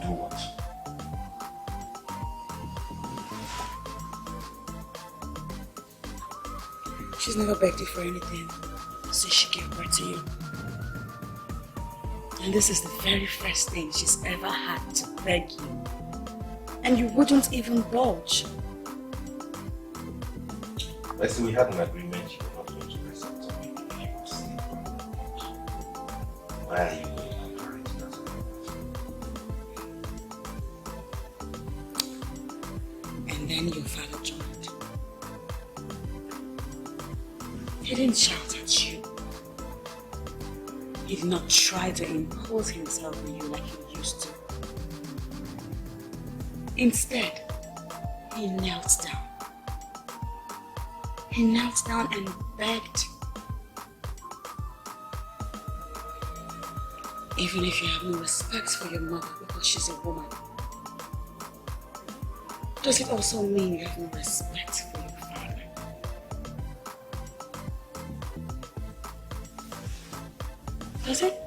Do what? She's never begged you for anything since she gave birth to you. And this is the very first thing she's ever had to beg you. And you wouldn't even budge. Messi, we had an agreement you were not going to listen to me if you would sleep. Why are you going to encourage that? And then your father joined. He didn't shout at you. He did not try to impose himself on you like he used to. Instead, he knelt down. He knelt down and begged. Even if you have no respect for your mother because she's a woman, does it also mean you have no respect for your father? Does it?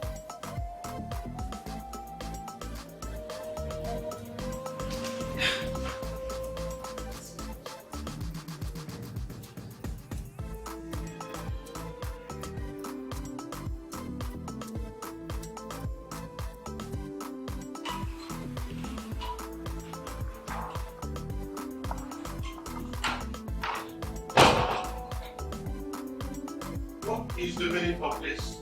Is the meaning of this?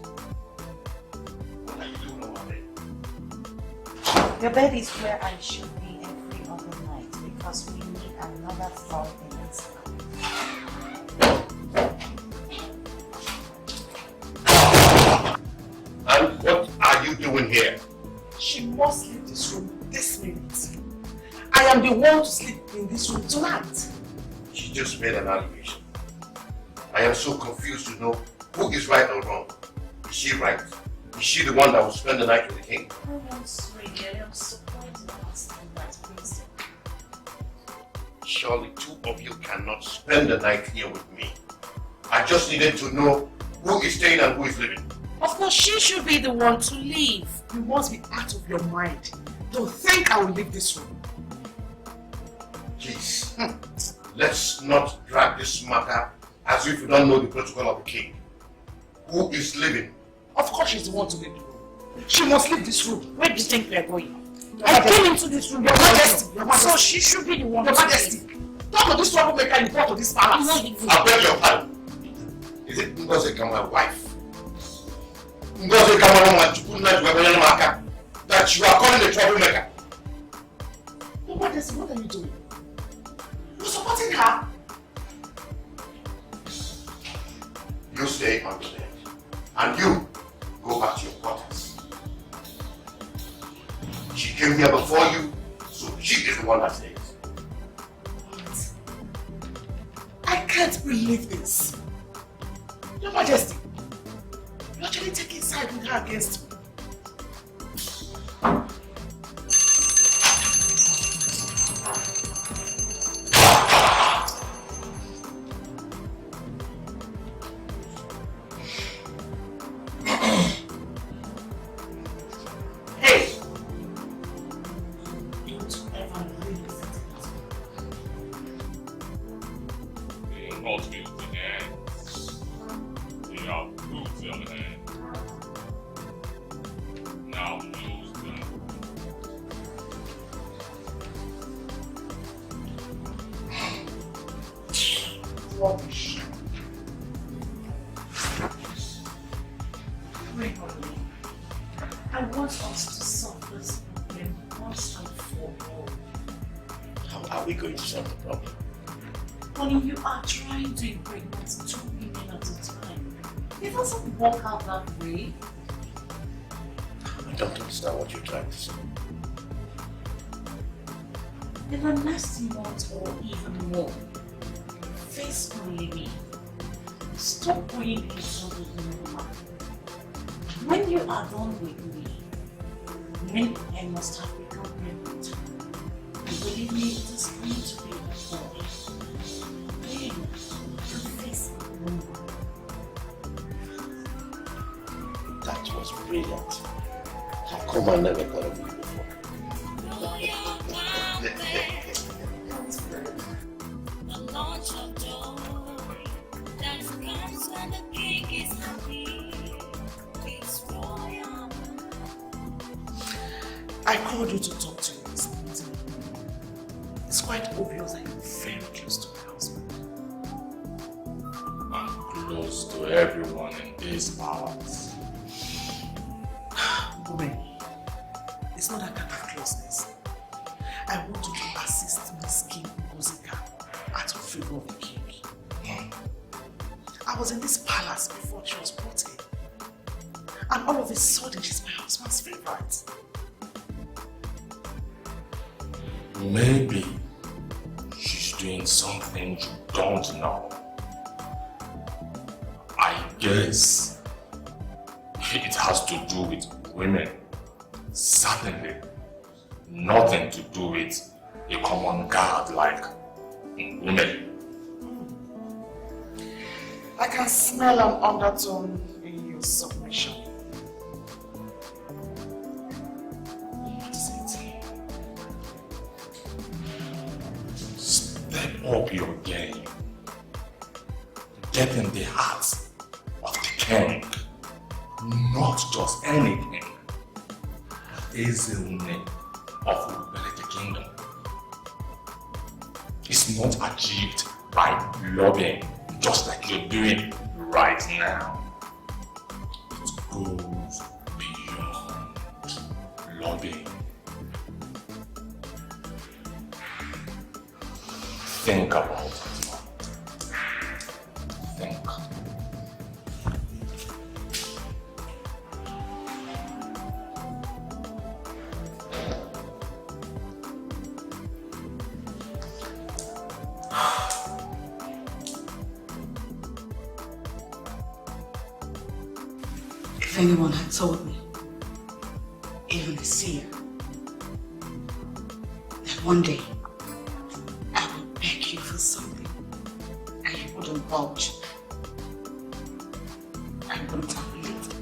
What are you doing over there? Your bed is where I should be every other night because we need another 4 minutes. And what are you doing here? She must leave this room this minute. I am the one to sleep in this room tonight. She just made an allegation. I am so confused to know who is right or wrong. Is she right? Is she the one that will spend the night with the king? Oh, I'm sorry, I am supporting that principle. Surely two of you cannot spend the night here with me. I just needed to know who is staying and who is leaving. Of course, she should be the one to leave. You must be out of your mind. Don't think I will leave this room. Please, let's not drag this matter as if you don't know the protocol of the king. Who is leaving? Of course she's the one to leave the room. She must leave this room. Where do you think we are going? I came into this room, Your Majesty. So she should be the one. Your Majesty. Talk to this troublemaker you brought to this palace. I beg your pardon. Is it Ngozeka, my wife? Ngozeka, that you are calling a troublemaker? Your Majesty, what are you doing? You're supporting her. You stay on the bed. And you go back to your quarters. She came here before you, so she is the one that stays. What? I can't believe this. Your Majesty, you're actually taking side with her against me. I want us to solve this problem once and for all. How are we going to solve the problem? Honey, you are trying to impregnate 2 women at a time. It doesn't work out that way. I don't understand what you're trying to say. In the next month or even more, face me. Stop going into the human. When you are done with me, maybe I must have become pregnant. Believe me, it is going to be a boy. Then, you face me. That was brilliant. How come I never thought of you before? I called you to talk to you this morning. It's quite obvious that you're very close to my husband. I'm close to everyone in this palace. Woman, it's not that kind of closeness. I want you to assist Miss King Ngozika out of favor of the king. I was in this palace before she was brought in. And all of a sudden, she's my husband's favorite. Maybe she's doing something you don't know. I guess it has to do with women. Certainly nothing to do with a common guard like women. I can smell an undertone in your submission. What is it? Step up your game. Get in the hearts of the king. Not just any king. Hazelney of Ubeleke Kingdom. It's not achieved by lobbying, just like you're doing right now. It goes beyond lobbying. Think about it. Think. If anyone had told me, even the seer, that one day I would beg you for something and you wouldn't budge, I wouldn't have believed it.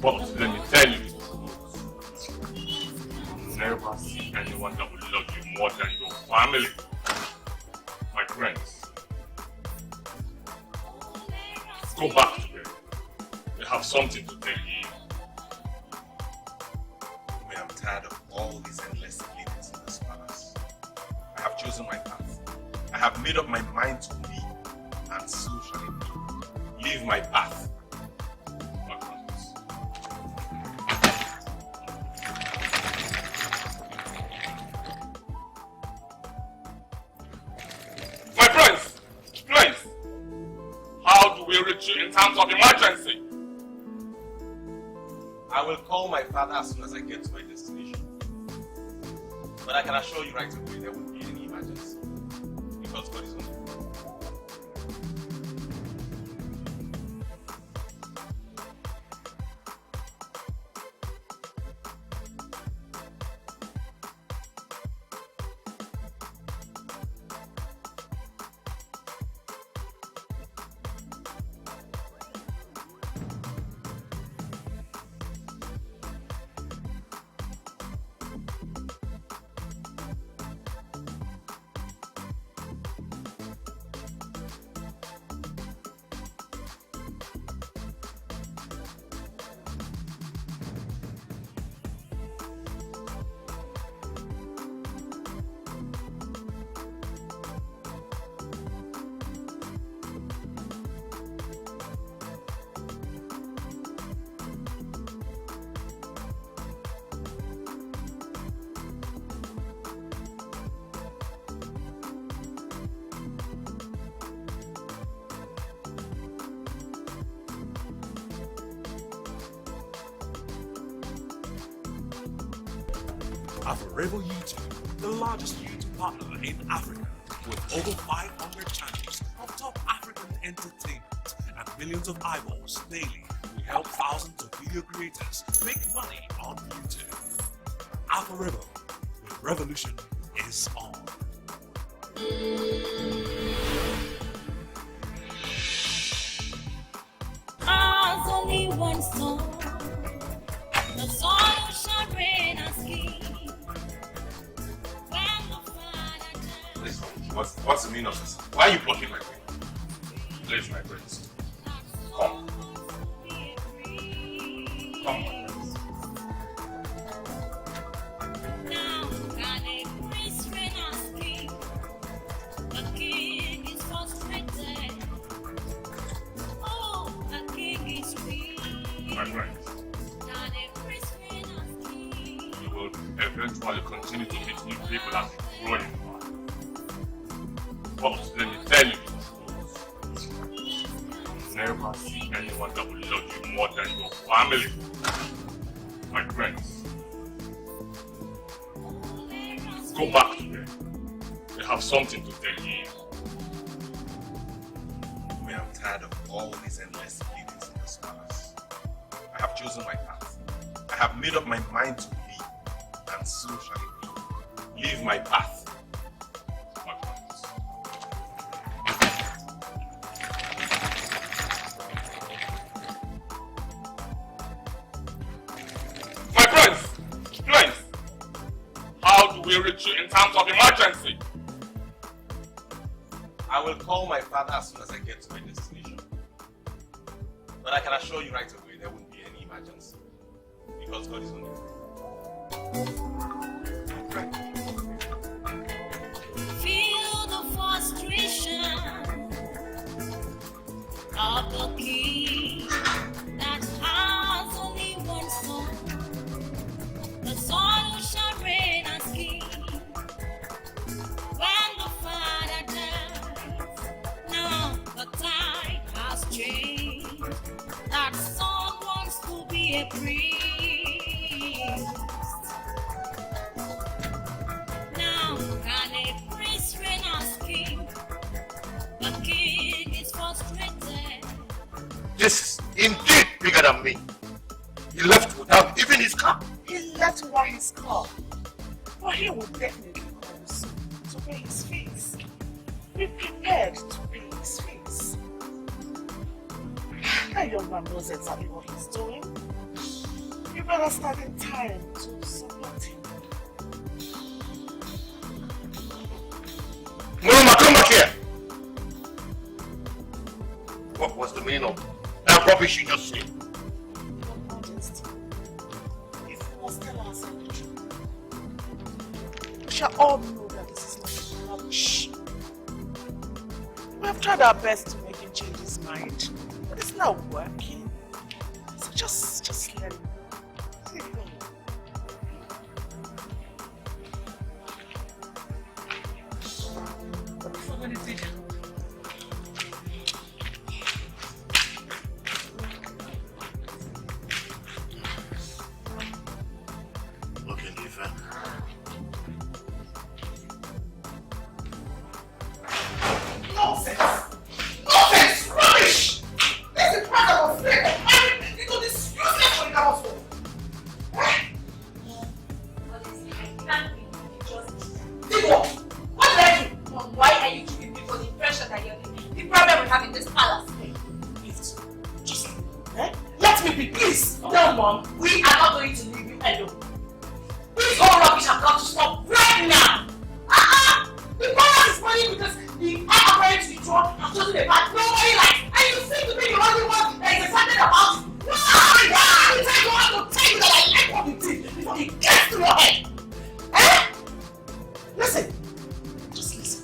But let me tell you, you'll never see anyone that will love you more than your family. My friends, go back to bed. They have something to tell you. I'm tired of all these endless meetings in this palace. I have chosen my path. I have made up my mind to leave, and so shall it be. Leave my path in times of emergency. I will call my father as soon as I get to my destination. But I can assure you right away there won't be any emergency. Because God is on it. Forever YouTube, the largest YouTube partner in Africa, with over 500 channels of top African entertainment and millions of eyeballs daily. We help thousands of video creators make money on YouTube. Forever, the revolution is on. There's only one song, the song shall reign as king. What's the meaning of this? Why are you blocking my way? Please, my friends. Come. Come, my friends. Now, can a prince reign as king? The king is frustrated. Oh, the king is weak. My friends. Can a prince reign as king? You will eventually continue to meet new people as you grow in life. But let me tell you, you'll never see anyone that will love you more than your family. My friends, go back to them. They have something to tell you. I am tired of all these endless pleadings in your palace. I have chosen my path. I have made up my mind to leave, and so shall it be. Leave my path. Will reach you in times of emergency. I will call my father as soon as I get to my destination. But I can assure you right away there won't be any emergency. Because God is on it. Feel the frustration of the king that has only one son. The son who shall reign as king. When the father dies, now the tide has changed. That son wants to be a priest. Now can a priest reign as king? The king is frustrated. This is indeed bigger than me. He left without even his car. He left without his car. But he will definitely come soon to pay his fees. Be prepared to pay his fees. That young man knows exactly what he's doing. You better start in time to support him. Mama, come back here! What was the meaning of that rubbish you just said? Your Majesty, if you must tell us the truth, we shall all know that this is not rubbish. We have tried our best to make him change his mind, but it's not working. So just let him go. Leave him. Please, tell Mom, we are not going to leave you alone. This whole rubbish has got to stop right now. The palace is money because the heir apparent to the throne has chosen a path nobody likes, and you seem to be the only one that is excited about it. Why? I tell you want to tell you that I like what you did before it gets to your head. Listen. Just listen.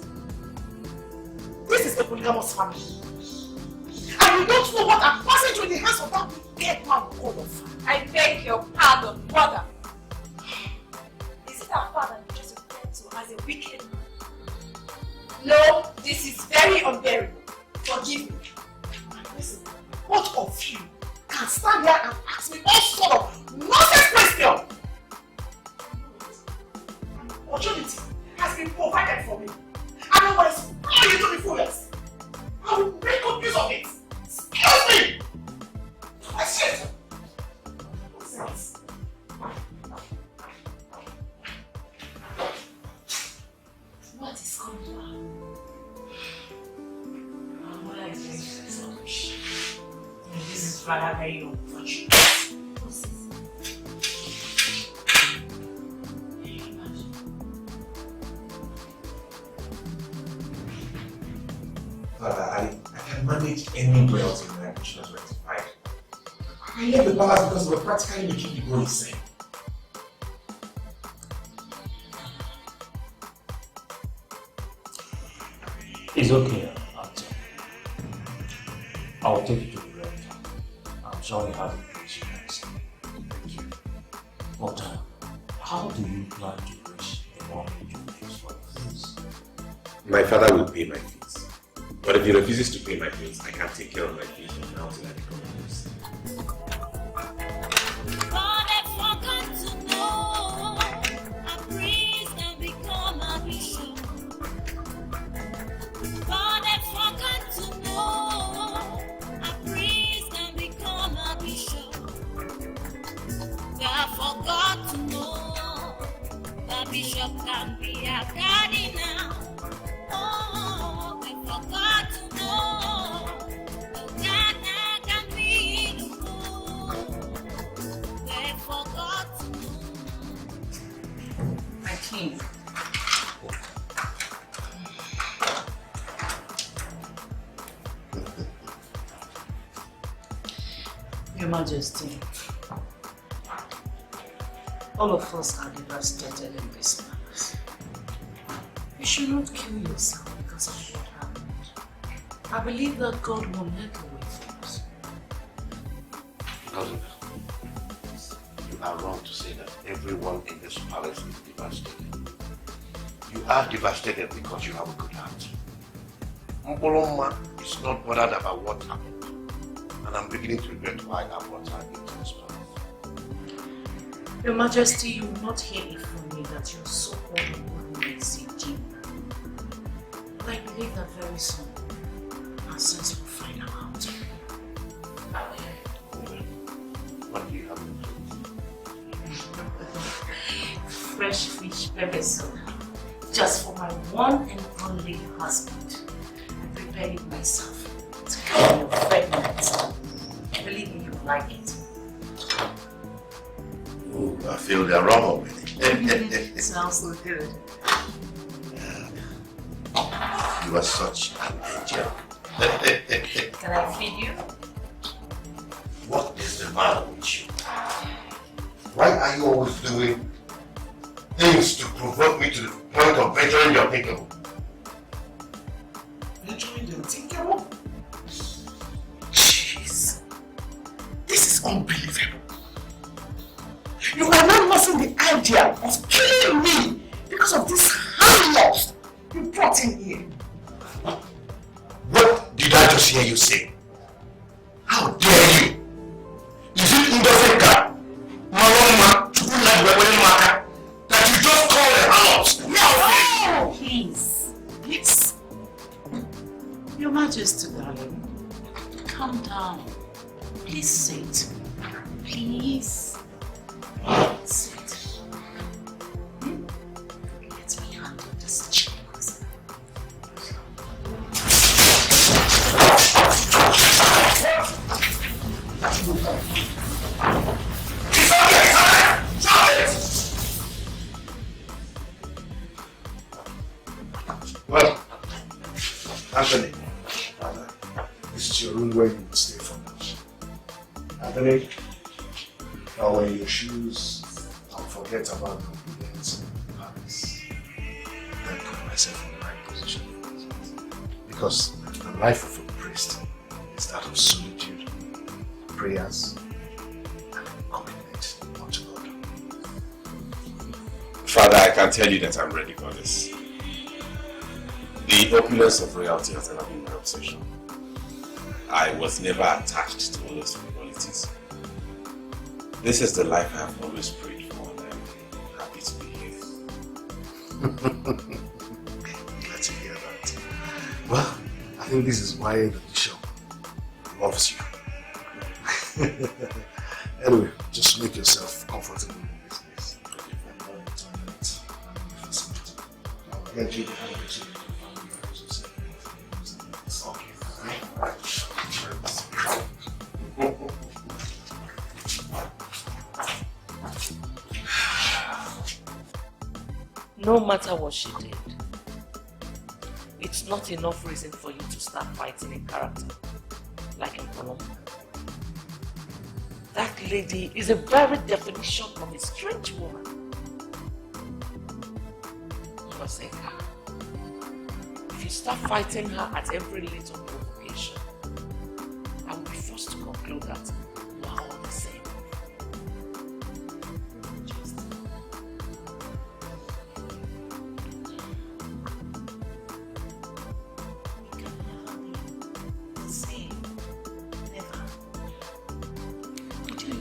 This is a polygamous family. And you don't know what I'm passing through the hands of that wicked man called your father. I beg your pardon, brother. Is it our father you just referred to as a wicked man? No, this is very unbearable. Forgive me. Listen, what of you can stand here and ask me all sort of nonsense questions? Opportunity has been provided for me. And I will exploit you to the fullest. I will make good use of it. Excuse me! I said nonsense. What is going on? My mother is very selfish. This is rather very unfortunate. What's this? Father, I can manage any wealth in my ambitions rectified. I left the palace because we're practically making people insane. It's okay, Auntie. I'll take you to the rector. I'm sure you have a place you can stay. Thank you. But how do you plan to raise the money you use for the fees? My father will pay my fees. But if he refuses to pay my fees, I can't take care of my fees from now till I become a priest. God has forgotten to know a priest can become a bishop. God has forgotten to know a priest can become a bishop. God forgot to know the bishop can be a cardinal. Oh, we forgot to know the cardinal can be the fool. We forgot to know. My king. Your Majesty, all of us are devastated in this palace. You should not kill yourself because of what happened. I believe that God will make a way for us. Cousin, you are wrong to say that everyone in this palace is devastated. You are devastated because you have a good heart. Mboloma is not bothered about what happened. And I'm beginning to regret why I brought her into this palace. Your Majesty, you will not hear it from me that your so-called woman is a demon. But I believe that very soon, our sense will find out. What do you have in Fresh fish pepper soup, just for my one and only husband. I prepared it myself to carry your pregnant. Believe me, you like it. Oh, I feel the aroma already. It smells so good. You are such an angel. Can I feed you? What is the matter with you? Why are you always doing things to provoke me to the point of venturing the unthinkable? Venturing the unthinkable? Jeez. This is unbelievable. You are not losing the idea of killing me because of this harmless you brought in here. What did I just hear you say? How dare you? Is it Indofeka, Maloma, Chukuna, that you just call a harlot? No! Please. Please. Your Majesty, darling, calm down. Please sit. Please. Sit. Let me handle this chance. Ready? I'll wear your shoes. I'll forget about the obedience and habits. Then put myself in the right position. Because the life of a priest is that of solitude, prayers, and commitment unto God. Father, I can tell you that I'm ready for this. The opulence of royalty has never been my obsession. I was never attached to all those frivolities. This is the life I have always prayed for, and I'm happy to be here. Glad to hear that. Well, I think this is why the bishop loves you. Anyway, just make yourself comfortable in this place. I'll get you the handkerchief. No matter what she did, it's not enough reason for you to start fighting in character, like in Colombia. That lady is a very definition of a strange woman. Roseka, if you start fighting her at every little provocation, I will be forced to conclude that you are all the same.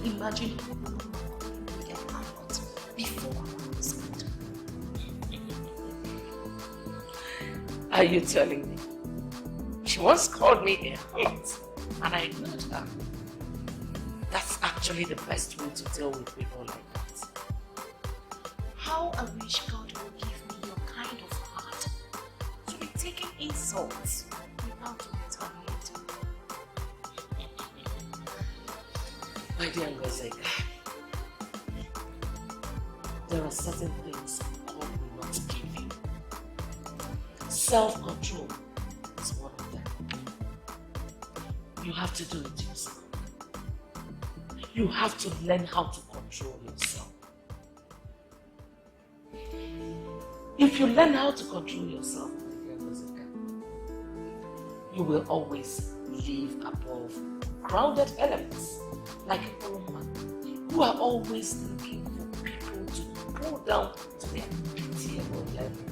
Imagine we get out before our husband. Are you telling me? She once called me a hit and I ignored her. That's actually the best way to deal with people like that. How I wish God would give me your kind of heart to be taking insults without retaliating. My dear Ngozeka, there are certain things God will not give you. Self-control is one of them. You have to do it yourself. You have to learn how to control yourself. If you learn how to control yourself, my dear Ngozeka, you will always live above crowded elements. Like a woman who are always looking for people to go down to their pitiable level.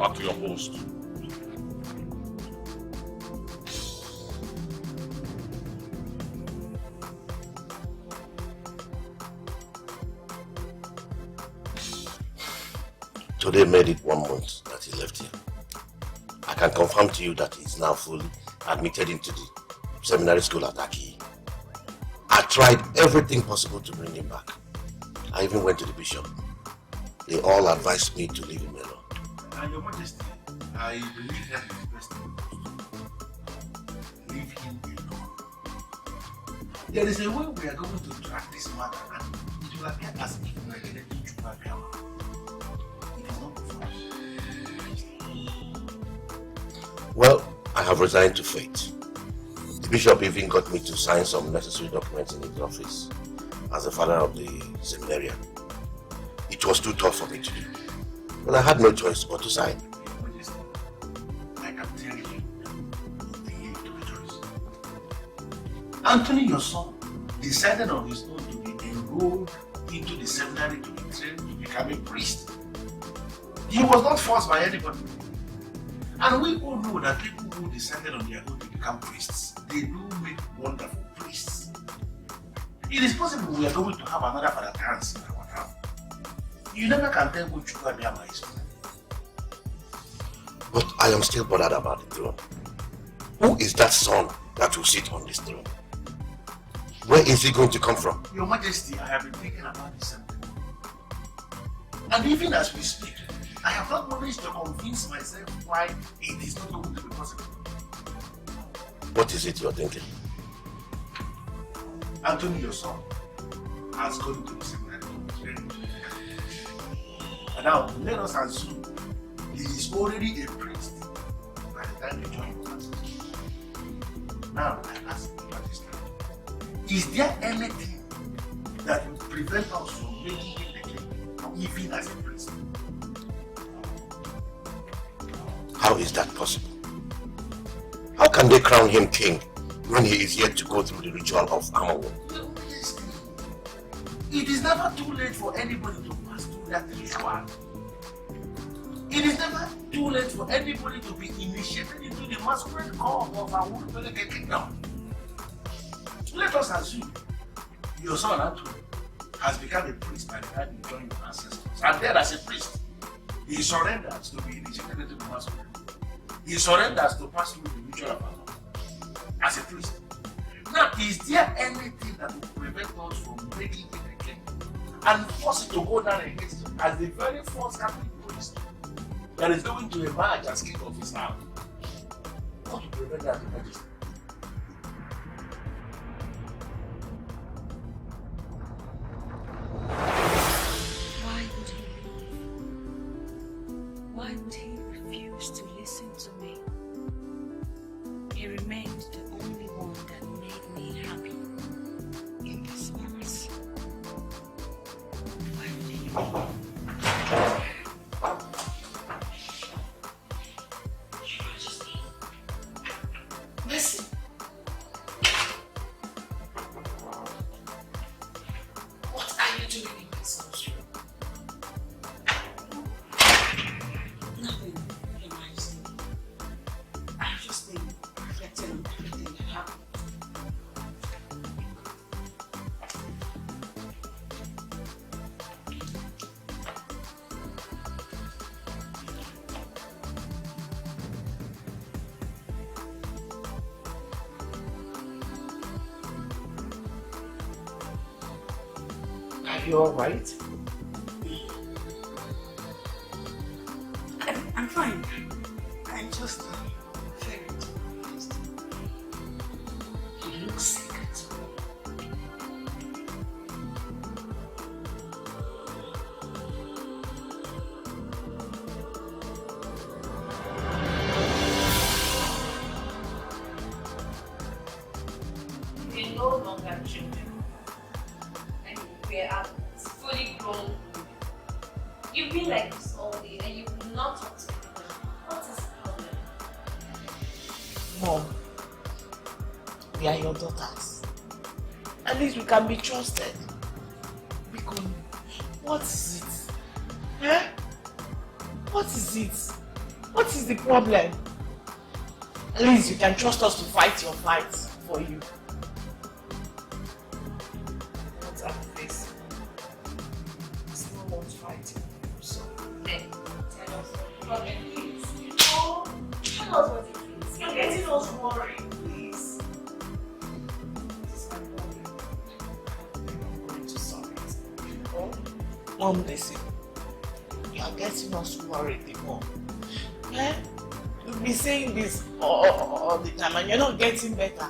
Back to your post. Today made it 1 month that he left here. I can confirm to you that he's now fully admitted into the seminary school at Aki. I tried everything possible to bring him back. I even went to the bishop. They all advised me to leave him alone. And Your Majesty, I believe that is the best thing. Leave him alone. There is a way we are going to track this matter, and it will appear as if we are getting to Chukwuka. It is not for us. Well, I have resigned to fate. The bishop even got me to sign some necessary documents in his office as the father of the seminarian. It was too tough for me to do, but I had no choice but to sign. I can tell you, you to rejoice. Anthony, your son, decided on his own to be enrolled into the seminary to be trained to become a priest. He was not forced by anybody. And we all know that people who decided on their own to become priests, they do make wonderful priests. It is possible we are going to have another Father Dance in our town. You never can tell which Chukwuka is. But I am still bothered about the throne. Who is that son that will sit on this throne? Where is he going to come from? Your Majesty, I have been thinking about this something. And even as we speak, I have not managed to convince myself why it is not going to be possible. What is it you're thinking? Anthony, your son, has gone to the seminary. And now, let us assume he is already a priest by the time you join us. Now, I ask you, Majesty, is there anything that will prevent us from making him the king, even as a priest? How is that possible? How can they crown him king when he is yet to go through the ritual of Amawo? It is never too late for anybody to pass through that ritual. It is never too late for anybody to be initiated into the masquerade corps of our Wulubeleke kingdom. Let us assume your son Anthony has become a priest by the time you join your ancestors. And then as a priest, he surrenders to be initiated into the masquerade. He surrenders to pass through the ritual of Amawo as a priest. Now, is there anything that will prevent us from making him a king and force it to go down against him as the very first Catholic priest that is going to emerge as king of his town? What will prevent that, Your Majesty? Why would he leave? Why would he refuse to listen to me? He remained the only one that made me happy in this palace. Why would he leave? Messi. What are you doing in this house? Nothing, Your Majesty. I've just been reflecting on everything that happened. Are you alright? I'm fine. I'm just very confused. You look sick. We're no longer children. And we are fully grown. You've been like this all day and you will not talk to anyone. What is the problem? Mom, we are your daughters. At least we can be trusted. Because what is it? Eh? What is it? What is the problem? At least you can trust us to fight your fights for you. What's up, face? Someone's fighting. So, hey, tell us what it is. Oh, tell us what it is. You're getting us worried, please. This is my problem. I'm going to solve it. Oh, Mom, listen. You are getting us worried, the more. Eh? You'll be saying this all the time and you're not getting better.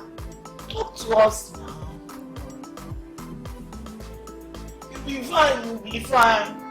Talk to us now. You'll be fine, you'll be fine.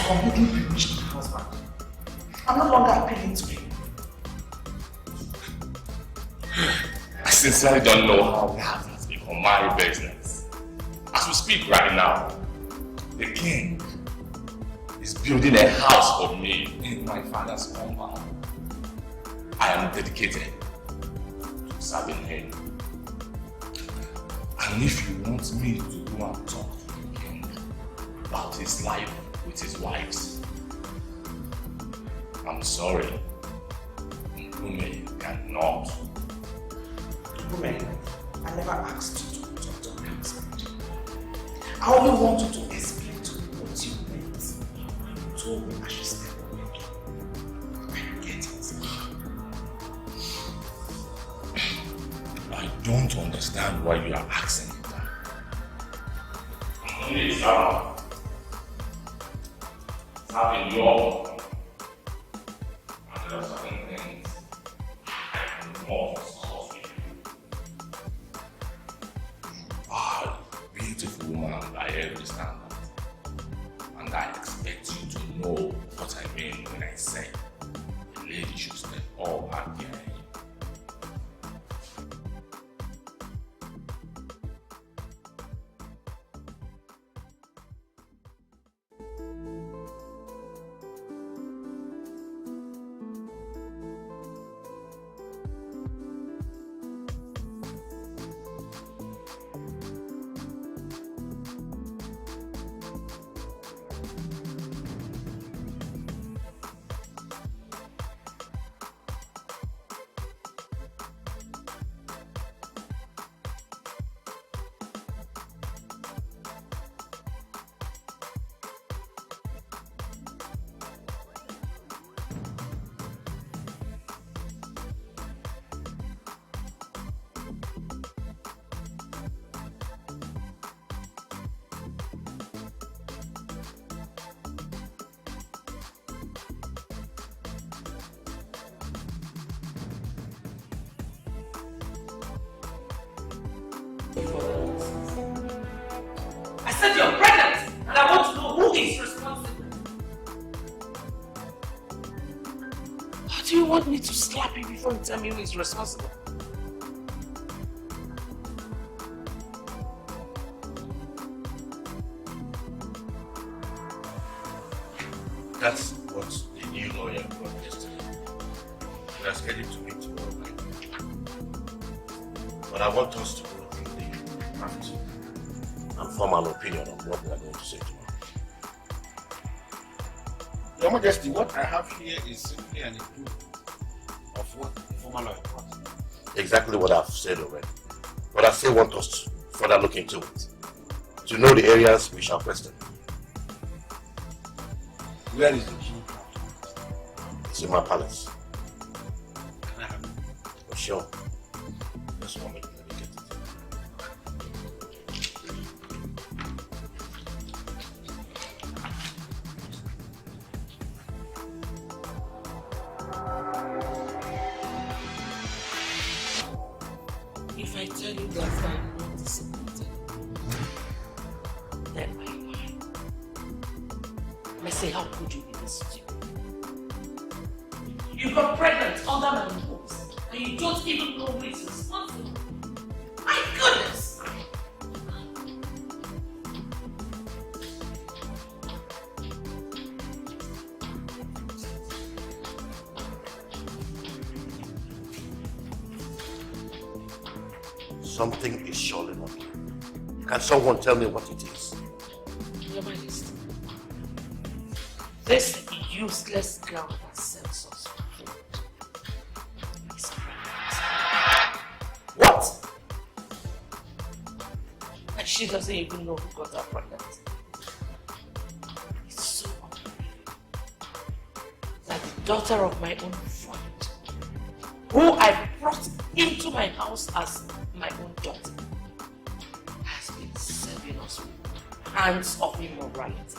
Completely bewitched my husband. I'm no longer appealing to him. I sincerely don't know how that has become my business. As we speak right now, the king is building a house for me in my father's compound. I am dedicated to serving him. And if you want me to go and talk to the king about his life with his wives, I'm sorry, Nkume cannot. Nkume, I never asked you to talk to my husband. I only want you to explain to me what you meant when you told me I should step away. I get it. I don't understand why you are asking me that. Only someone having your and there are certain things I cannot discuss with you. You are a beautiful woman by every standard, and I expect you to know what I mean when I say a lady should step up her game. I said you're pregnant, and I want to know who is responsible. How do you want me to slap you before you tell me who is responsible? That's what the new lawyer brought yesterday. We are scheduled to meet tomorrow night. But I want us to go through the draft and form an opinion on what we are going to say tomorrow. Your Majesty, what I have here is simply an improvement of what the former lawyer brought. Exactly what I've said already. But I still want us to further look into it, to know the areas we shall question. Where is the king? It's in my palace. Can I have it? Oh, sure. Just one minute, let me get it. If I tell you that I'm not disappointed, then I lie. Messi, how could you be this stupid? You got pregnant under my nose, and you don't even know who is responsible. My goodness! Something is surely not here. Can someone tell me what it is? Your Majesty, this useless girl that sells us food is pregnant. What? And she doesn't even know who got her pregnant. It's so unbelievable that the daughter of my own friend, who I brought into my house as my own daughter, has been serving us with hands of immorality.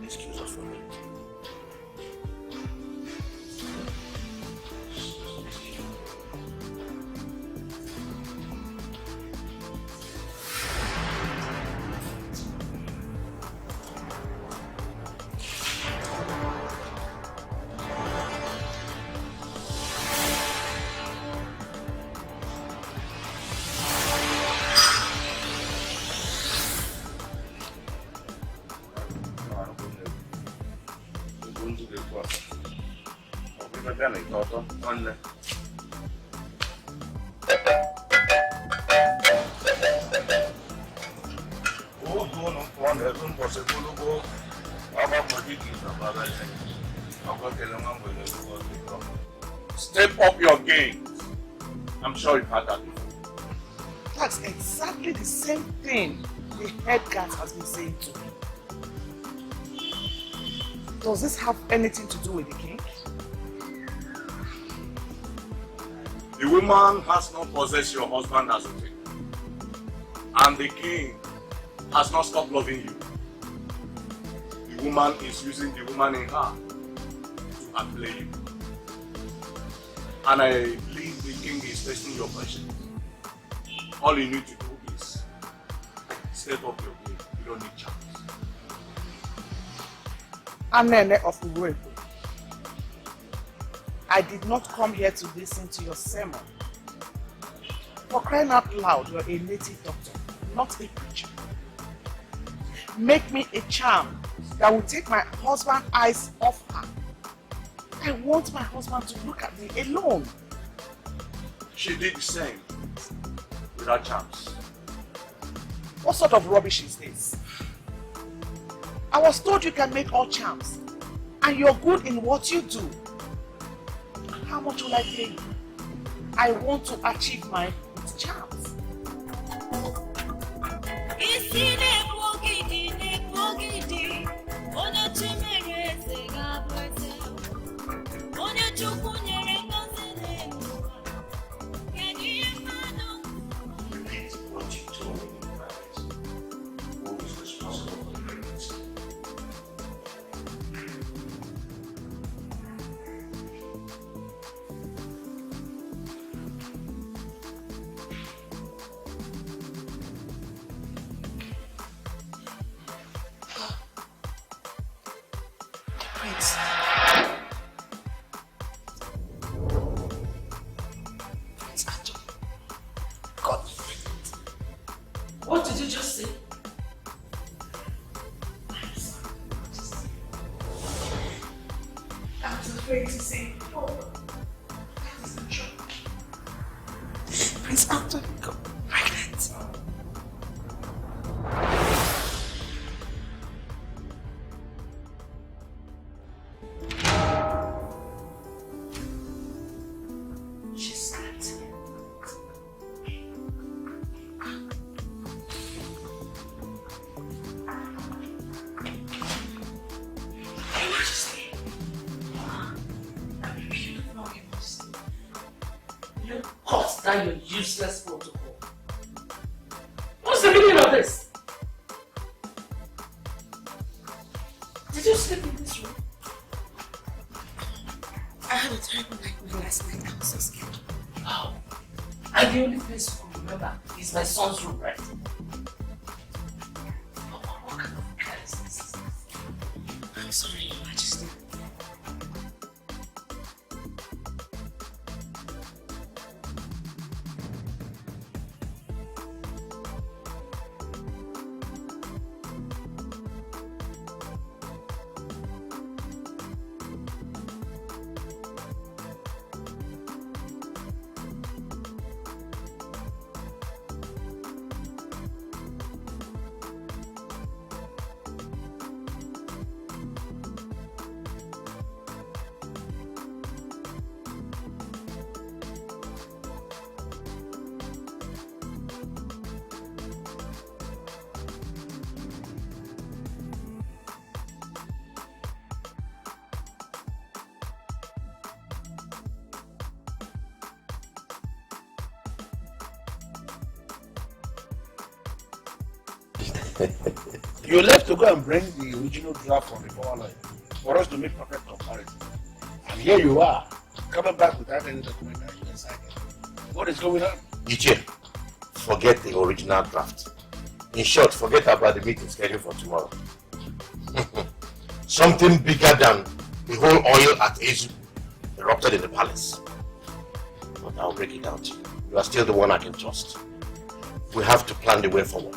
Excuse us for a minute. Step up your game. I'm sure you've had that before. That's exactly the same thing the head guard has been saying to me. Does this have anything to do with the king? The woman has not possessed your husband as a king. And the king has not stopped loving you. The woman is using the woman in her to outplay you. And I believe the king is testing your patience. All you need to do is step up your game. You don't need chance. Anene of Uwe, I did not come here to listen to your sermon. For crying out loud, you're a native doctor, not a preacher. Make me a charm that will take my husband's eyes off her. I want my husband to look at me alone. She did the same without charms. What sort of rubbish is this? I was told you can make all charms, and you're good in what you do. How much will I pay you? I want to achieve mine with charms. Prince Anthony. God. What did you just say? I'm sorry, Majesty. I was afraid to say it before. That is not true. Prince Anthony got pregnant. She slept here. Your Majesty. I'm beautiful, Your Majesty. You cut down your useless protocol. What's the meaning of this? Did you sleep in this room? I had a terrible nightmare last night. I was so scared. Oh. And the only place you can remember is my son's room, right? What kind of carelessness is this? I'm sorry, Your Majesty. You left to go and bring the original draft from the power line for us to make perfect comparison. And here you are, coming back without any document that you signed. What is going on? Ichie, forget the original draft. In short, forget about the meeting scheduled for tomorrow. Something bigger than the whole oil at Ezu erupted in the palace. But I'll break it down to you. You are still the one I can trust. We have to plan the way forward.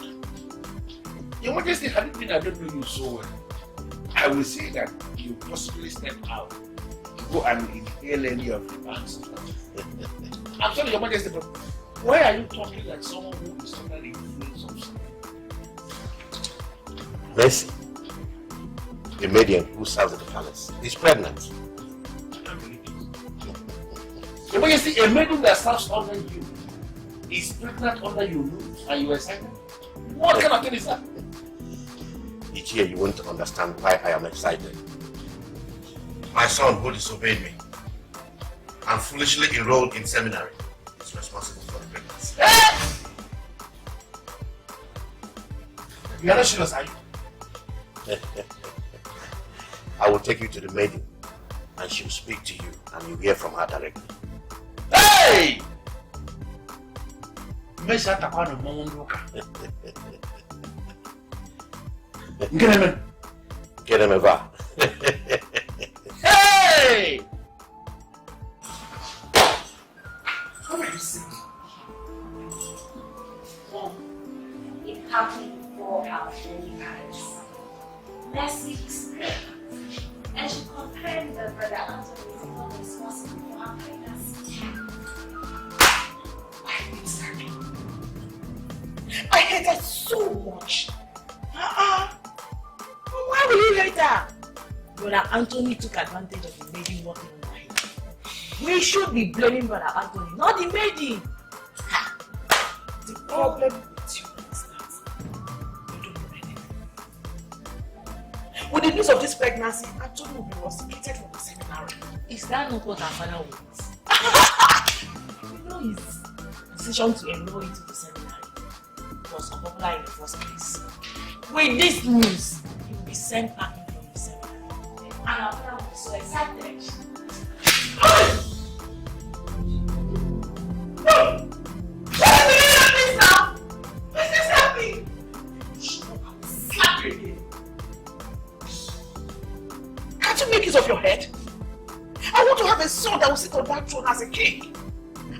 Your Majesty, had it been I don't know you so well, I will say that you possibly stepped out to go and inhale any of the bad substances. I'm sorry, Your Majesty, but why are you talking like someone who is under the influence of something? Messi, the maiden who serves at the palace, is pregnant. Your Majesty, a maiden that serves under you is pregnant under your roof and you are excited? What kind of thing is that? Each year you won't understand why I am excited. My son who disobeyed me and foolishly enrolled in seminary is responsible for the pregnancy. You are not serious, are you? I will take you to the maiden and she will speak to you and you'll hear from her directly. Hey! Messi atakuwa na mondoka. Ngenemen. Ngenemeva. Hey! What are you saying? It happened before our very eyes. Messi is pregnant, and she complained that Brother Anthony is not responsible for her pregnancy. Exactly. I hate her so much. Why will you hate her? Brother Anthony took advantage of the maiden working on him. We should be blaming Brother Anthony, not the maiden. The problem with you is that you don't know anything. With the news of this pregnancy, Anthony will be rusticated from the seminary. Is that not what our father wants? You know his decision to enroll into the seminary was unpopular in the first place. With this news, he will be sent back from the seminary. And our father will be so excited. Can't you make use of head. I want to have a son that will sit on that throne as a king.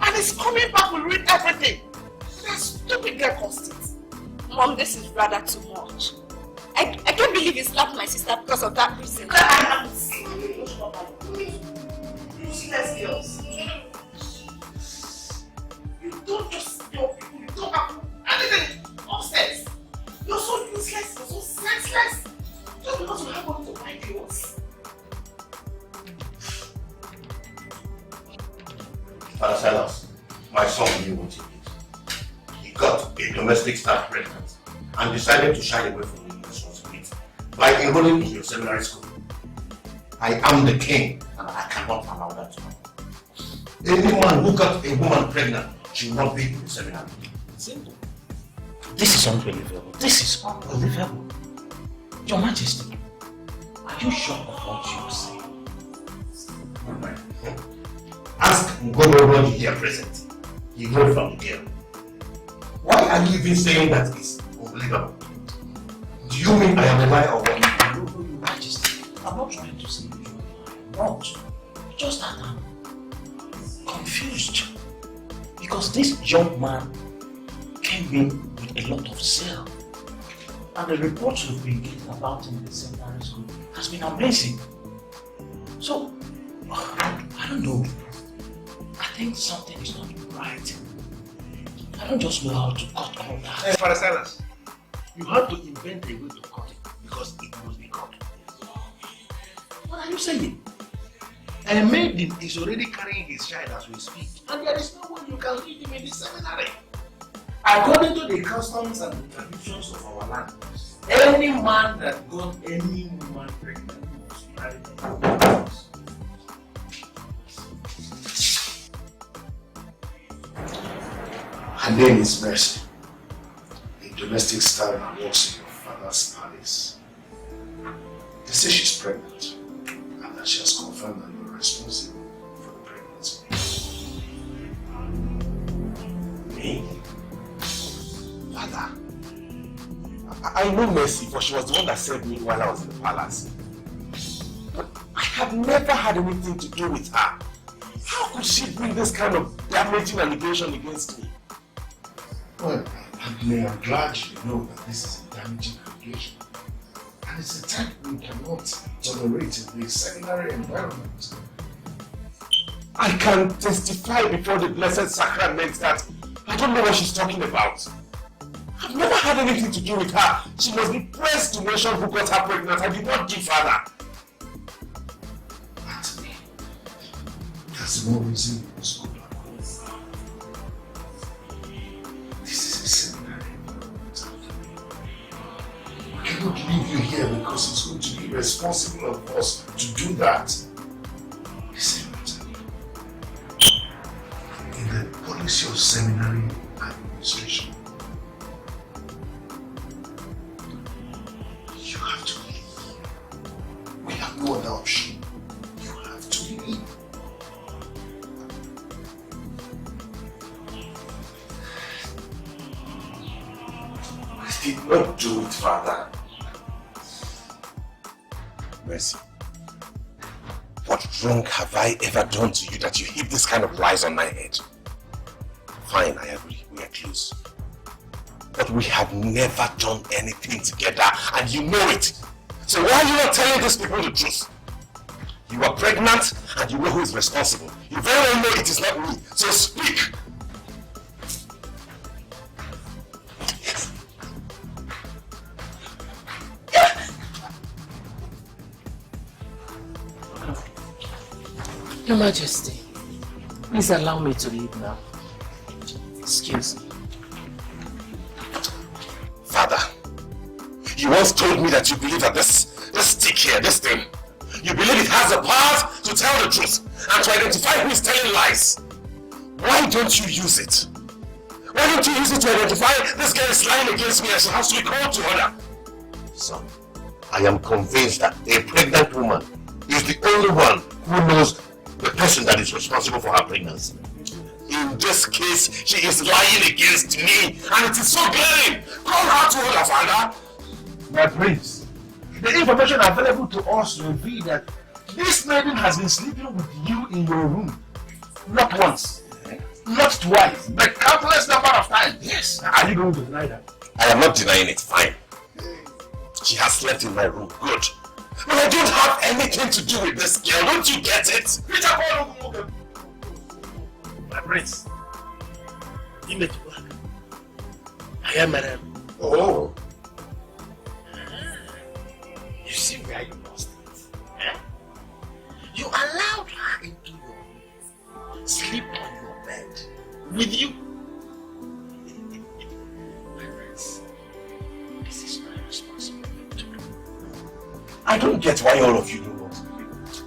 And he's coming back will read everything. That stupid girl caused it. Mom, this is rather too much. I can't believe you slapped my sister because of that reason. Useless girls. You don't just stop people, you don't have anything upstairs. You're so useless, you're so senseless. Just because you have money to buy clothes. Father Silas, my son knew what he did. He got a domestic staff pregnant and decided to shy away from the responsibility by enrolling in your seminary school. I am the king and I cannot allow that to happen. Any man who got a woman pregnant should not be in the seminary. Simple. This is unbelievable. This is unbelievable. Your Majesty, are you sure of what you say? Ask Ngoboro here present. He heard from the girl. Why are you even saying that it's unbelievable? Do you mean I am a liar or what? No, Your Majesty, I'm not trying to say you are not. Just that I'm confused. Because this young man came in with a lot of zeal. And the reports we've been getting about him in the seminary school has been amazing. So, I don't know. I think something is not right. I don't just know how to cut corners. Hey, Father Silas, you have to invent a way to cut it because it must be cut. What are you saying? A maiden is already carrying his child as we speak, and there is no way you can leave him in the seminary. According to the customs and the traditions of our land, any man that got any woman pregnant must marry them. Her name is Messi, a domestic staff that works in your father's palace. They say she's pregnant and that she has confirmed that you're responsible for the pregnancy. Me? Father, I know Messi, for she was the one that saved me while I was in the palace. But I have never had anything to do with her. How could she bring this kind of damaging allegation against me? Well, I'm glad you know that this is a damaging allegation. And it's a type we cannot tolerate in the seminary environment. I can testify before the blessed sacrament that I don't know what she's talking about. I've never had anything to do with her. She must be pressed to mention who got her pregnant. I did not do father. Anthony, there's no reason you must go back home. This is a seminary environment. We cannot leave you here because it's going to be irresponsible of us to do that. Listen, in the policy of seminary administration, you have to leave. We have no other option. You have to leave. I did not do it, father. Mercy. What wrong have I ever done to you that you heap this kind of lies on my head? Fine, I agree, we are close. But we have never done anything together, and you know it. So why are you not telling these people the truth? You are pregnant, and you know who is responsible. You very well know it is not me, so speak! Your Majesty, please allow me to leave now. Excuse me. Father, you once told me that you believe that this stick here, this thing, you believe it has the power to tell the truth and to identify who is telling lies. Why don't you use it? Why don't you use it to identify this girl is lying against me and she has to be called to order? Son, I am convinced that a pregnant woman is the only one who knows the person that is responsible for her pregnancy. In this case, she is lying against me, and it is so glaring. Call her to order, father. My prince, the information available to us reveal that This maiden has been sleeping with you in your room. Not once, not twice, but countless number of times. Yes. Are you going to deny that? I am not denying it. Fine. She has slept in my room. Good. But I don't have anything to do with this girl. Don't you get it? My prince. Image work. I am a Oh. You see where you lost it. Eh? You allowed her into your room, sleep on your bed with you. My friends, this is my responsibility to do. I don't get why all of you don't want to do it.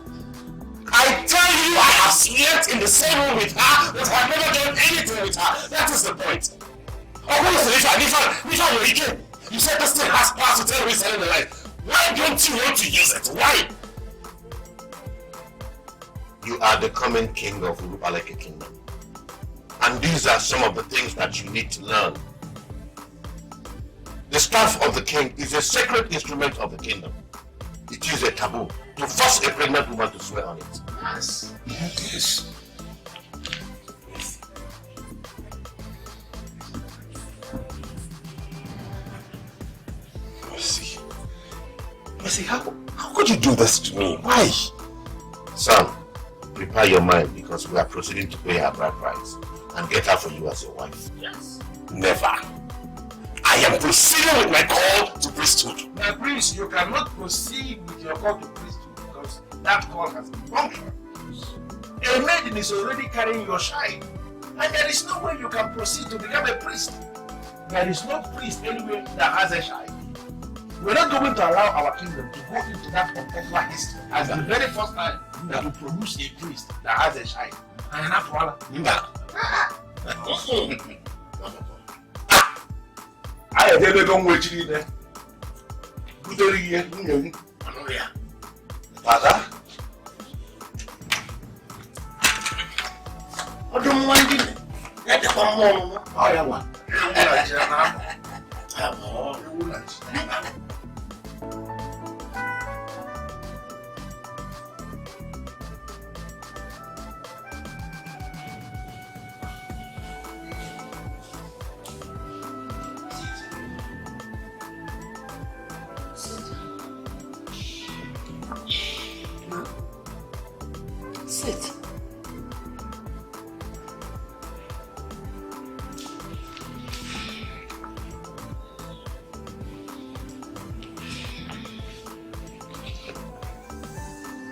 I tell you, I have slept in the same room with her, but I have never done anything with her. That is the point. Oh, what is the You said this thing has power to tell me selling the life. Why don't you want to use it? Why? You are the coming king of Urupaleke Kingdom. And these are some of the things that you need to learn. The staff of the king is a sacred instrument of the kingdom. It is a taboo to force a pregnant woman to swear on it. Yes. Yes. Messi, how could you do this to me? Why? Son, prepare your mind because we are proceeding to pay her bride price and get her for you as your wife. Yes. Never. I am proceeding with my call to priesthood. My prince, you cannot proceed with your call to priesthood because that call has been punctured. A maiden is already carrying your shine, and there is no way you can proceed to become a priest. There is no priest anywhere that has a shine. We're not going to allow our kingdom to go into that unpopular history as the very first time that we produce a priest that has a shine. And not one. I have never gone with you there. Father? I don't mind it. Let the one more. I am one. Sit.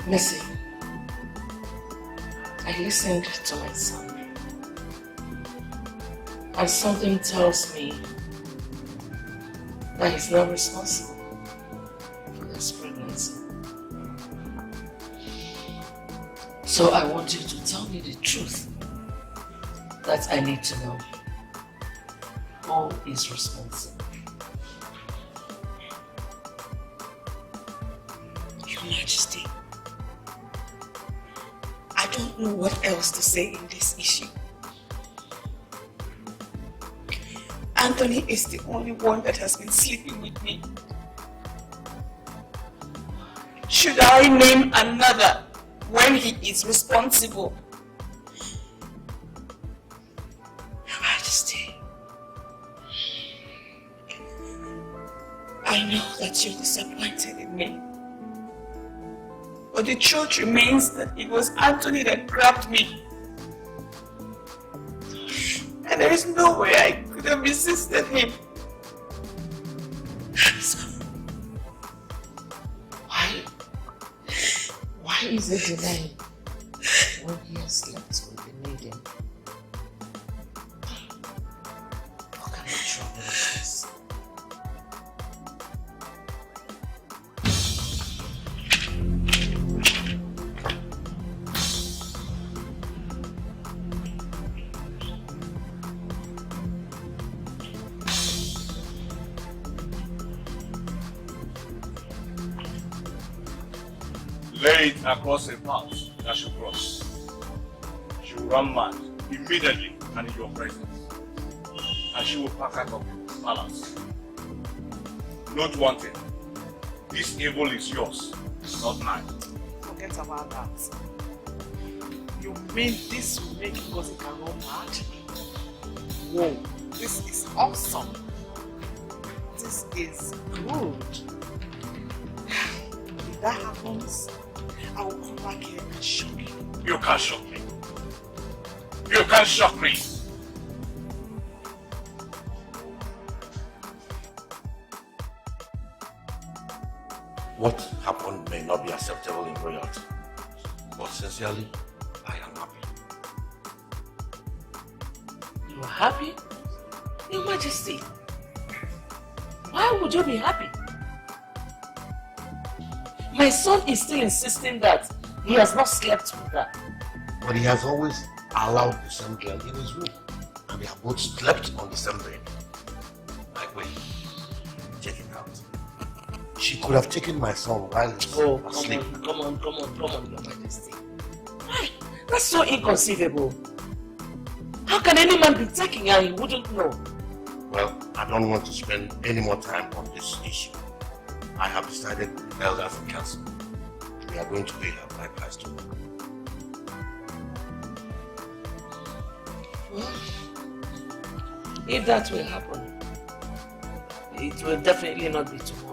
Messi, I listened to my son, and something tells me that he's not responsible for this pregnancy. So I want you to tell me the truth that I need to know. Who is responsible? Your Majesty, I don't know what else to say in this issue. Anthony is the only one that has been sleeping with me. Should I name another when he is responsible? Your Majesty, I know that you're disappointed in me. But the truth remains that it was Anthony that grabbed me. And there is no way I could have resisted him. So, why is he denying when he has slept with the maiden? What kind of trouble is this? Lay it across a path that she cross. She will run mad immediately and in your presence. And she will pack her up in the palace. Note one thing. This evil is yours, not mine. forget about that. You mean this will make Ngozi can go mad? Whoa, this is awesome. This is good. If that happens, I will come back here and shock you. You can't shock me. You can't shock me. What happened may not be acceptable in royalty, but sincerely, I am happy. You are happy? Your Majesty, why would you be happy? My son is still insisting that he has not slept with her. But he has always allowed the same girl in his room, and they have both slept on the same bed. Like, wait, check it out. She could have taken my son while he was asleep. Come on, Your Majesty. Why? That's so inconceivable. How can any man be taking her and he wouldn't know? Well, I don't want to spend any more time on this issue. I have decided with the elders and council. We are going to pay her bride price to work. Well, if that will happen, it will definitely not be tomorrow.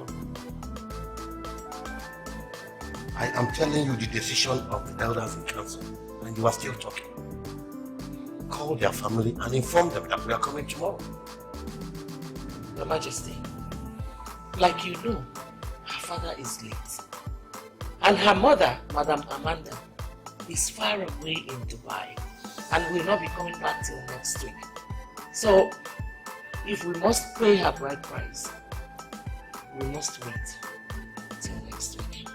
I am telling you the decision of the elders and council, and you are still talking. Call their family and inform them that we are coming tomorrow. Your Majesty, like you know, her father is late. And her mother, Madam Amanda, is far away in Dubai and will not be coming back till next week. So, if we must pay her bride price, we must wait till next week.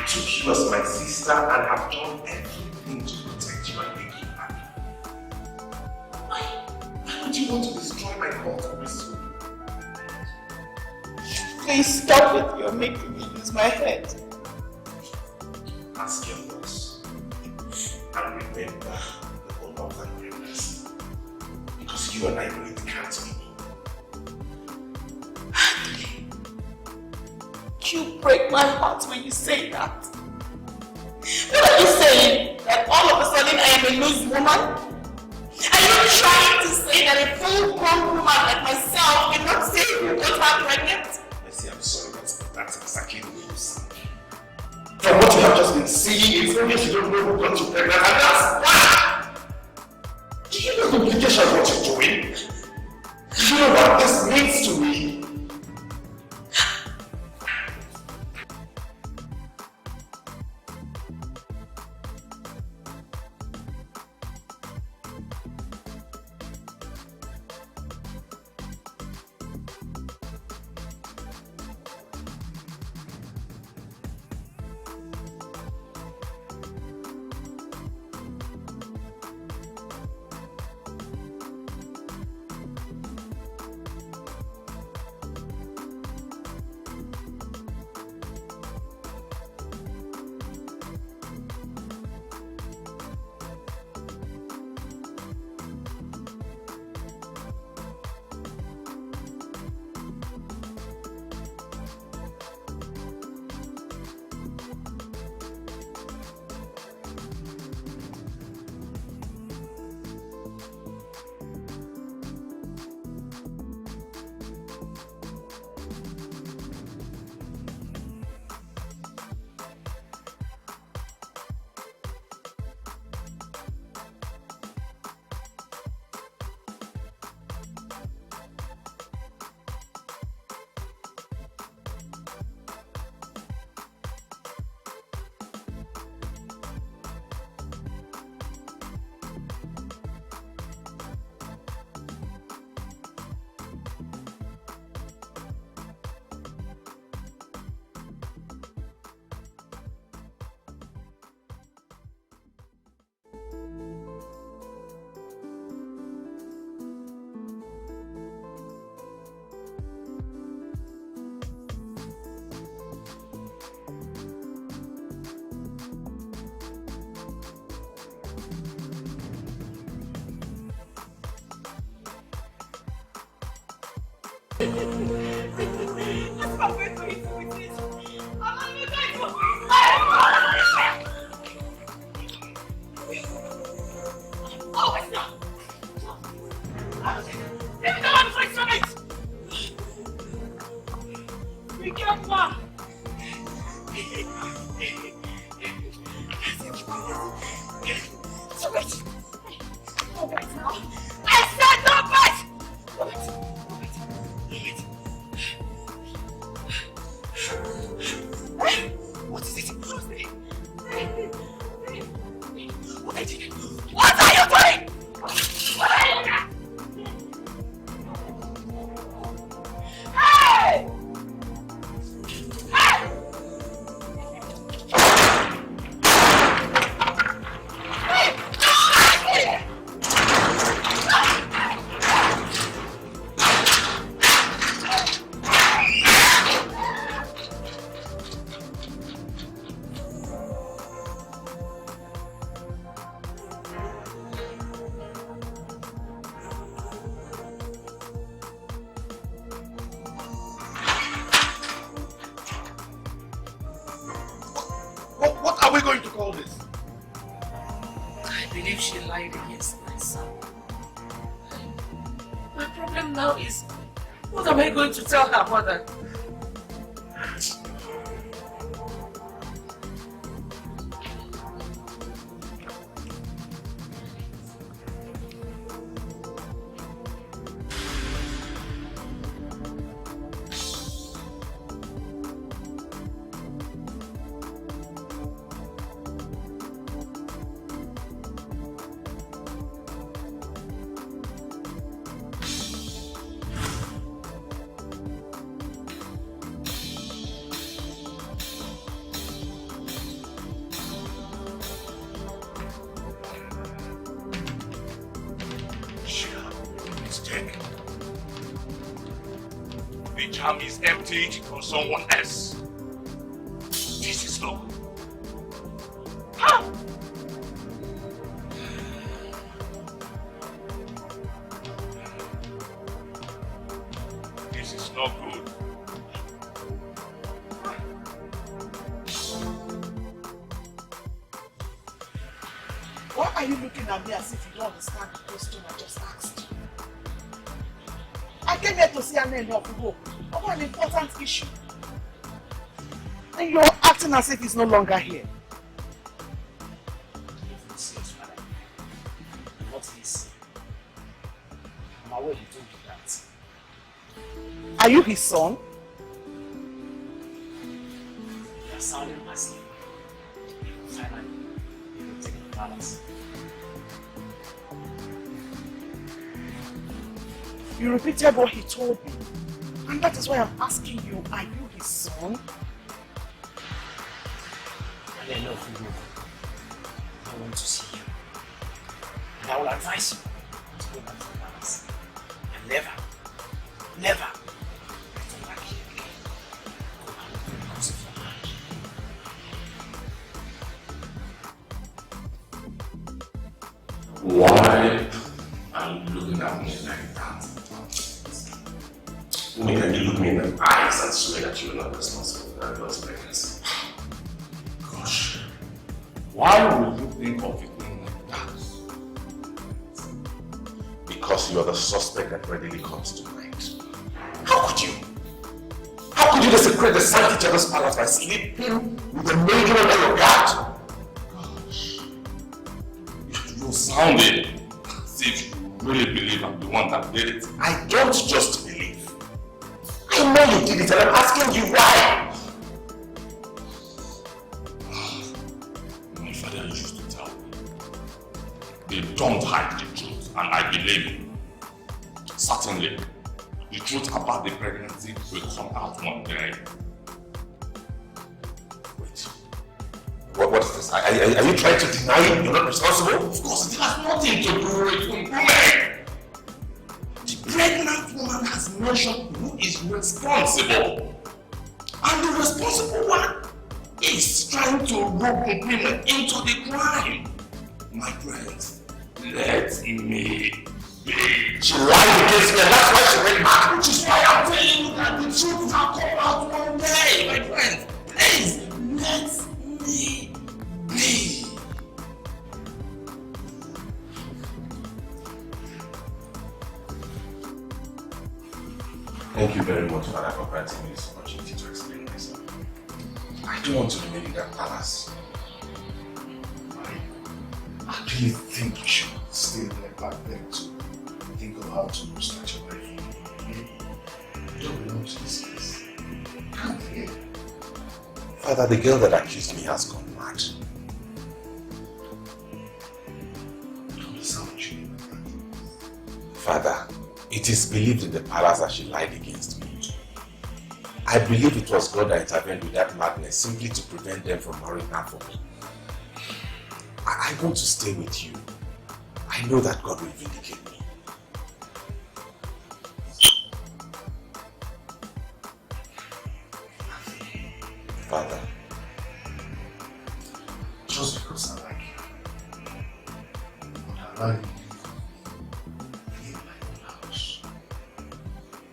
She was my sister and have done everything to protect you and make you happy. Why would you want to destroy my cult of wisdom? Please stop it. You're making me lose my head. Ask your boss and remember the honor of that greatness. Because you and I know it can't be. You break my heart when you say that. What are you saying? That all of a sudden I am a loose woman? Are you trying to say that a full-grown woman like myself cannot say you got her pregnant? Messi, I'm sorry, but that's exactly the way you sound. From what you have just been seeing, it's obvious you don't know who got you pregnant, and that's why! Do you know the implication of what you're doing? Do you know what this means to me? Oh, it's not. Leave the one place from it. Be careful. So wait. No wait now. I said no wait. No wait. What is it? What are you doing? What are you doing? Hey! Hey! What are we going to call this? I believe she lied against my son. My problem now is, what am I going to tell her mother? The jam is emptied from someone else. This is no good. This is not good. Why are you looking at me as if you don't understand the question I just asked? I came here to see an end of hope over an important issue. And you're acting as if he's no longer here. What is? I'm aware he told you that. Are you his son? You are sounding massive. Finally, you will take the balance. You repeated what he told me. And that is why I'm asking you, are you his son? And I love you. I want to see you. And I will advise you to go back to the palace. And never return back here again. Go back because of your hand. Why are you looking at me like that? When can you look me in the eyes and swear that you are not responsible for that girl's pregnancy? Gosh. Why would you think of it like that? Because you are the suspect that readily comes to mind. How could you? How could you desecrate the sanctity of this palace by sleeping with a maiden under your guard? Gosh. You sounded as if you really believe I'm the one that did it. I don't just believe. I know you did it and I'm asking you why. My father used to tell me, they don't hide the truth, and I believe it. Certainly, the truth about the pregnancy will come out one day. Wait. What is this? Are you trying to deny you're not responsible? Of course, it has nothing to do with women. The pregnant woman has mentioned who is responsible. And the responsible one is trying to rope women into the crime. My friends, let me be. She lied against me and that's why she went back. Which is why I'm telling you that the truth will come out one day, my friends. Please, let me be. Thank you very much, Father, for granting me this opportunity to explain myself. I don't want to remain in that palace. I really think you should stay there back there to think of how to start your life. You don't belong to this place. You can't hear. Father, the girl that accused me has gone mad. Father, it is believed in the palace that she lied against me. I believe it was God that intervened with that madness simply to prevent them from marrying her for me. I want to stay with you. I know that God will vindicate me. Father, just because I like you, I allow you to live in my own house.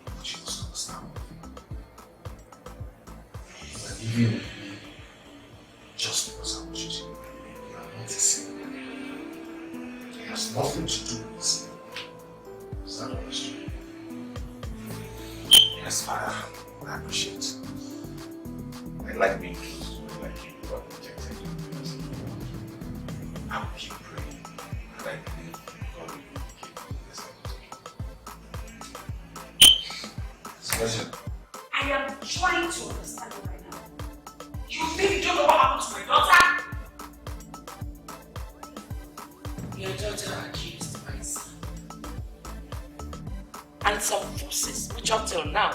But you must understand. But even with me, just because I was using you, you are not the same. It has nothing to do with the same. Is that understood? Yes, Father, I appreciate it. I like being close to you, like you are protected. I will keep praying, and I believe God will vindicate me in this situation. I am trying to understand you right now. You think you don't know what happened to my daughter? Your daughter accused my son. And some forces, which up till now,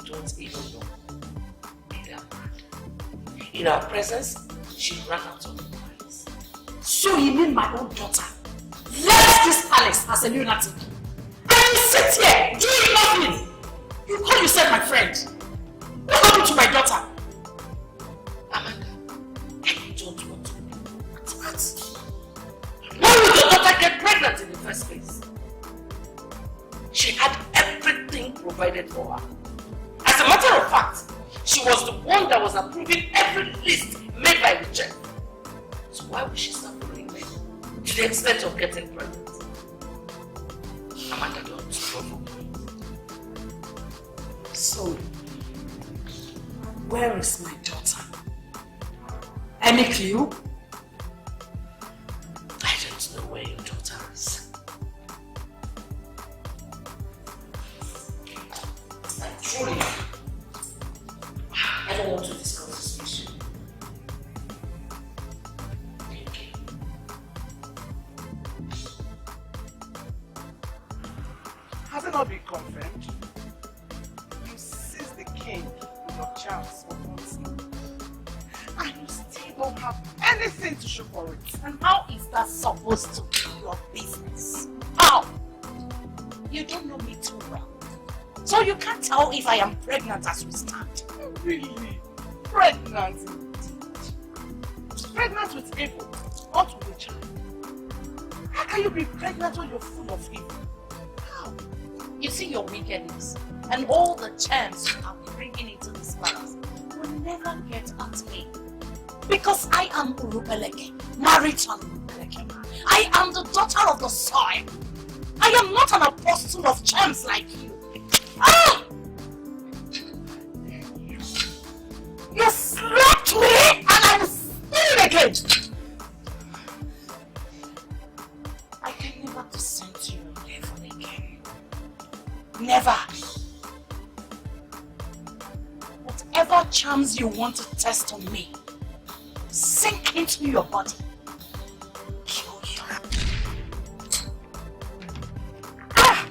we don't even know. In our presence, she ran out of the palace. So you mean my own daughter left this palace as a lunatic? And you sit here doing nothing. You call yourself my friend. What happened to my daughter? Amanda, I don't want to be mathematics. Why would your daughter get pregnant in the first place? She had everything provided for her. As a matter of fact, she was the one that was approving every list made by the chef. So why would she start following me to the extent of getting pregnant? Amanda, don't trouble me. So, where is my daughter? Any clue? I don't know where your daughter is. Truly, I don't want to discuss this issue. Thank you. Has it not been confirmed? You seized the king with your charms for months now. And you still don't have anything to show for it. And how is that supposed to be your business? How? You don't know me too well. So you can't tell if I am pregnant as we stand. Really? Pregnant indeed. Pregnant with evil, not with a child. How can you be pregnant when you're full of evil? How? You see your wickedness and all the charms you are bringing into this palace will never get at me. Because I am Urubeleke, married to an Urubeleke man. I am the daughter of the soil. I am not an apostle of charms like you. Ah! You slapped me and I will steal it again. I can never descend to your level again. Never. Whatever charms you want to test on me, sink into your body. Kill you. Ah!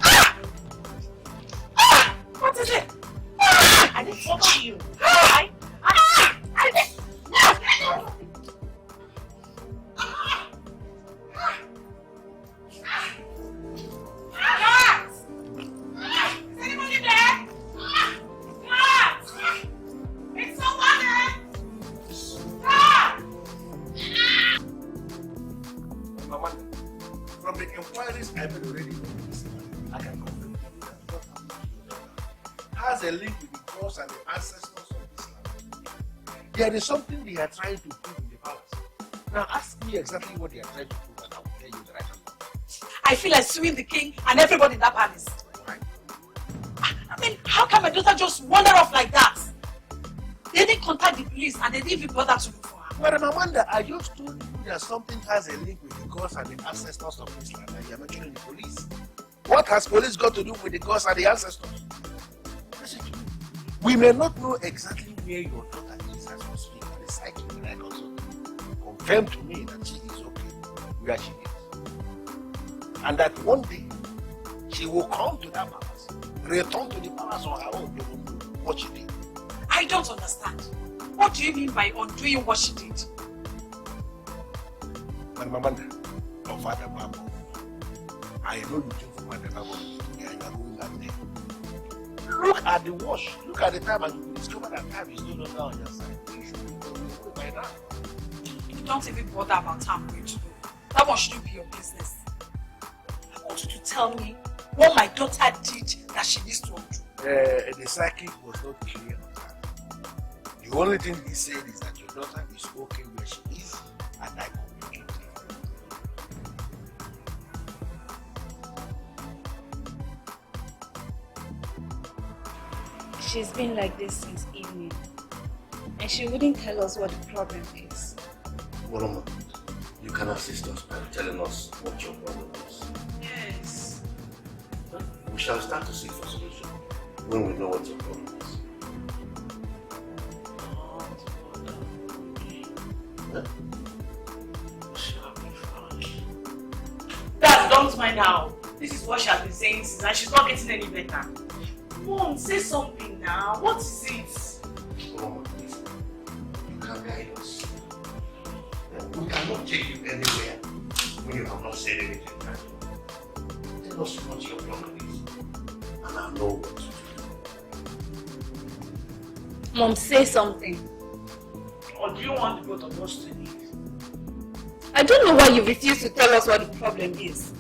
Ah! Ah! What is it? Ah! I didn't touch you. I didn't. Is anybody there? It's someone there. Mama, from the inquiries I've been already on this man, I can confirm that has a link with the gods and the ancestors of this land. There is something they are trying to prove in the palace. Now ask me exactly what they are trying to prove and I will tell you the right answer. I feel like suing the king and everybody in that palace. Right? I mean, how can my daughter just wander off like that? They didn't contact the police and they didn't even bother to look for her. Madam Amanda, I just told you that something has a link with the gods and the ancestors of this land and you are mentioning the police. What has police got to do with the gods and the ancestors? Listen to me. We may not know exactly where your daughter is as we speak, but the psychic that I consult confirmed to me that she is okay where she is. And that one day, she will come to that palace, return to the palace on her own, what she did. I don't understand. What do you mean by undoing what she did? Madam Amanda, your father Babu, I know you took from Madam Babu and you are going back there. Look at the watch, look at the time and you will discover that time is no longer on your side. You should be by now. Don't even bother about how I'm going to do. That one shouldn't be your business. I want you to tell me what my daughter did that she needs to undo. The psychic was not clear on that. The only thing he said is that your daughter is okay where she is and I communicate. She's been like this since evening. And she wouldn't tell us what the problem is. Woloma, you can assist us by telling us what your problem is. Yes. We shall start to seek for solution when we know what your problem is. Dad, don't mind her. This is what she has been saying since and she's not getting any better. Mom, say something now. What is it? Woloma, please, you can guide us. We cannot take you anywhere when you have not said anything. Tell us what your problem is, and I'll know what to do. Mom, say something. Or do you want the both of us to leave? I don't know why you refuse to tell us what the problem is.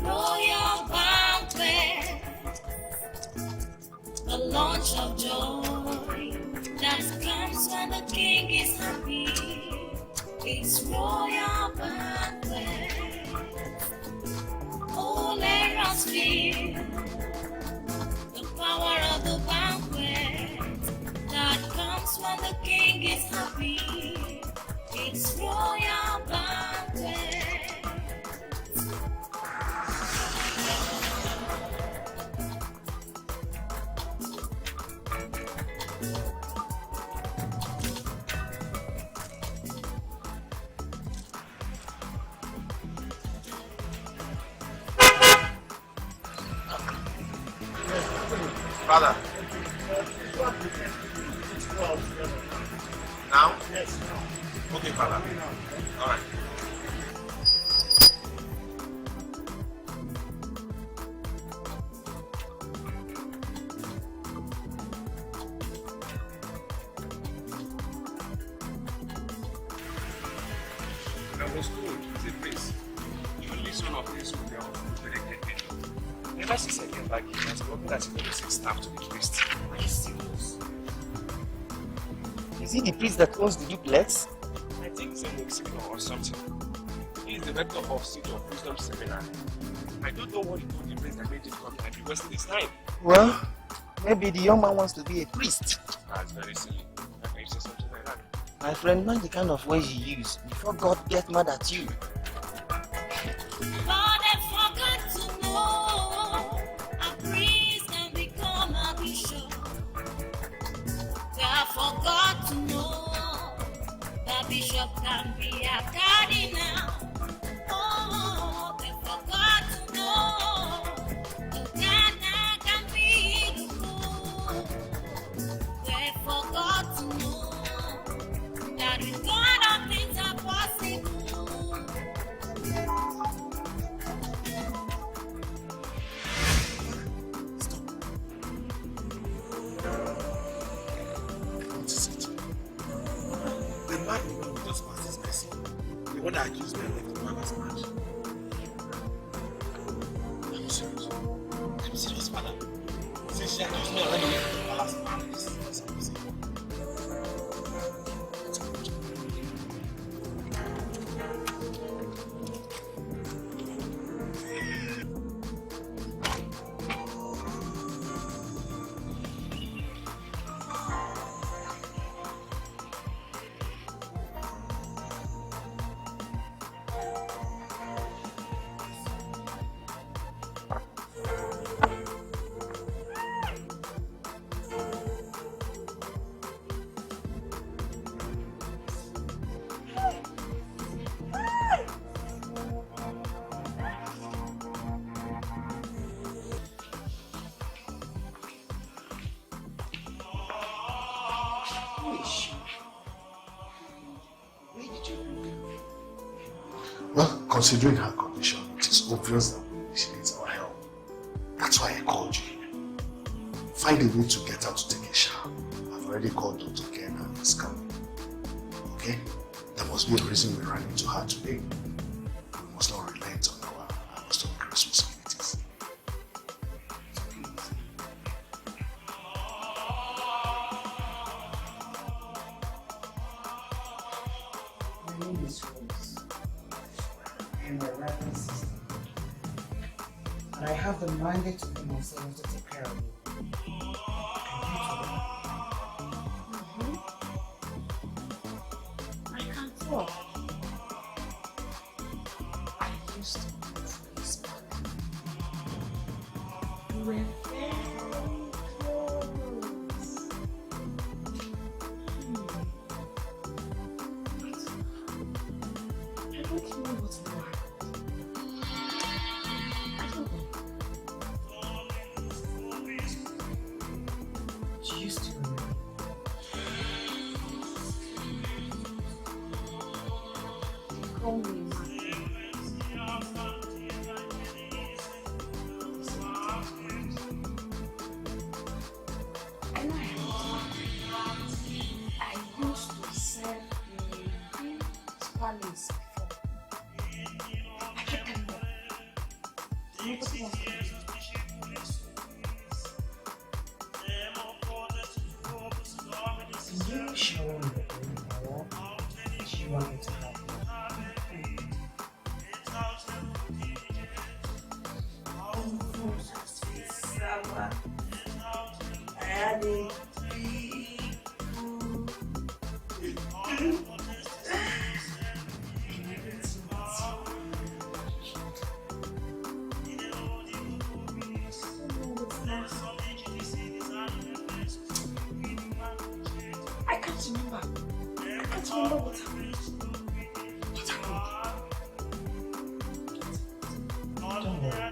Royal banquet, the launch of joy that comes when the king is happy. It's royal banquet. Oh, let us feel the power of the banquet that comes when the king is happy. It's royal banquet. Father. Now? Yes. Okay, Father. All right. I was told it's a place. You will listen of this with your predicted. Never since I came back, he has broken that he was staff to the priest. Are you serious? Is he the priest that owns the duplex? I think it's a Mexican or something. He is the rector of City of Wisdom Seminary. I don't know what he told the priest that made it come and be wasting his time. Well, maybe the young man wants to be a priest. That's very silly. How can you say something like that? My friend, mind the kind of words you use before God gets mad at you. But I forgot to know a priest can become a bishop. I forgot to know the bishop can be a cardinal. Oh, they forgot to know the cardinal can be the pope. They forgot to know that with God all things are possible. What I accuse me of the mother's match. I'm serious. I'm serious, father. Since she accused me of running away from the palace, that's what I'm saying. Well, considering her condition, it is obvious that she needs our help. That's why I called you. Find a way to get her to take a shower. I've already called Dr. Ken and he's coming. Okay? There must be a reason we ran into her today. We must not relent on our customary responsibilities. My name is Rose. I am a reverend sister. And I have the mandate of myself to take care of you. I can't talk. I used to be this man. We were very close. I don't know what's wrong. I don't know. Do you still remember? Call me man. I know I used to serve in this palace before. I kept telling them. Nobody wants to listen. Did you show me the power? Did you want me to help you? Summer. I had a I can't remember. I can't remember what happened. What happened? Don't worry.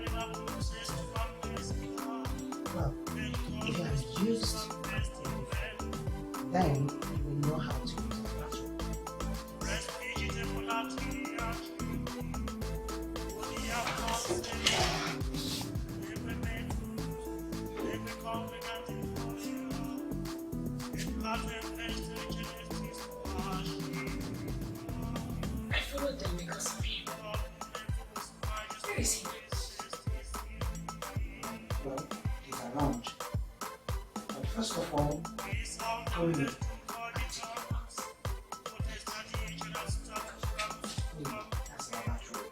Well, if you have used then you will know how to use it. I followed them because of him. Where is he? Well, he's around. But first of all, go with it. That's our natural.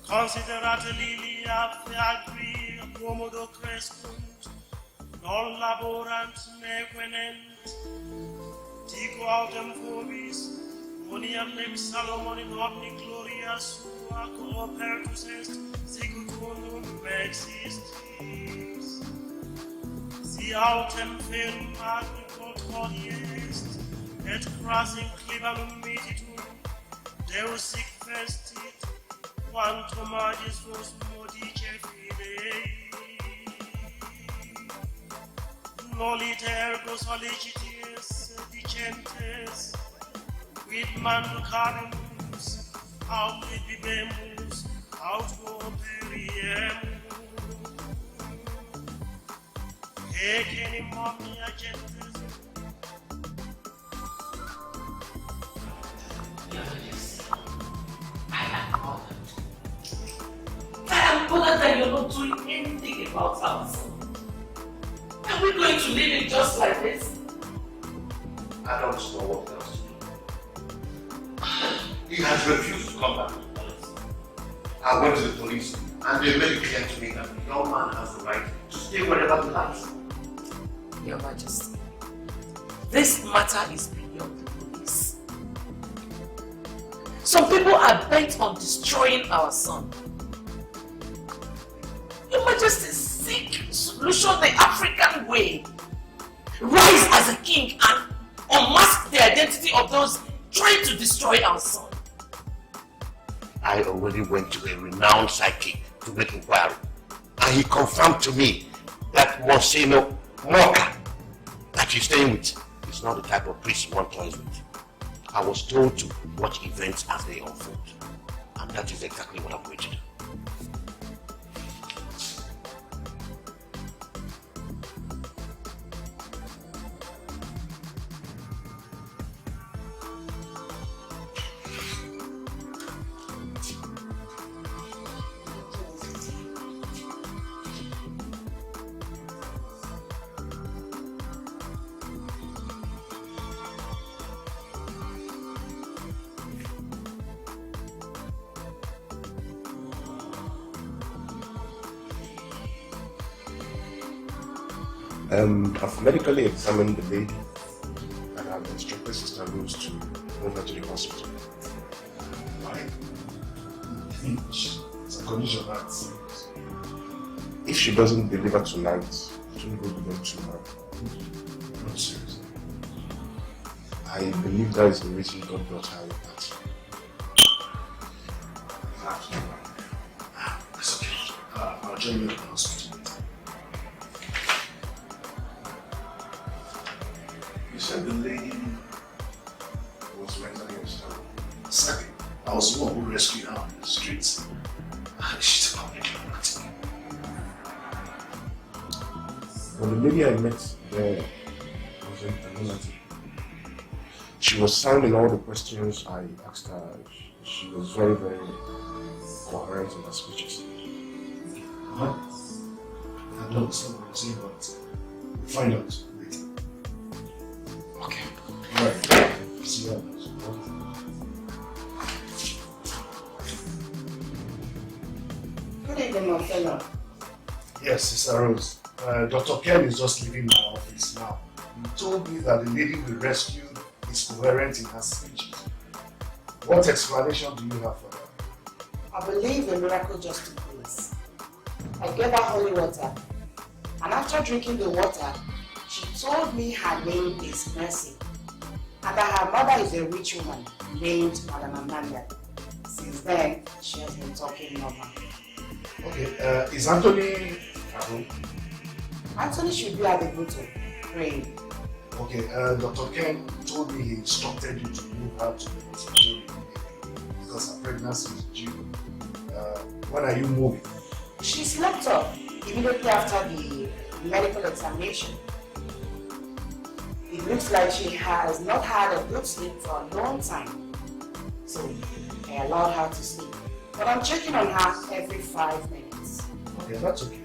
Considerate lilia agri quomodo crescunt, non laborant nequenent, dico autem vobis, moniam nec Salomon in omni gloria sua coopertus est, sicut unum existis. Si autem ferum agri controli est, et cras inclibanum mititum, Deus sic vestit, quantum magis vos modice fidei. Nolit ergo solicities dicentes, quid manducabimus, aut quid bibemus, aut operiemus. take any mommy agendas. I am bothered that you're not doing anything about our son. Are we going to leave it just like this? I don't know what else to do. He has refused to come back to the police. I went to the police and they made it clear to me that the young man has the right to stay wherever he likes. Your Majesty, this matter is beyond the police. Some people are bent on destroying our son. Your Majesty, seek solution the African way. Rise as a king and unmask the identity of those trying to destroy our son. I already went to a renowned psychic to make inquiry, and he confirmed to me that Monsignor Moka that you're staying with is not the type of priest one toys with. I was told to watch events as they unfold, and that is exactly what I'm going to do. I've medically examined the lady and I've instructed Sister Rose to move her to the hospital. Why? It's a condition that if she doesn't deliver tonight, it will go beyond 2 months. Not serious. I believe that is the reason God brought her in that. It's okay. I'll join you at the hospital. You said the lady was mentally unstable. Exactly. I was the one who rescued her on the streets. She's a public lunatic. Well, the lady I met there wasn't a lunatic. She was sound in all the questions I asked her. She was very, very coherent in her speeches. I don't understand what you're saying, but we'll find out. Okay. Alright. See you. Good evening, my fellow. Yes, Sister Rose. Dr. Ken is just leaving my office now. He told me that the lady we rescued is coherent in her speeches. What explanation do you have for that? I believe the miracle just took place. I gave her holy water, and after drinking the water, she told me her name is Messi, and that her mother is a rich woman named Madam Amanda. Since then, she has been talking normal. Okay, is Anthony at home? Anthony should be at the bottle, praying. Okay, Dr. Ken told me he instructed you to move her to the hospital because her pregnancy is due. When are you moving? She slept off immediately after the medical examination. It looks like she has not had a good sleep for a long time. So I allowed her to sleep. But I'm checking on her every 5 minutes. Okay, that's okay.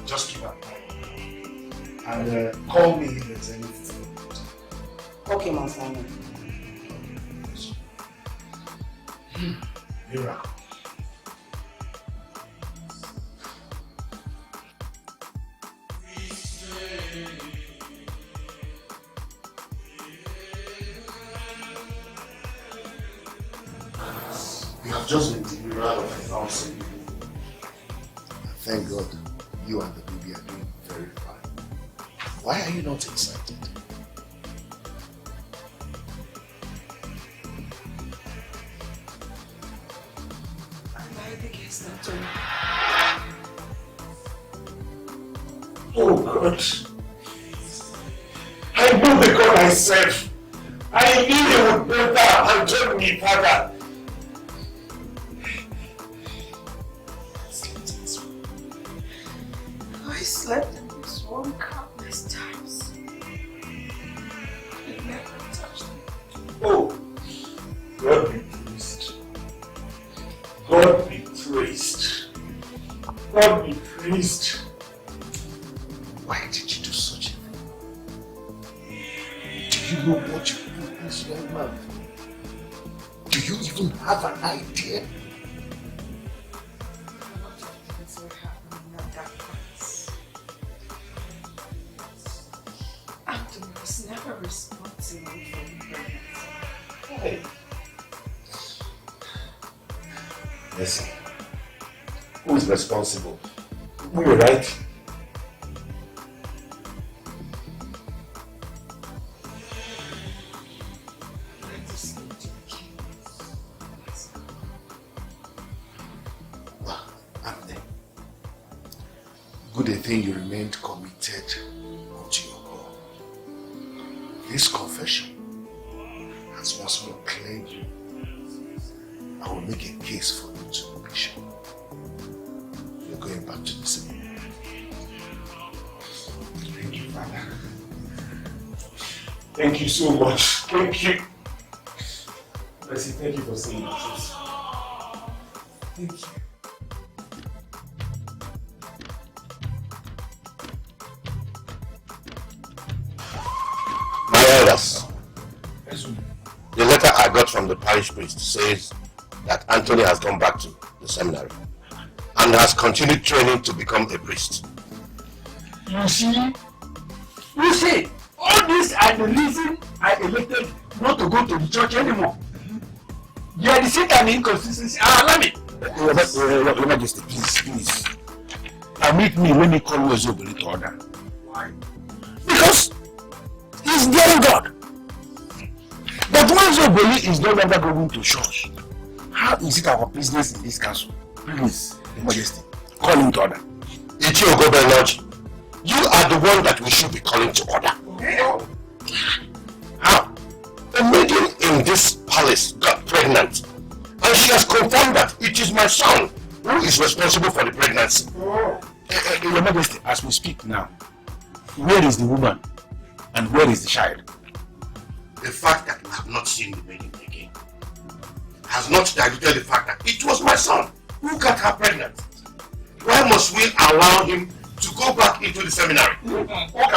Just keep her mind. And call me if there's anything. Okay, Monsignor. Miracle. We have just been delivered of 1,000 people. Thank God, you and the baby are doing very fine. Why are you not excited? Oh God! I know the God I serve. I knew He would better and join me, Father. I slept in this one cabinet. these times. It never touched me. Oh, God be praised. God be praised. God be praised. Why did you do such a thing? Do you know what you put this young man? Do you even have an idea? Anthony was never responsible for the pregnancy. Hey. Listen, who is responsible? We were right. Good a thing you remained committed to your goal. This confession has once more claimed you. I will make a case for you to the bishop. You're going back to the seminary. Thank you, Father. Thank you so much. Thank you. Messi, thank you for saying this. Thank you. Elders, the letter I got from the parish priest says that Anthony has gone back to the seminary and has continued training to become a priest. You see, all these are the reason I elected not to go to the church anymore. You are the Satan inconsistency. Allow me. Your Majesty, please. Permit me when you call Wezobeli to order. Why? Because he's daring God. But when Wezobeli is no longer going to church, how is it our business in this council? Please, Your Majesty, call him to order. You are the one that we should be calling to order. How? A maiden in this palace got pregnant, and she has confirmed that it is my son who is responsible for the pregnancy. Your Majesty, as we speak now, where is the woman and where is the child? The fact that we have not seen the maiden again has not diluted the fact that it was my son who got her pregnant. Why must we allow him to go back into the seminary? But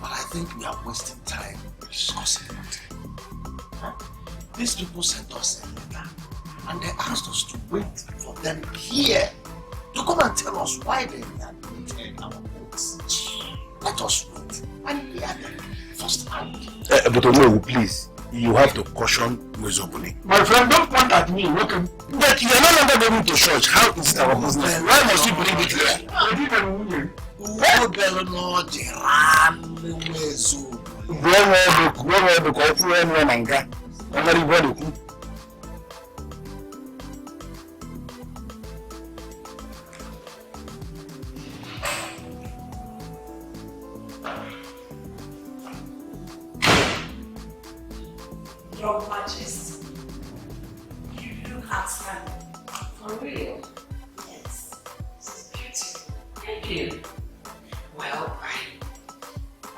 I think we are wasting time discussing it. These people sent us a letter and they asked us to wait for them here to come and tell us why they rehabilitated our votes. Let us wait and hear them first hand. But no, please, you have to caution Wezobeli. My friend, don't point at me. Okay. But you are no longer going to church. How is it our business? Why must you bring it here? Your Majesty, you look outstanding. For real? Yes. This is beautiful. Thank you. Well,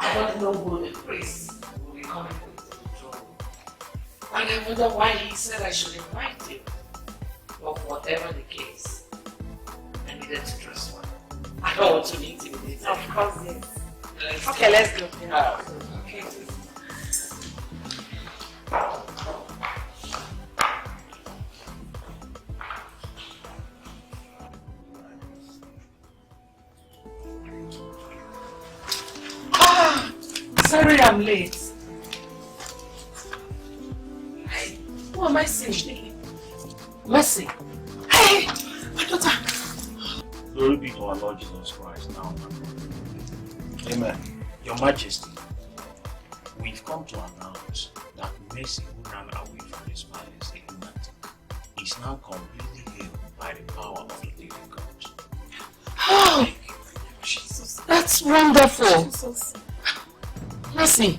I don't know who the priest will be coming with the throne. And I wonder why he said I should invite him. But whatever the case, I needed to dress one. I don't want to meet him with it. Of course, yes. Okay, let's go. Okay. Sorry I'm late. Hey, who am I seeing? Messi. Hey, my daughter. Glory be to our Lord Jesus Christ now. Amen. Your Majesty, we've come to announce that Messi, who ran away from his palace a lunatic, is now completely healed by the power of the living God. Oh, Jesus, that's wonderful. Jesus. Messi,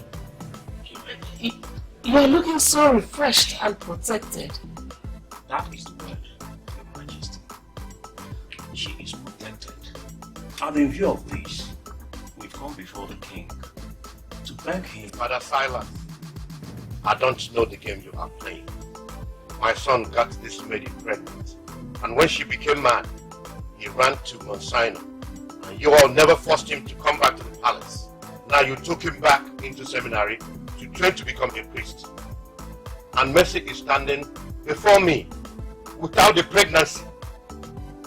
you are looking so refreshed and protected. That is the word, Your Majesty. She is protected. And in view of this, we've come before the king to beg him. Father Silas, I don't know the game you are playing. My son got this lady pregnant, and when she became mad, he ran to Mount Sinai, and you all never forced him to come back to the palace. Now you took him back into seminary to train to become a priest. And Messi is standing before me without a pregnancy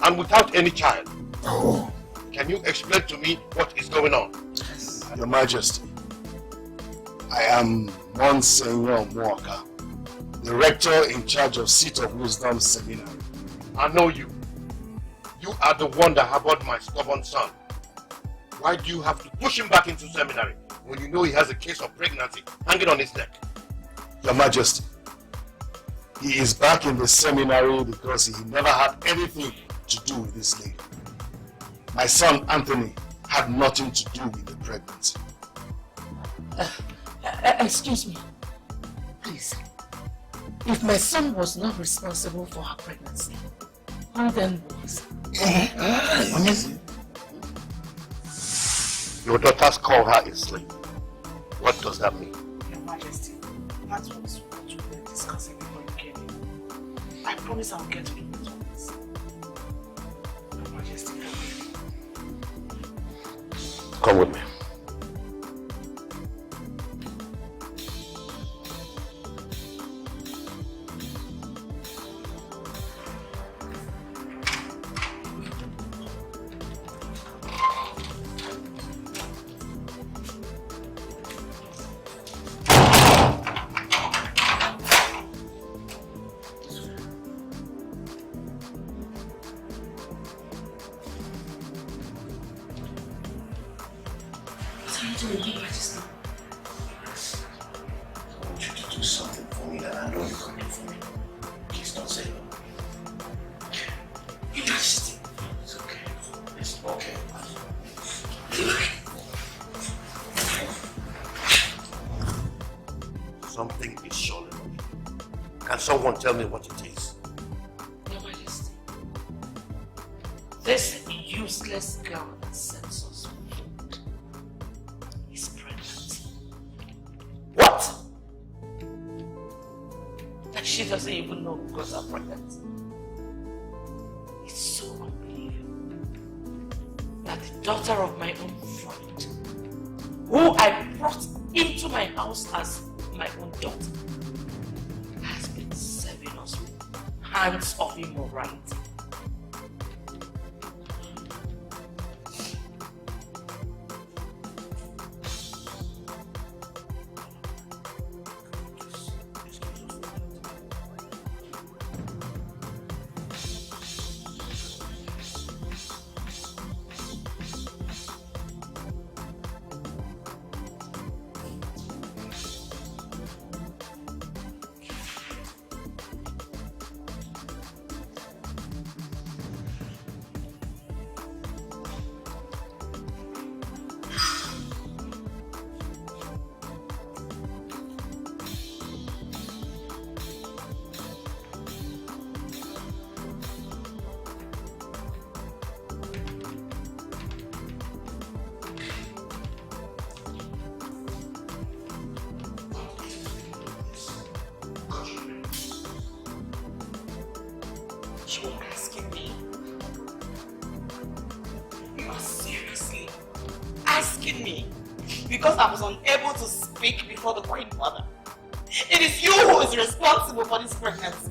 and without any child. Oh. Can you explain to me what is going on? Your Majesty, I am Monsignor Mwaka, the rector in charge of Seat of Wisdom Seminary. I know you. You are the one that harbored my stubborn son. Why do you have to push him back into seminary when you know he has a case of pregnancy hanging on his neck? Your Majesty, he is back in the seminary because he never had anything to do with this lady. My son Anthony had nothing to do with the pregnancy. Excuse me. Please. If my son was not responsible for her pregnancy, who then was? Your daughters call her a slave. What does that mean? Your Majesty, that was what we were discussing before you came in. I promise I'll get to the bottom of this. Your Majesty, come with me. Something is surely wrong. Can someone tell me what it is? Your Majesty, this useless girl that sends us food is pregnant. What? And she doesn't even know who got her pregnant. It's so unbelievable that the daughter of my own friend, who I brought into my house as my own daughter, has been serving us with hands of immorality. Because I was unable to speak before the Queen Mother. It is you who is responsible for this pregnancy.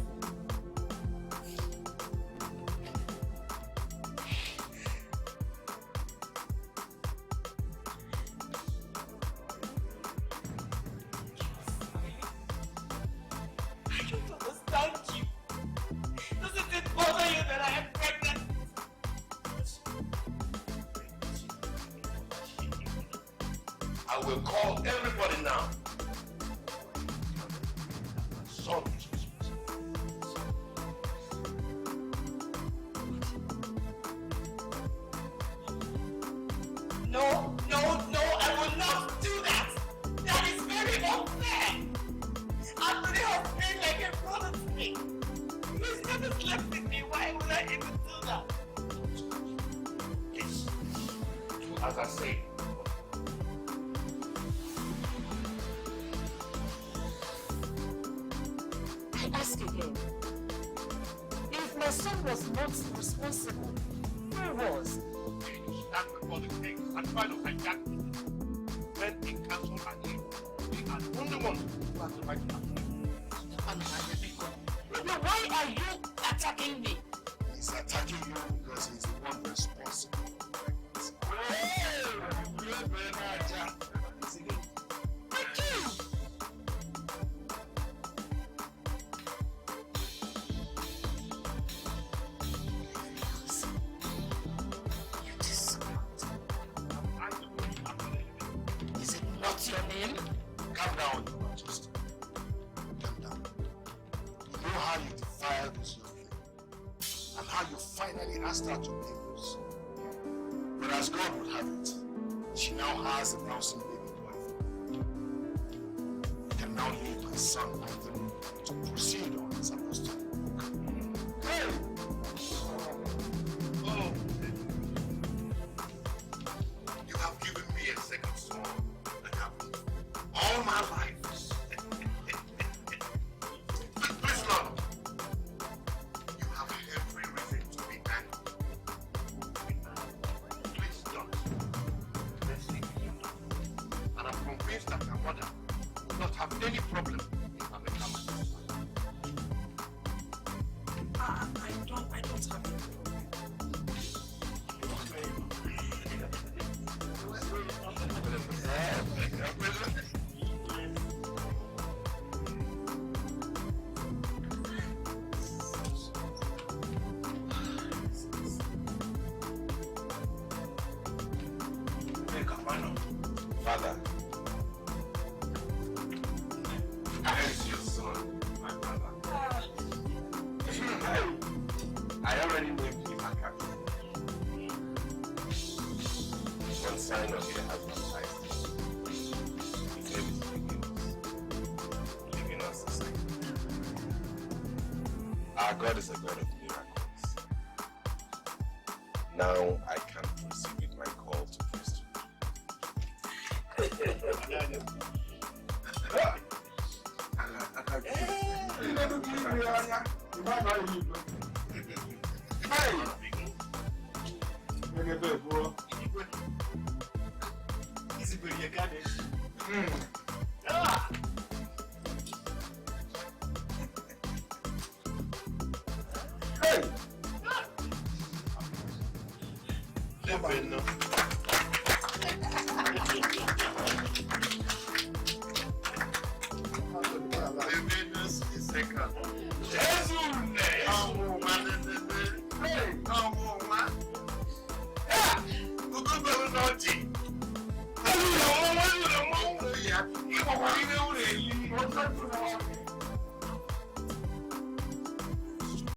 I don't understand you. Doesn't it bother you that I am pregnant? I will call everybody now. My son is responsible. slept with me. Why would I even do that? Yes. As I say, I ask again. If my son was not responsible, who was? you stand before the king and try to hijack me. When in council and you, we are the only ones who have the right to act. Now why are you attacking me? He's attacking you because he's the one responsible. Is it not your name? Calm down, Your Majesty. Calm down. You know how you defiled this young lady, and how you finally asked her to be yours. But as God would have it, she now has a bouncing baby boyfriend. You can now leave my son Anthony to proceed on his apostolic work. Hey! Oh, you have given me a second son and have all my life. Please, Lord, you have every reason to be angry. Please don't. Let's leave it here. And I'm convinced that my mother will not have any problem if I become my son. I don't have any problem. Father, where's your son, my brother? I already named him a captain. One sign of your husband's life. His name is leaving us aside. Our God is a God of miracles. Now I can proceed with my call to priesthood. Hey!